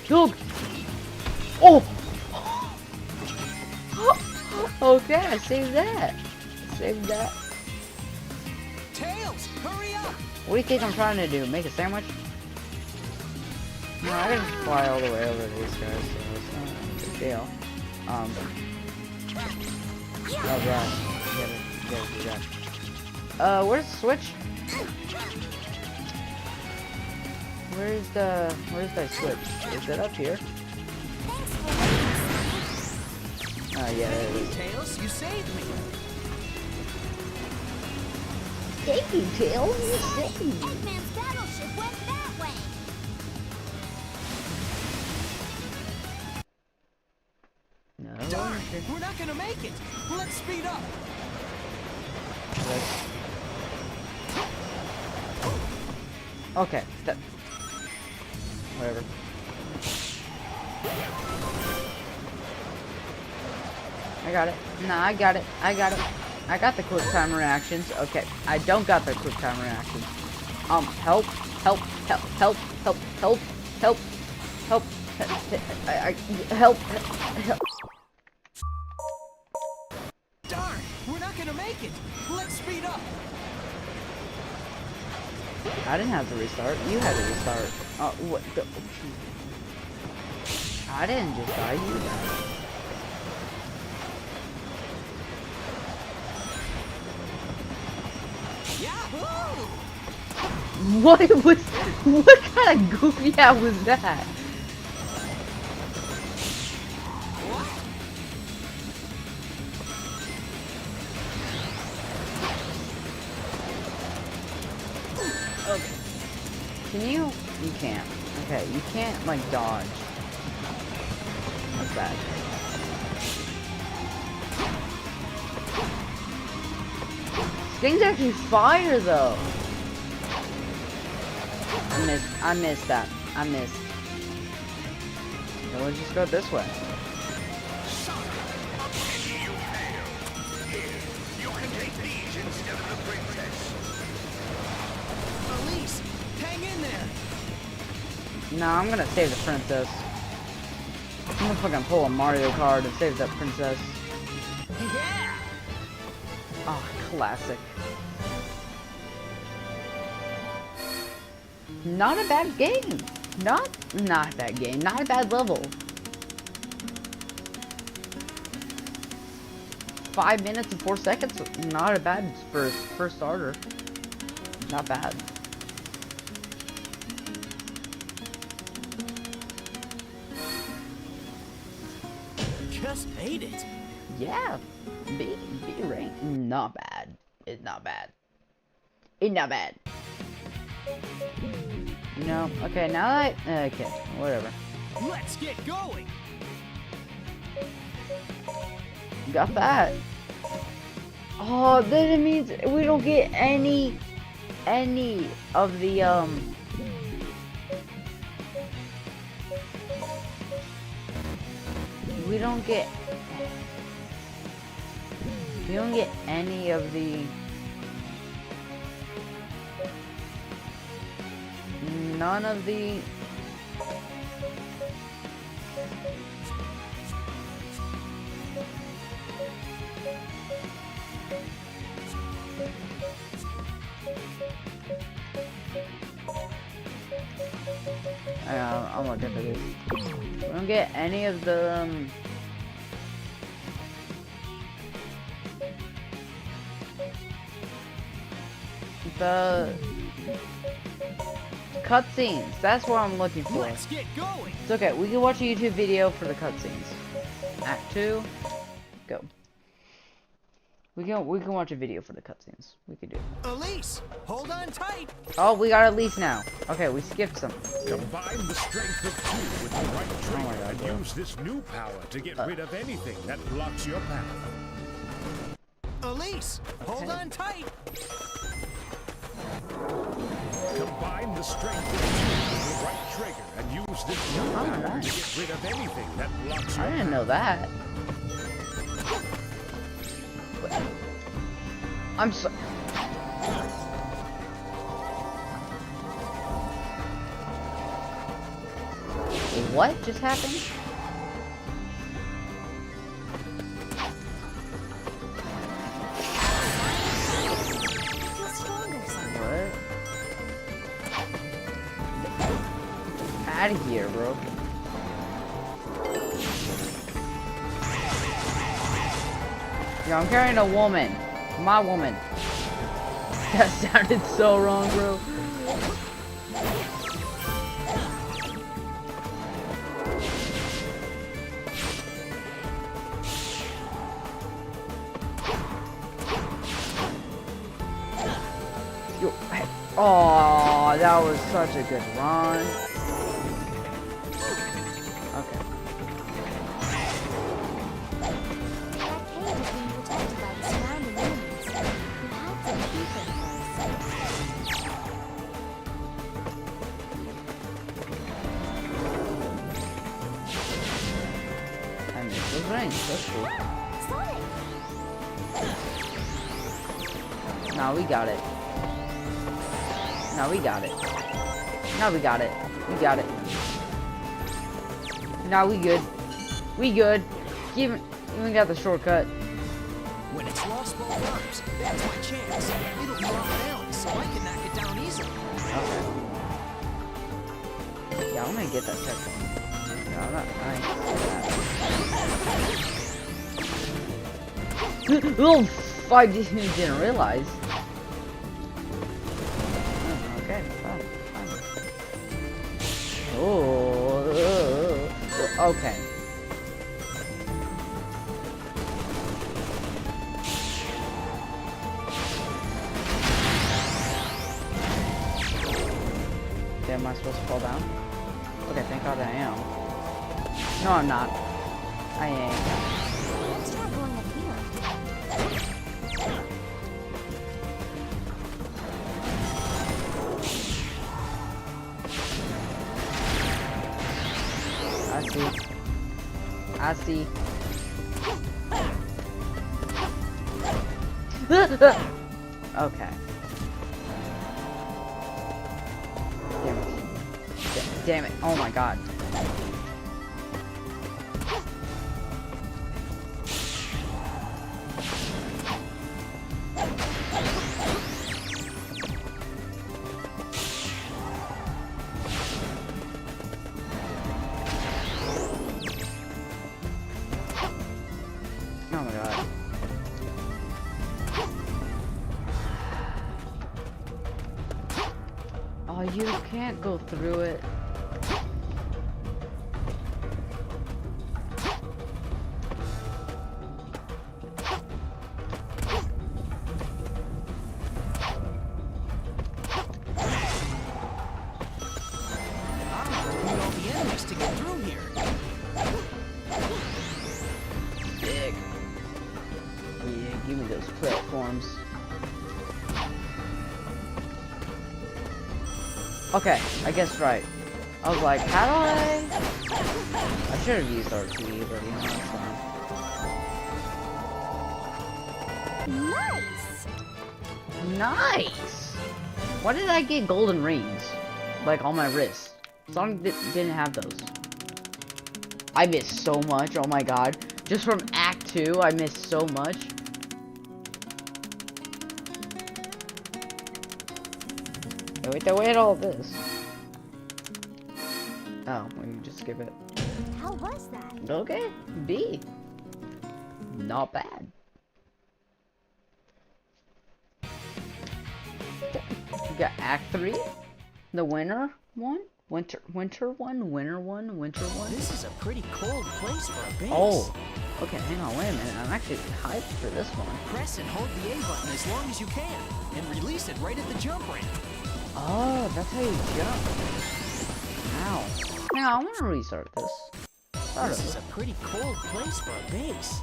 Killed! Oh! Okay, I saved that. Saved that. Tails, hurry up! What do you think I'm trying to do? Make a sandwich? No, I can just fly all the way over to these guys, so it's not a big deal. Oh god. Get it. Where's the switch? Where's that switch? Is it up here? Oh yeah, there it is. Tails, you saved me. Thank you, Tails. You saved me. Eggman's battleship went that way. No. Darn, we're not gonna make it. Let's speed up. Okay. Whatever. I got it. No, I got it. I got it. I got the quick time reactions. Okay, I don't got the quick time reactions. Help, help, help, help, help, help, help, help, help, help. Darn, we're not gonna make it. Let's speed up. I didn't have to restart. You had to restart. What the? I didn't just die. You died. Yahoo! What kind of goofy hat was that? Okay. Can you? You can't. Okay, you can't like dodge. That's bad. This thing's actually fire though. I missed that. I missed. Okay, let's just go this way. You can take these instead of the princess. Elise, hang in there. No, I'm gonna save the princess. I'm gonna fucking pull a Mario Kart and save that princess. Yeah. Oh, classic. Not a bad game. Not a bad game. Not a bad level. 5 minutes and 4 seconds. Not a bad for starter. Not bad. Just made it. Yeah. B rank. Not bad. It's not bad. It's not bad. No. Okay, now that okay, whatever. Let's get going. Got that. Oh, then it means we don't get any of the we don't get any of the none of the I'm looking for this. We don't get any of the cutscenes. That's what I'm looking for. Let's get going. It's okay. We can watch a YouTube video for the cutscenes. Act 2, go. We can watch a video for the cutscenes. We can do it. Elise, hold on tight. Oh, we got Elise now. Okay, we skipped some. Combine the strength of 2 with the right trigger and use this new power to get rid of anything that blocks your path. Elise, hold on tight. Combine the strength of 2 with the right trigger and use this new power to get rid of anything that blocks your I didn't know that. I'm so. What just happened? What? Out of here, bro. Yo, I'm carrying a woman. My woman. That sounded so wrong, bro. Yo, hey. Oh, that was such a good run. Okay. That's cool. Nah, we got it. Nah, we got it. Nah, we got it. We got it. Nah, we good. We good. Even got the shortcut. When it's lost both arms, that's my chance. It'll be off balance, so I can knock it down easily. Okay. Yeah, I'm gonna get that checkpoint. No, I'm not. Oh, I didn't realize. Okay, fine. Oh, okay. Okay, am I supposed to fall down? Okay, thank God I am. No, I'm not. I ain't. Let's try going up here. I see. I see. Okay. Damn it. Damn it. Oh my God. Oh my God. Oh, you can't go through it. All the enemies to get through here. Big. Yeah, give me those platforms. Okay, I guessed right. I was like, how do I should have used RTE, but you know, it's fine. Nice! Nice! Why did I get golden rings? Like, on my wrists. Sonic didn't have those. I missed so much, oh my god. Just from Act 2, I missed so much. Wait, wait, all this. Oh, we can just skip it. How was that? Okay, B. Not bad. We got Act 3, the winter one, winter one, winter one, winter one. This is a pretty cold place for a base. Oh, okay, hang on, wait a minute. I'm actually hyped for this one. Press and hold the A button as long as you can, and release it right at the jump ramp. Oh, that's how you jump. Ow. Now, I want to restart this. This is a pretty cold place for a base.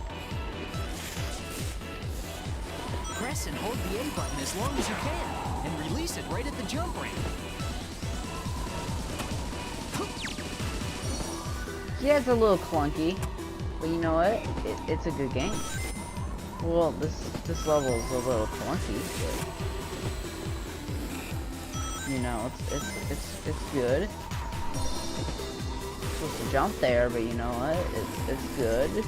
Press and hold the A button as long as you can, and release it right at the jump ramp. Yeah, it's a little clunky, but you know what? It's a good game. Well, this level is a little clunky, but you know, it's good. Supposed to jump there, but you know what? It's good.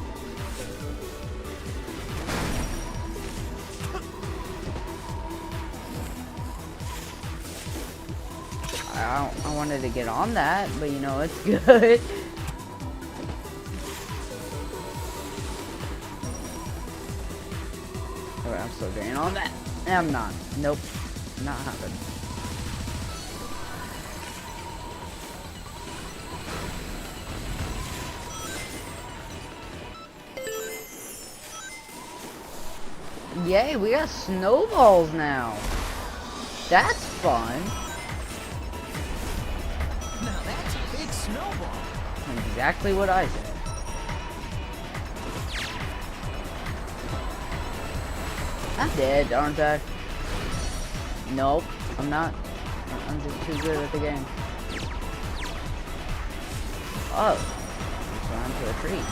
I wanted to get on that, but you know, it's good. Alright, I'm still getting on that. I'm not. Nope. Not happening. Yay, we got snowballs now. That's fun. Now that's a big snowball. Exactly what I said. I'm dead, aren't I? Nope, I'm not. I'm just too good at the game. Oh. Run to a tree.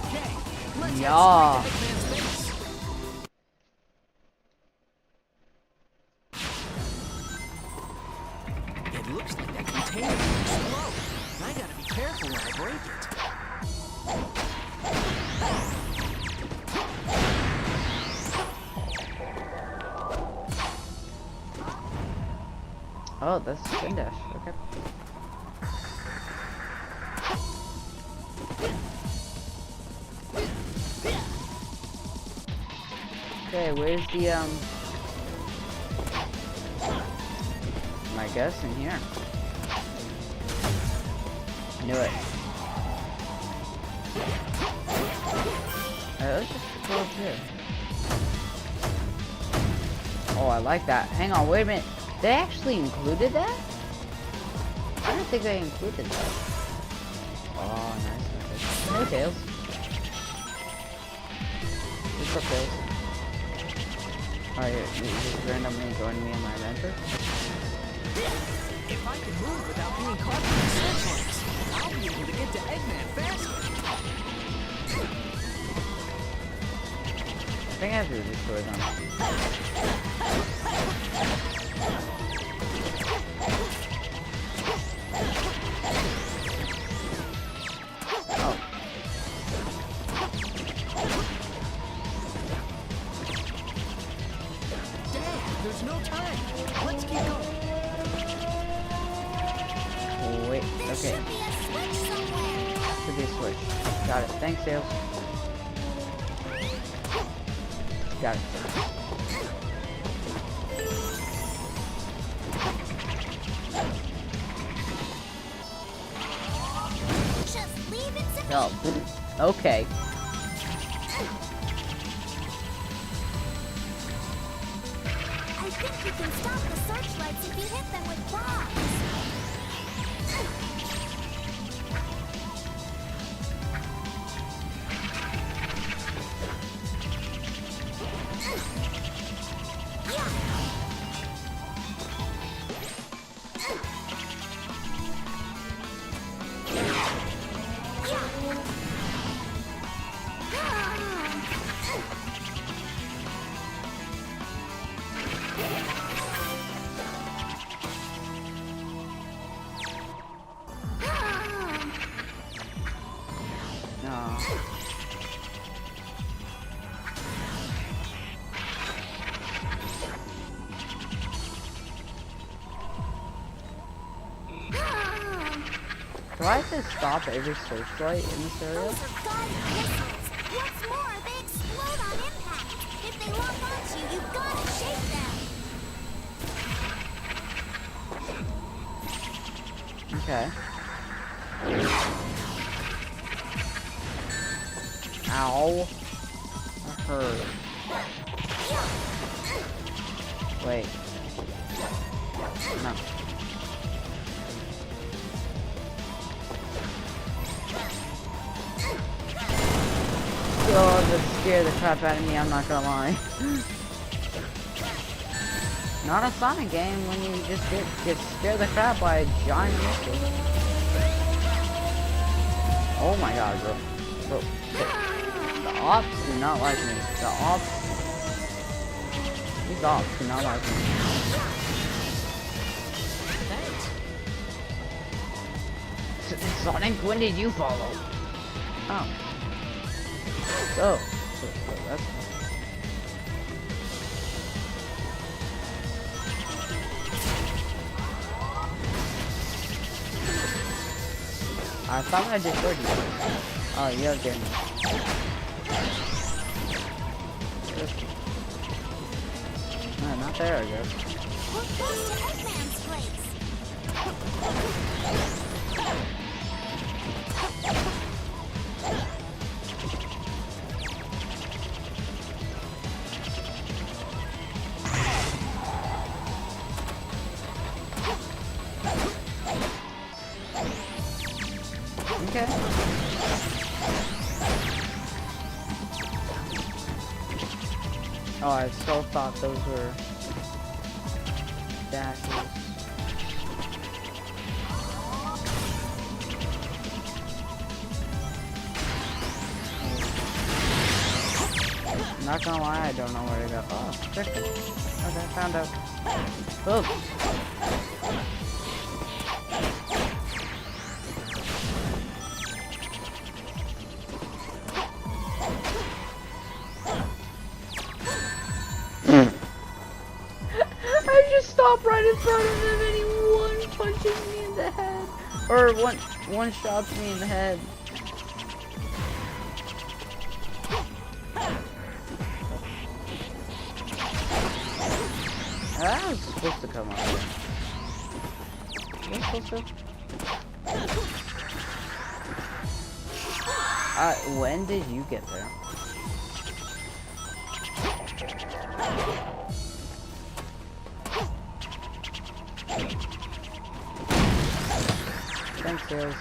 Okay, let's yeah. It looks like that container will explode. I gotta be careful when I break it. Oh, that's spin dash. Okay. Okay, where's the my guess in here. Knew it. Let's just go up here. Oh, I like that. Hang on, wait a minute. They actually included that? I don't think they included that. Oh, nice. Hey, Tails. What's up, Tails? Alright, you just randomly join me in my adventure? If I can move without being caught by the sandworms, I'll be able to get to Eggman faster. I think I have to destroy them. Oh. Dad, there's no time. Let's keep going. Oh, wait, okay. Should be a switch. Got it. Thanks, Tails. Got it. Oh, okay. I think you can stop the searchlights if you hit them with bombs. Do I have to stop every searchlight in this area? Those are guided missiles. What's more, they explode on impact. If they lock onto you, you've got to shake them. Okay. Ow. That hurt. Wait. No. Oh, that scared the crap out of me, I'm not gonna lie. Not a Sonic game when you just get scared the crap by a giant missile. Oh my god, bro. Bro, the ops do not like me. These ops do not like me. Sonic, when did you follow? Oh. So that's I thought I destroyed you. Oh, you're getting me. No, not there, I guess. We're close to Eggman's place. Okay. Oh, I still thought those were dashes. Not gonna lie, I don't know where to go. Oh, chicken. Okay, found out. Boom. I just stopped right in front of him and he one punches me in the head. Or one shots me in the head. That was supposed to come up here. Was I supposed to? When did you get there? Thanks, guys.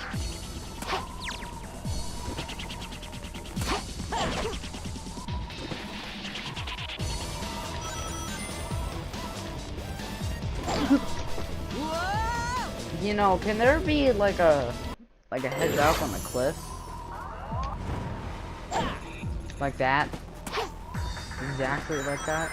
You know, can there be like a heads up on the cliff? Like that? Exactly like that?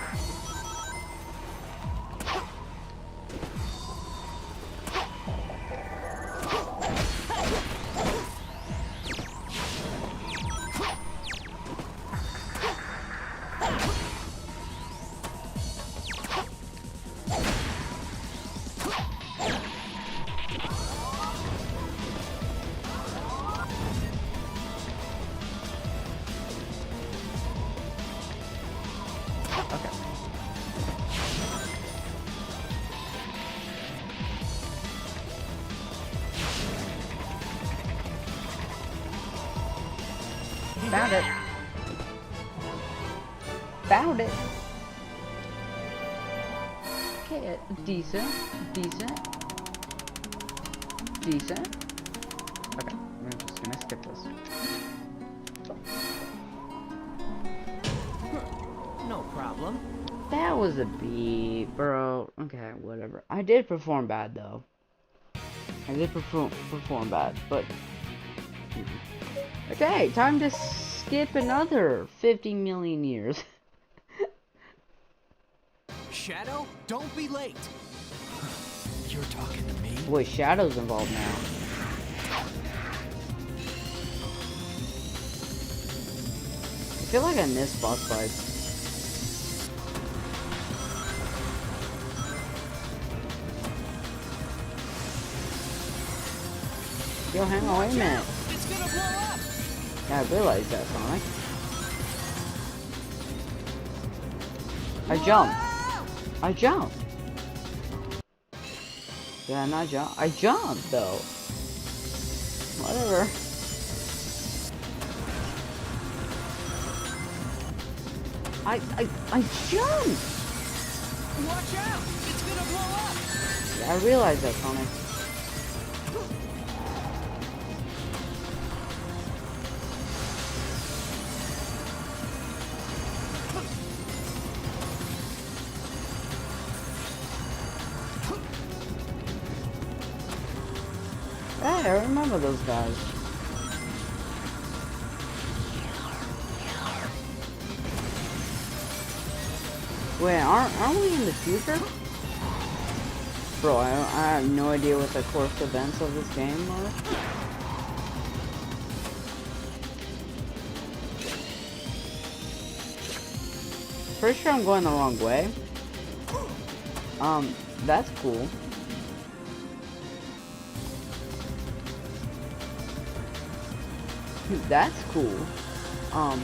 Found it. Okay, decent. Okay, we're just gonna skip this. No problem. That was a B, bro. Okay, whatever. I did perform bad though. I did perform bad, but okay, time to skip another 50 million years. Shadow, don't be late. You're talking to me? Boy, Shadow's involved now. I feel like I missed boss fights. Yo, hang on, wait a minute. It's gonna blow up. Yeah, I realized that, Sonic. I jumped. Yeah, not jump. I jumped though. Whatever. I jumped. Watch out! It's gonna blow up. Yeah, I realized that, Sonic. Hey, I remember those guys. Wait, aren't we in the future? Bro, I have no idea what the course events of this game are. Pretty sure I'm going the wrong way. That's cool. That's cool. Can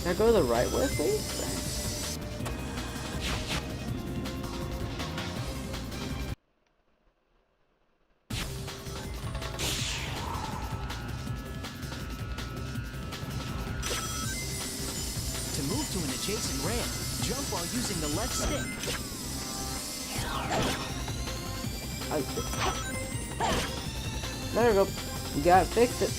I go the right way, please? Thanks. To move to an adjacent ramp, jump while using the left stick. There we go. You gotta fix it.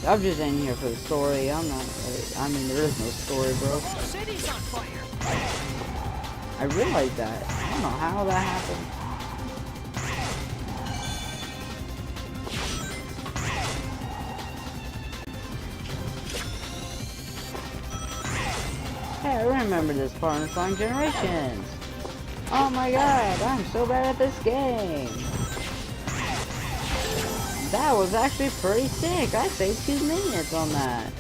I'm just in here for the story. I'm not. I mean, there is no story, bro. The whole city's on fire. I realized that. I don't know how that happened. Hey, I remember this part in Sonic Generations. Oh my god, I'm so bad at this game. That was actually pretty sick. I saved 2 minutes on that.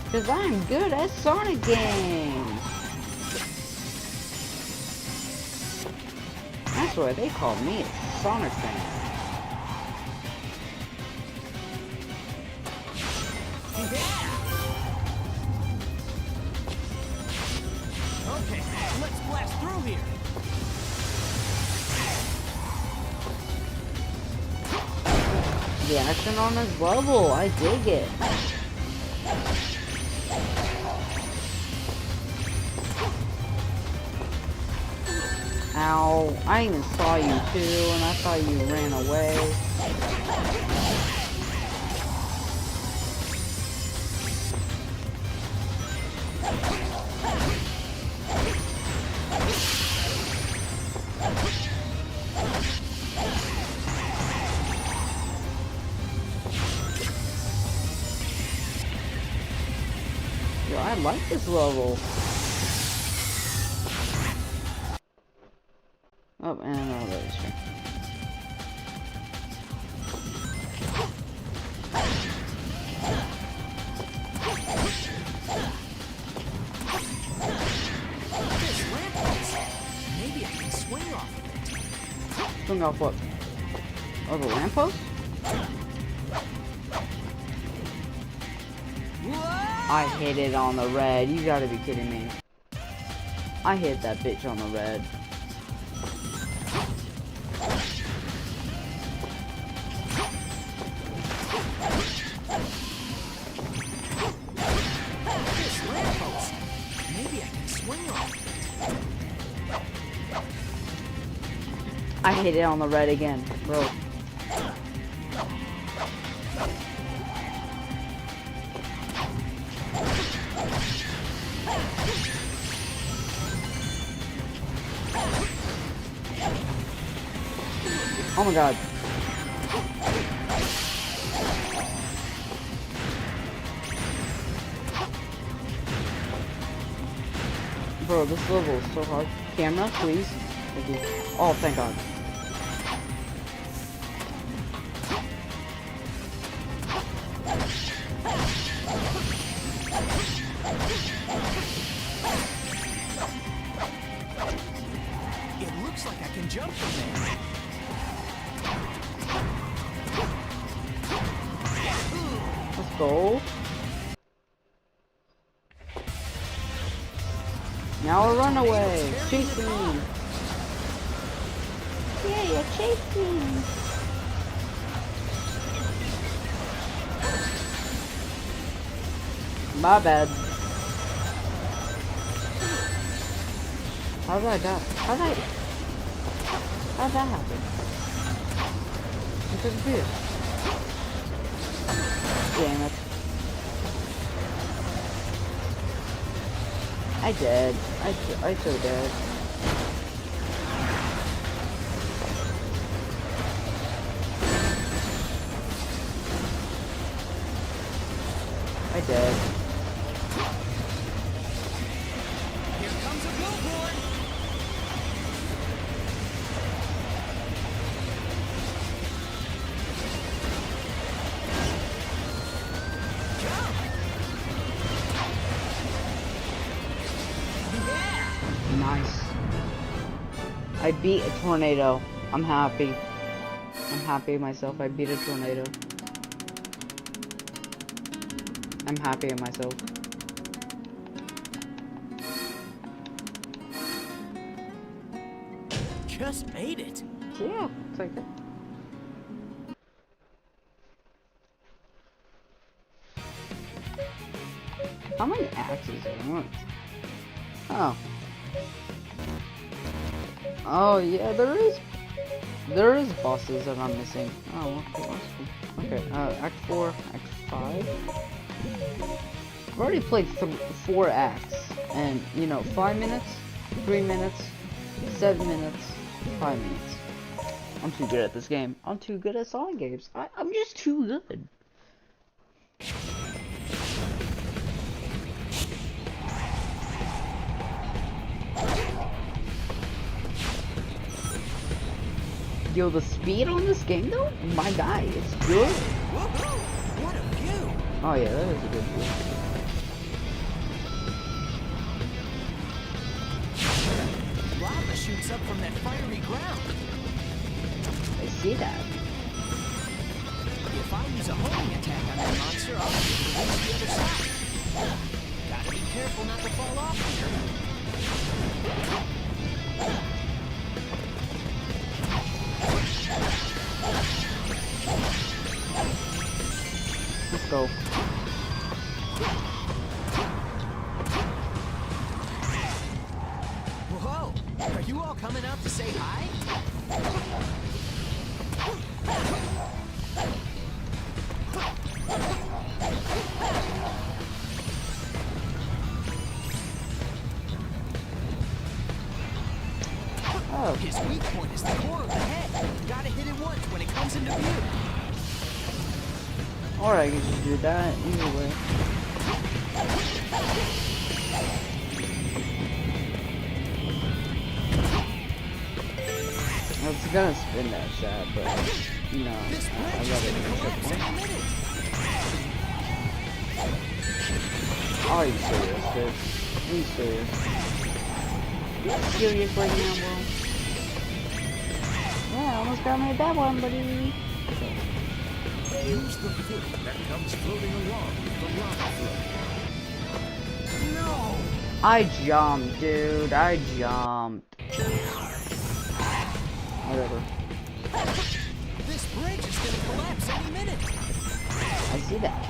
Because I'm good at Sonic games. That's why they call me a Sonic fan. Okay, let's blast through here. The action on this level, I dig it. Ow, I even saw you too, and I thought you ran away. Yo, I like this level. Oh, and another extra. This ramp is. Maybe I can swing off of it. Swing off what? Oh, the lamppost? I hit it on the red. You gotta be kidding me. I hit that bitch on the red. I hit it on the red again, bro. Oh my god. Bro, this level is so hard. Camera, please. Thank you. Oh, thank god. It looks like I can jump from there. Let's go. Now a runaway. Chasing. Yeah, you're chasing. My bad. How did I die? How did that happen? It disappeared. Damn it. I did. I so did. I did. Here comes a billboard. Nice. I beat a tornado. I'm happy. I'm happy with myself. I beat a tornado. I'm happy with myself. Just made it. Yeah, it's like that. How many axes do I want? Oh. Oh yeah, there is bosses that I'm missing. Oh, okay. Act 4, Act 5. I've already played 4 acts, and you know, 5 minutes, 3 minutes, 7 minutes, 5 minutes. I'm too good at this game. I'm too good at Sonic games. I'm just too good. Yo, the speed on this game though, my guy, it's good. What a view! Oh yeah, that is a good view. Lava shoots up from that fiery ground. I see that. If I use a homing attack on that monster, I'll be able to reach the other side. Gotta be careful not to fall off here. Let's go. Whoa! Are you all coming out to say hi? Oh. His weak point is the core of the head. Gotta hit it once when it comes into view. Or I can just do that either way. I was gonna spin that shot, but no, I rather finish it one. Are you serious, dude? Are you serious? You serious right now, bro? Yeah, I almost got me that one, buddy. Use the foot that comes floating along with the lava flow. No! I jumped, dude. I jumped. Whatever. This bridge is gonna collapse any minute. I see that.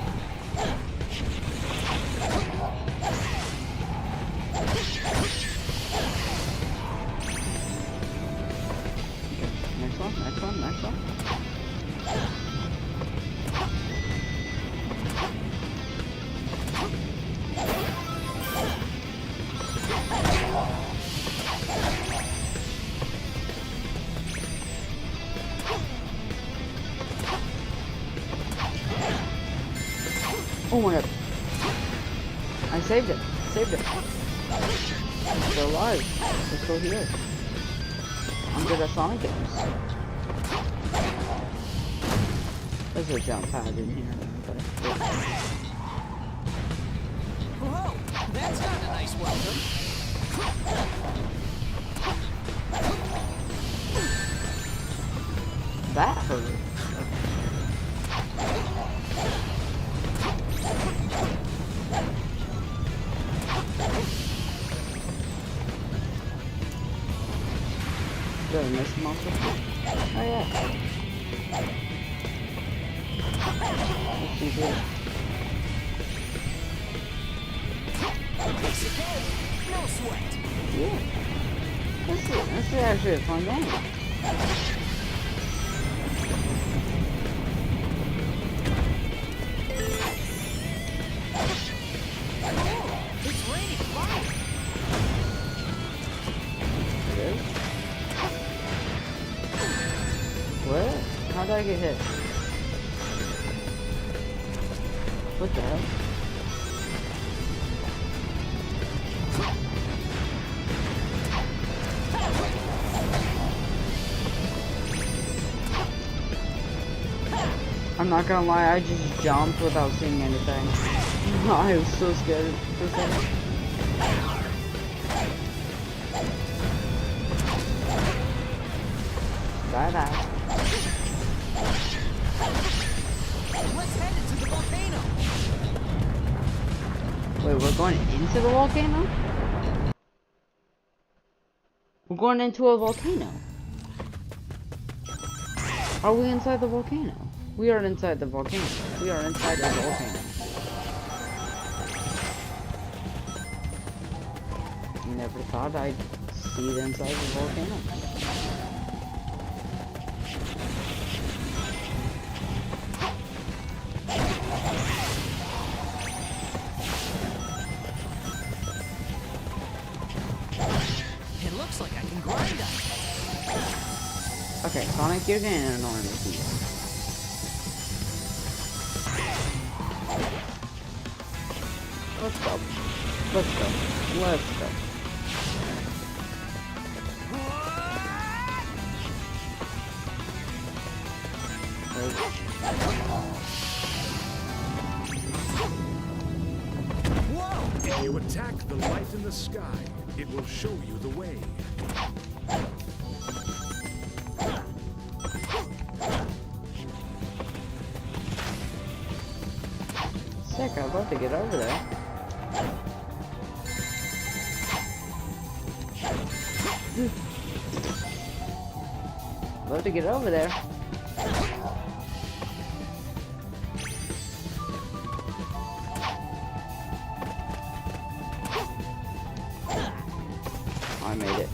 Oh my god. I saved it. Saved it. I'm still alive. We're still here. I'm good at Sonic games. There's a jump pad in here. Whoa, that's not a nice welcome. That hurt. Did I miss a monster? Oh yeah. Let's see here. No sweat. Yeah. This is actually a fun game. It's raining fire. It is? What? How did I get hit? What the hell? I'm not gonna lie, I just jumped without seeing anything. I was so scared for a second. Bye-bye. Let's head into the volcano. Wait, we're going into the volcano? We're going into a volcano. Are we inside the volcano? We are inside the volcano. We are inside the volcano. Never thought I'd see the inside the volcano. It looks like I can grind up. Okay, Sonic, you're getting annoying with these. Let's go. Let's go. Let's go. Whoa! If you attack the light in the sky, it will show you the way. Sick, I'd love to get over there. Love to get over there. I made it.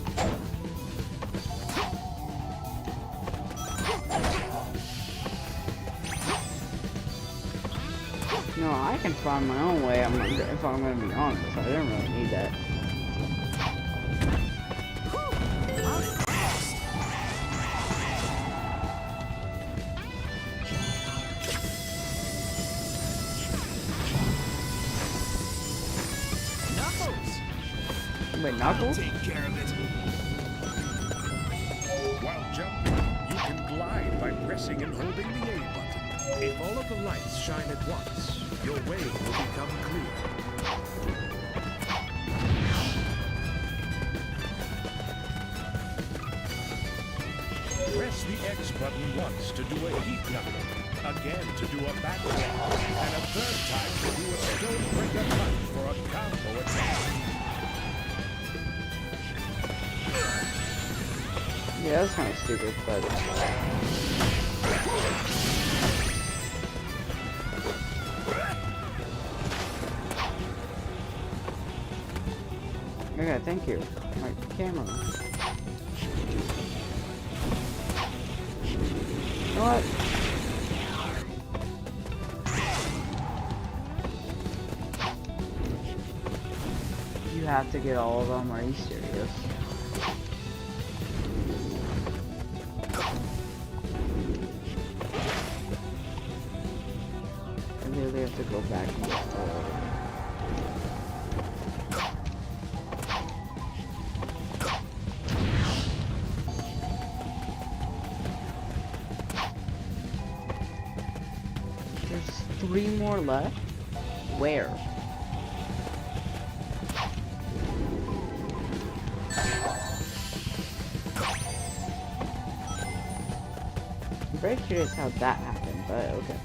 No, I can find my own way. If I'm gonna be honest, I didn't really need that. Wait, Knuckles? Take care of it. While jumping, you can glide by pressing and holding the A button. If all of the lights shine at once, your way will become clear. Press the X button once to do a heat knuckle, again to do a backflip, and a third time to do a Stonebreaker punch for a combo attack. Yeah, that's kind of stupid, but... Okay, thank you. My camera. You know what? You have to get all of them, are you serious? really have to go back and get There's 3 more left? Where? I'm very curious how that happened, but okay.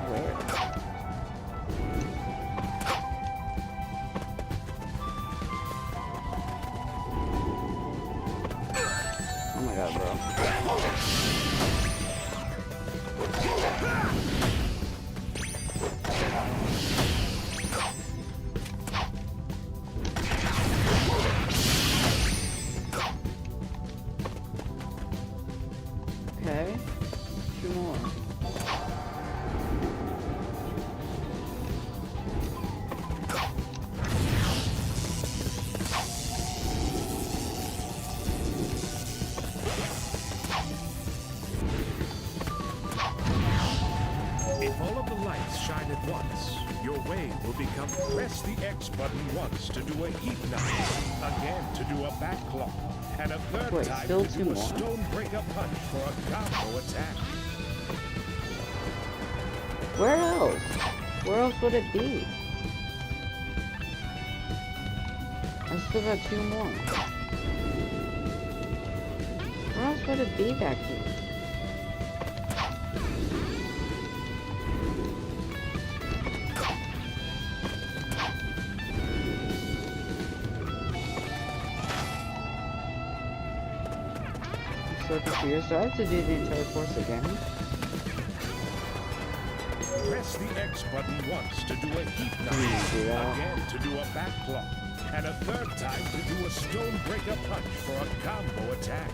Where? Oh my god, bro. Okay, 2 more. If all of the lights shine at once, your way will become press the X button once to do a heat knife, again to do a back claw, and a third Wait, time still to 2 do a more? stonebreaker punch for a combo attack. Where else? Where else would it be? I still got 2 more. Where else would it be back here? I'm so confused. Do I have to do the entire course again? Press the X button once to do a heat do knife, that. again to do a back claw, and a third time to do a stonebreaker punch for a combo attack.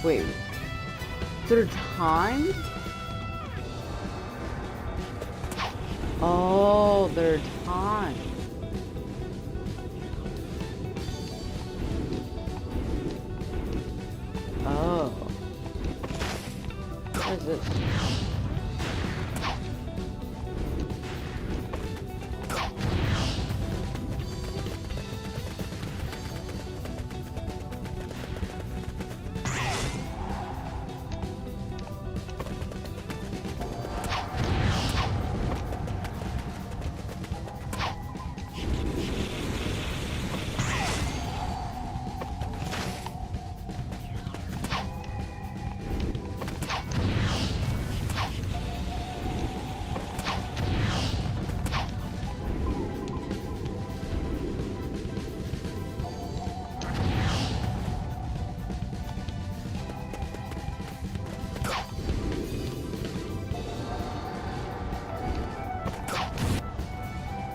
Wait. Third time? Oh, third time. Oh. What is this?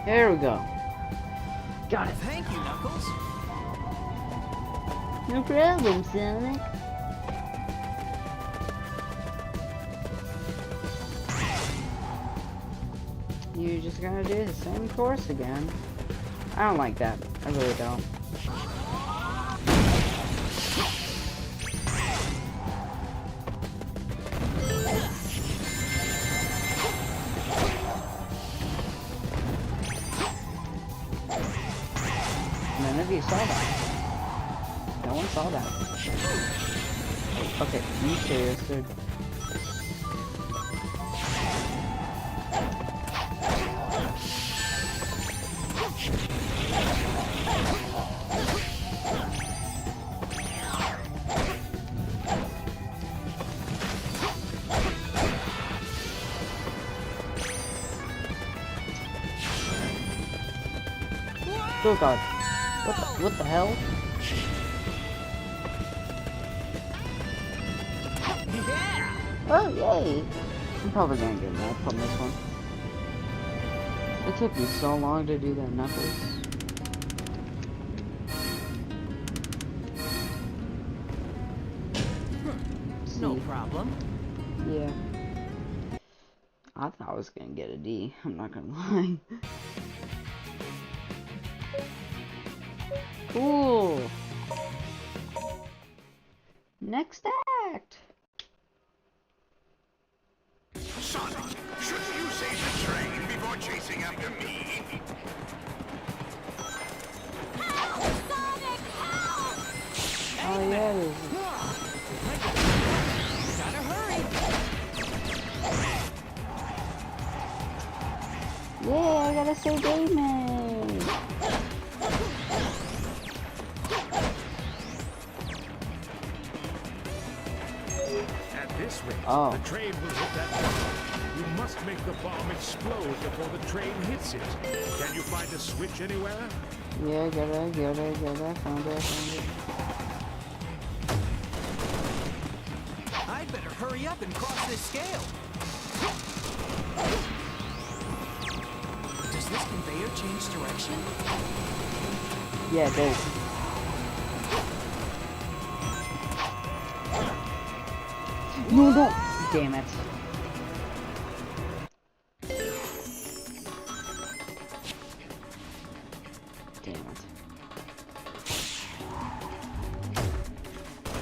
There we go. Got it. Thank you, Knuckles. No problem, Sonic. You're just gonna do the same course again. I don't like that. I really don't. None of you saw that. No one saw that. Okay, you serious, dude? Oh god. What the hell? Yeah! Oh yay! I'm probably gonna get enough from this one. It took me so long to do that Knuckles. No problem. Yeah. I thought I was gonna get a D. I'm not gonna lie. Cool. Next act. Sonic, shouldn't you save the train before chasing after me? Oh yeah, it is. Gotta hurry. Yeah, I gotta save Damon. At this rate, Oh. the train will hit that bomb. You must make the bomb explode before the train hits it. Can you find a switch anywhere? Yeah, get it. Found it. I'd better hurry up and cross this scale. Does this conveyor change direction? Yeah, it does. No, don't. Damn it.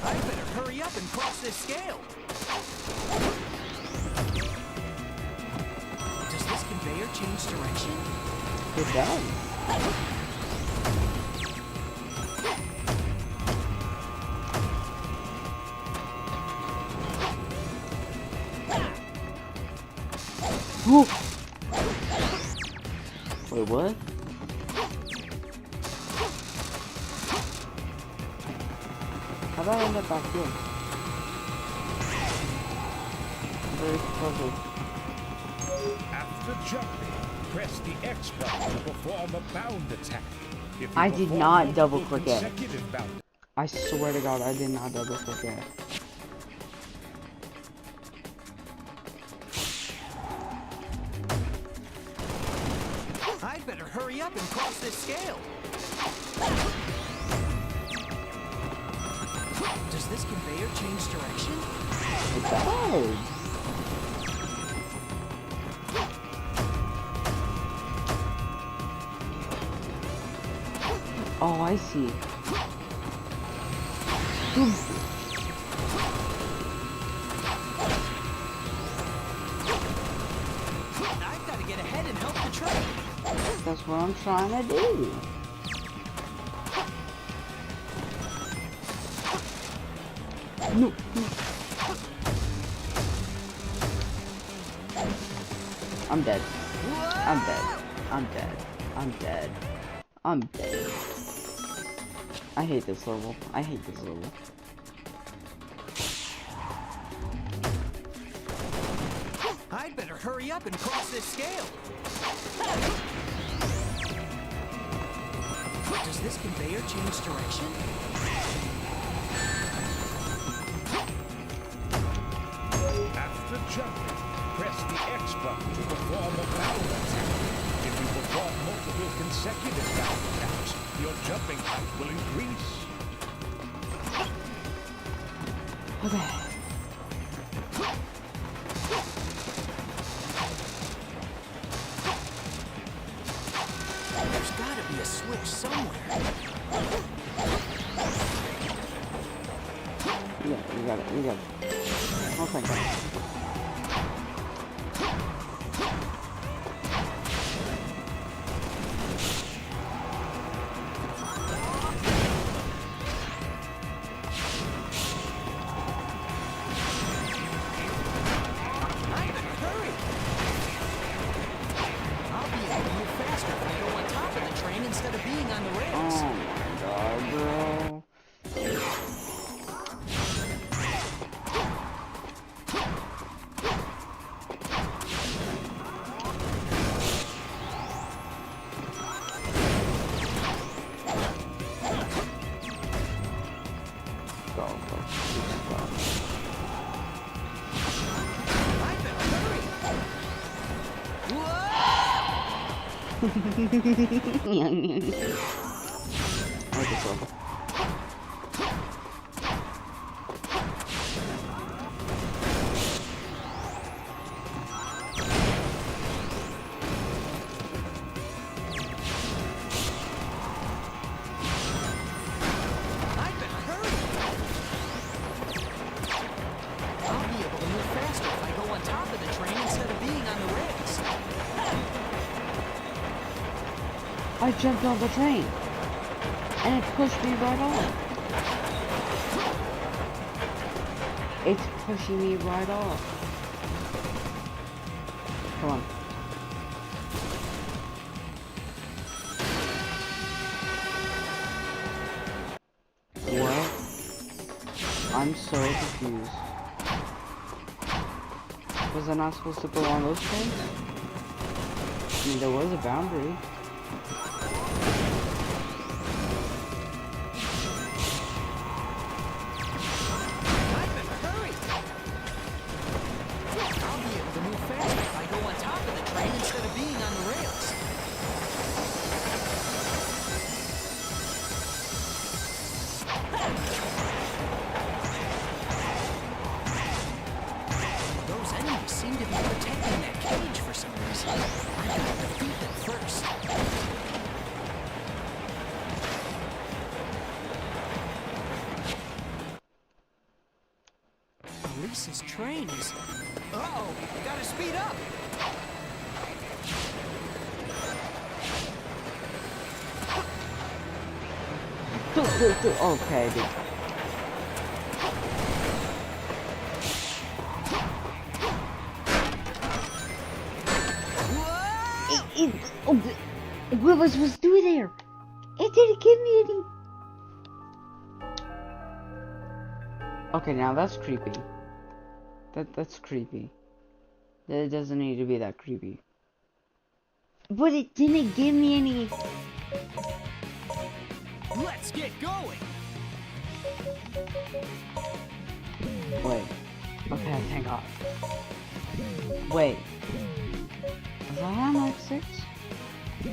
I'd better hurry up and cross this scale. Does this conveyor change direction? It does. Woo. Wait, what? How did I end up back here? I'm very puzzled. After jumping, press the X button to perform a bound attack. If you I did perform not multiple double click it. consecutive bound I swear to God, I did not double click it. I'd better hurry up and cross this scale. Does this conveyor change direction? It does. Oh, I see. I've got to get ahead and help the train. That's what I'm trying to do. No. I'm dead. I'm dead. I'm dead. I'm dead. I'm dead. I hate this level. I hate this level. I'd better hurry up and cross this scale. Does this conveyor change direction? After jumping, press the X button to perform a bound attack. If you perform multiple consecutive bound attacks, your jumping height will increase. Okay. There's got to be a switch somewhere. You got it. Oh, thank God. I better hurry. I'll be able to move faster if I go on top of the train instead of being on the rails. Oh my God, bro. I better hurry. I like this level. I jumped on the train. And it pushed me right off. It's pushing me right off. Come on. What? I'm so confused. Was I not supposed to go on those trains? I mean, there was a boundary. Lisa's train is... Uh-oh! Gotta speed up! Okay, dude. What was I supposed to do there? It didn't give me any. Okay, now that's creepy. That's creepy. That doesn't need to be that creepy. But it didn't give me any. Let's get going. Wait. Okay, thank God. Wait. Was I on like 6? I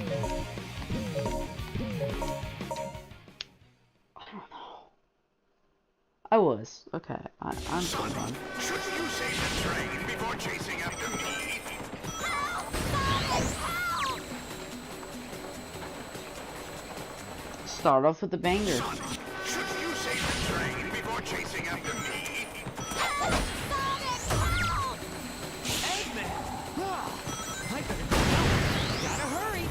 don't know. I was. Okay, I'm Son, shouldn't you save the train before chasing after me? Start off with the banger. Son, shouldn't you save the train before chasing after me? Eggman! I better go. Gotta hurry.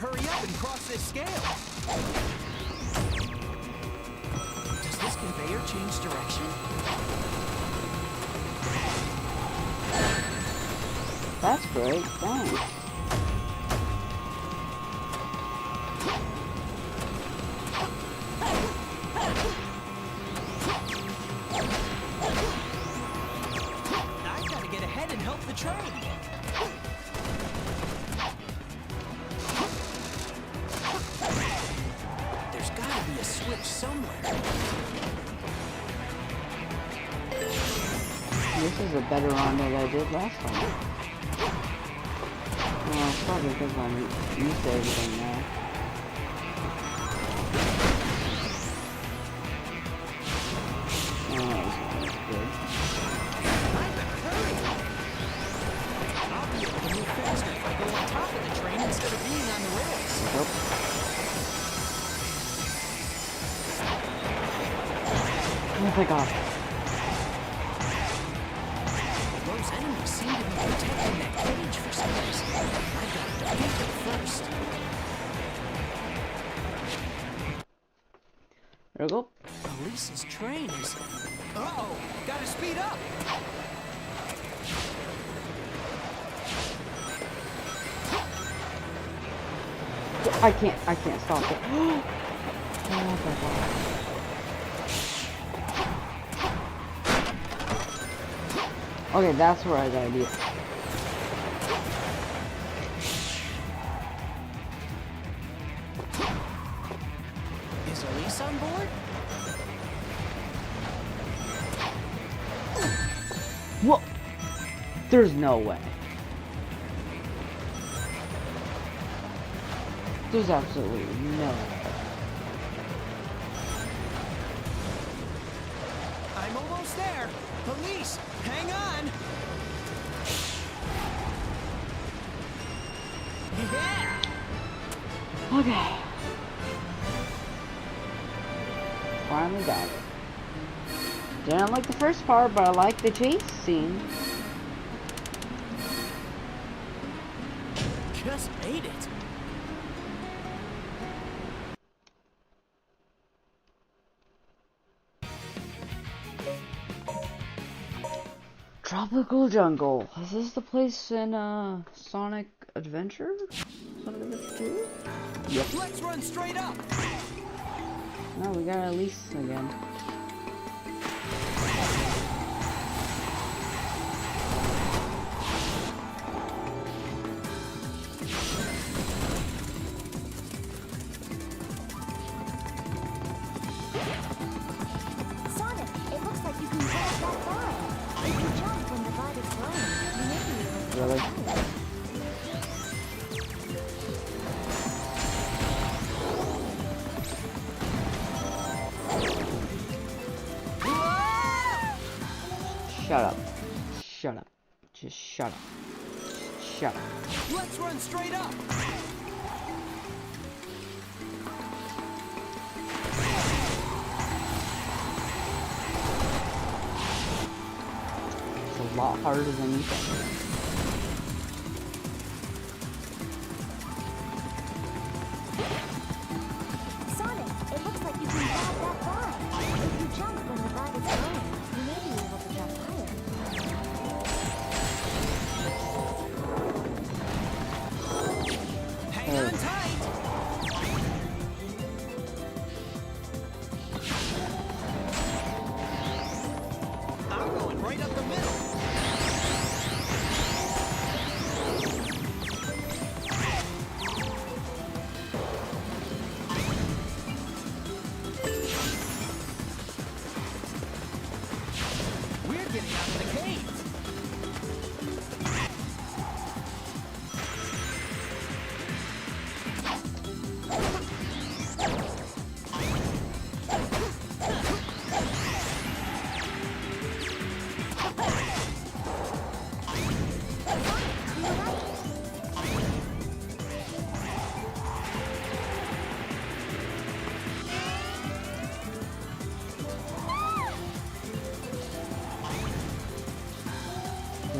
Hurry up and cross this scale. Does this conveyor change direction? That's great, thanks. I've got to get ahead and help the train. There's got to be a switch somewhere. This is a better run than I did last time. Well, it's probably because I'm used to everything now. Oh, that was good. I better hurry. I'll be able to move faster if I go on top of the train instead of being on the rails. Nope. Oh my God. Those enemies seem to be protecting that cage for some reason. I've got to defeat them first. There we go. Elisa's train is... Uh-oh! Gotta speed up! I can't stop it. Oh my God. Okay, that's the right idea. Is Elise on board? What? There's no way. There's absolutely no way. I'm almost there. Elise, hang on. Yeah! Okay. Finally got it. Didn't like the first part, but I like the chase scene. Just made it. Tropical Jungle. Is this the place in Sonic Adventure? Sonic Adventure 2? Yep. Let's run straight up. No, we got Elise again. Sonic, it looks like you can grab that vine. If you jump when the vine is growing, you may be able to Really? grab it. Shut up. Shut up. Just shut up. Shut up. Let's run straight up. It's a lot harder than you think. Sonic, it looks like you can grab that vine. If you jump when the vine is growing, you may be able to jump higher. Hang on tight. I'm going right up the middle. We're getting out of the cave.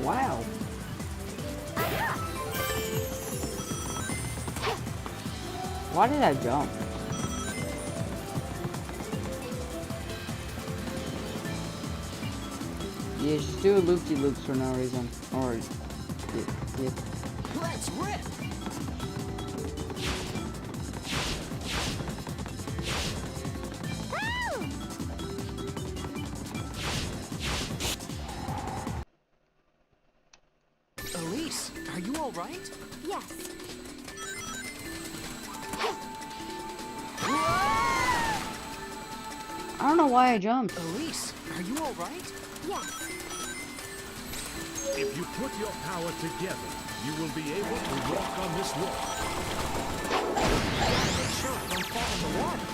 Wow. Why did I jump? Yeah, just do a loop-de-loops for no reason. Or, yeah. Let's rip. Elise, are you all right? Yes. I don't know why I jumped. Elise, are you all right? Yes. If you put your power together, you will be able to walk on this water. Make sure I don't fall in the water.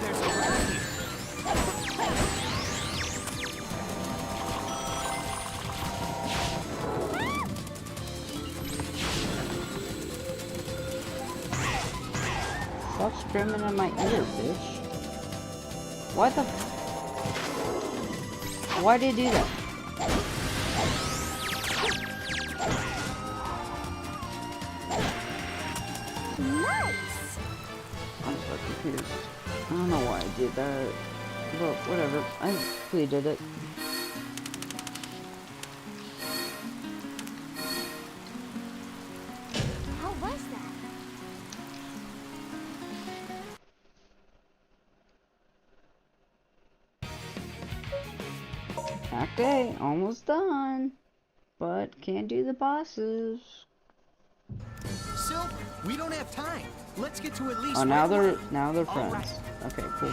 There's a rat here. Stop screaming in my ear, bitch. What the? Why did you do that? Nice. I'm so confused. I don't know why I did that, but whatever. I completed it. How was that? Okay, almost done. But can't do the bosses. Silver, we don't have time. Let's get to at least. Oh, now right they're All friends. right. Okay, cool.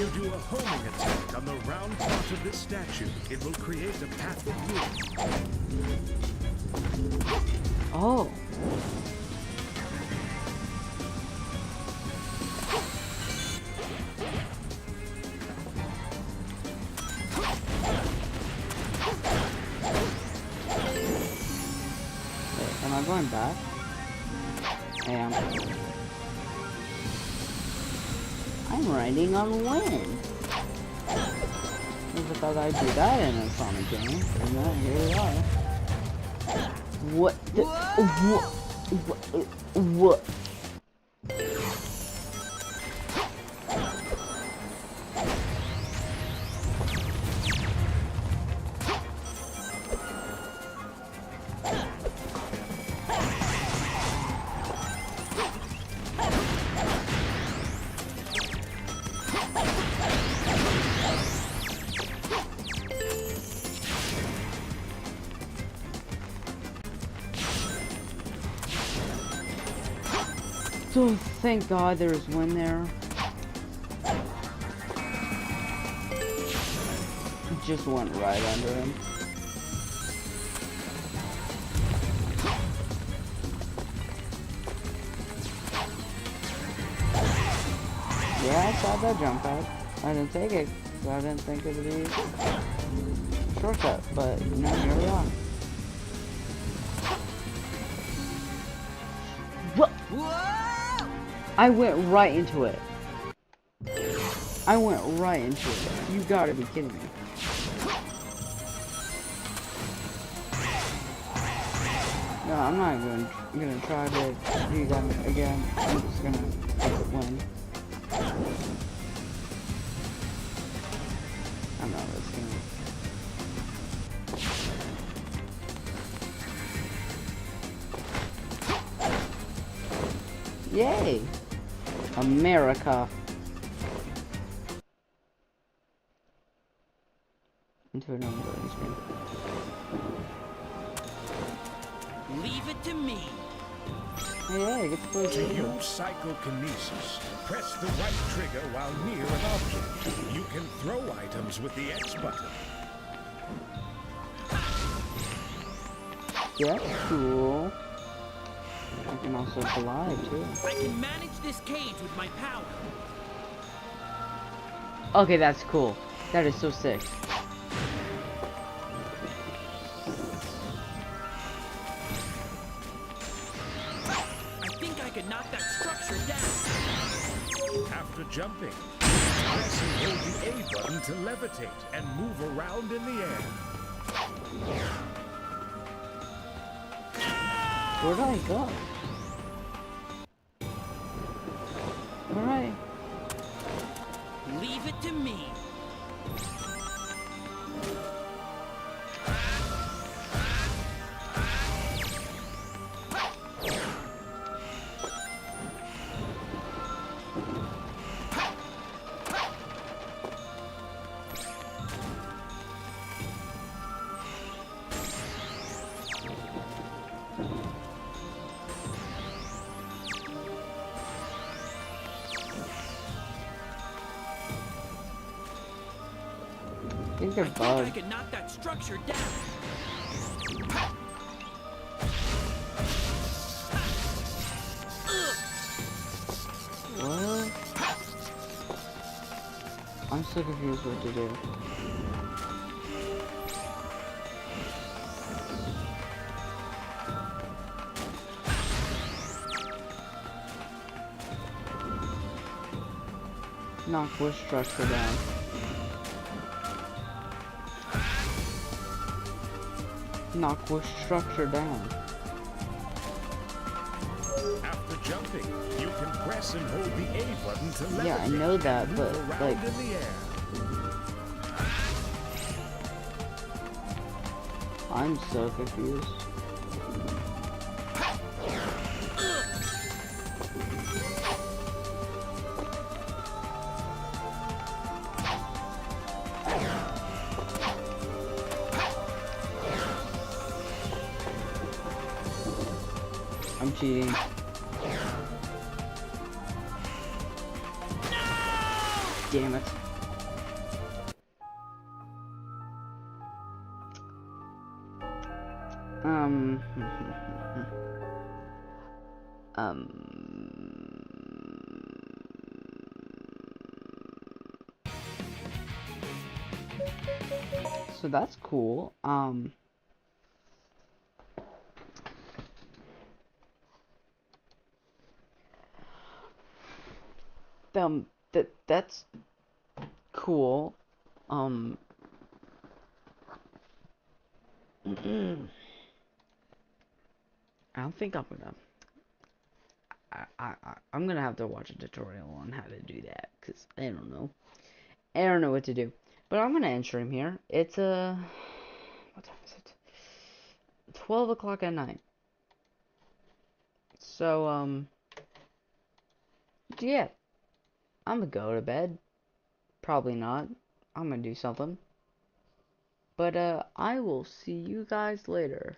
you do a homing attack on the round part of this statue, it will create a path of healing. Oh. Wait, am I going back? I am. I'm riding on wind. Never thought I'd do that in a Sonic game, and then here we are. What the? What? Oh, thank God there's wind there. Just went right under him. Yeah, I saw that jump pad. I didn't take it, so I didn't think it would be a shortcut, but no, here we are. What? I went right into it. I went right into it. You gotta be kidding me. No, I'm not even gonna try to do that again. I'm just gonna win. I'm not risking it. Yay! America. Into another loading screen. Leave it to me. Hey, get the place to use psychokinesis, press the right trigger while near an object. You can throw items with the X button. Yeah, cool. I can also glide too. I can manage this cage with my power. Okay, that's cool. That is so sick. I think I could knock that structure down. After jumping, press and hold the A button to levitate and move around in the air. Where do I go? Alright. Leave it to me. I think they're bugged. I could knock that structure down. What? I'm so confused what to do. Knock which structure down? Knock which structure down? After jumping, you can press and hold the A button to levitate. Yeah, I know that, but like, in the air. I'm so confused. I'm cheating. Damn it. So that's cool. That's cool. I don't think I'm gonna. I'm gonna have to watch a tutorial on how to do that, cause I don't know. I don't know what to do. But I'm gonna end stream here. It's what time is it? 12 o'clock at night. So yeah, I'm gonna go to bed. Probably not. I'm gonna do something. But I will see you guys later.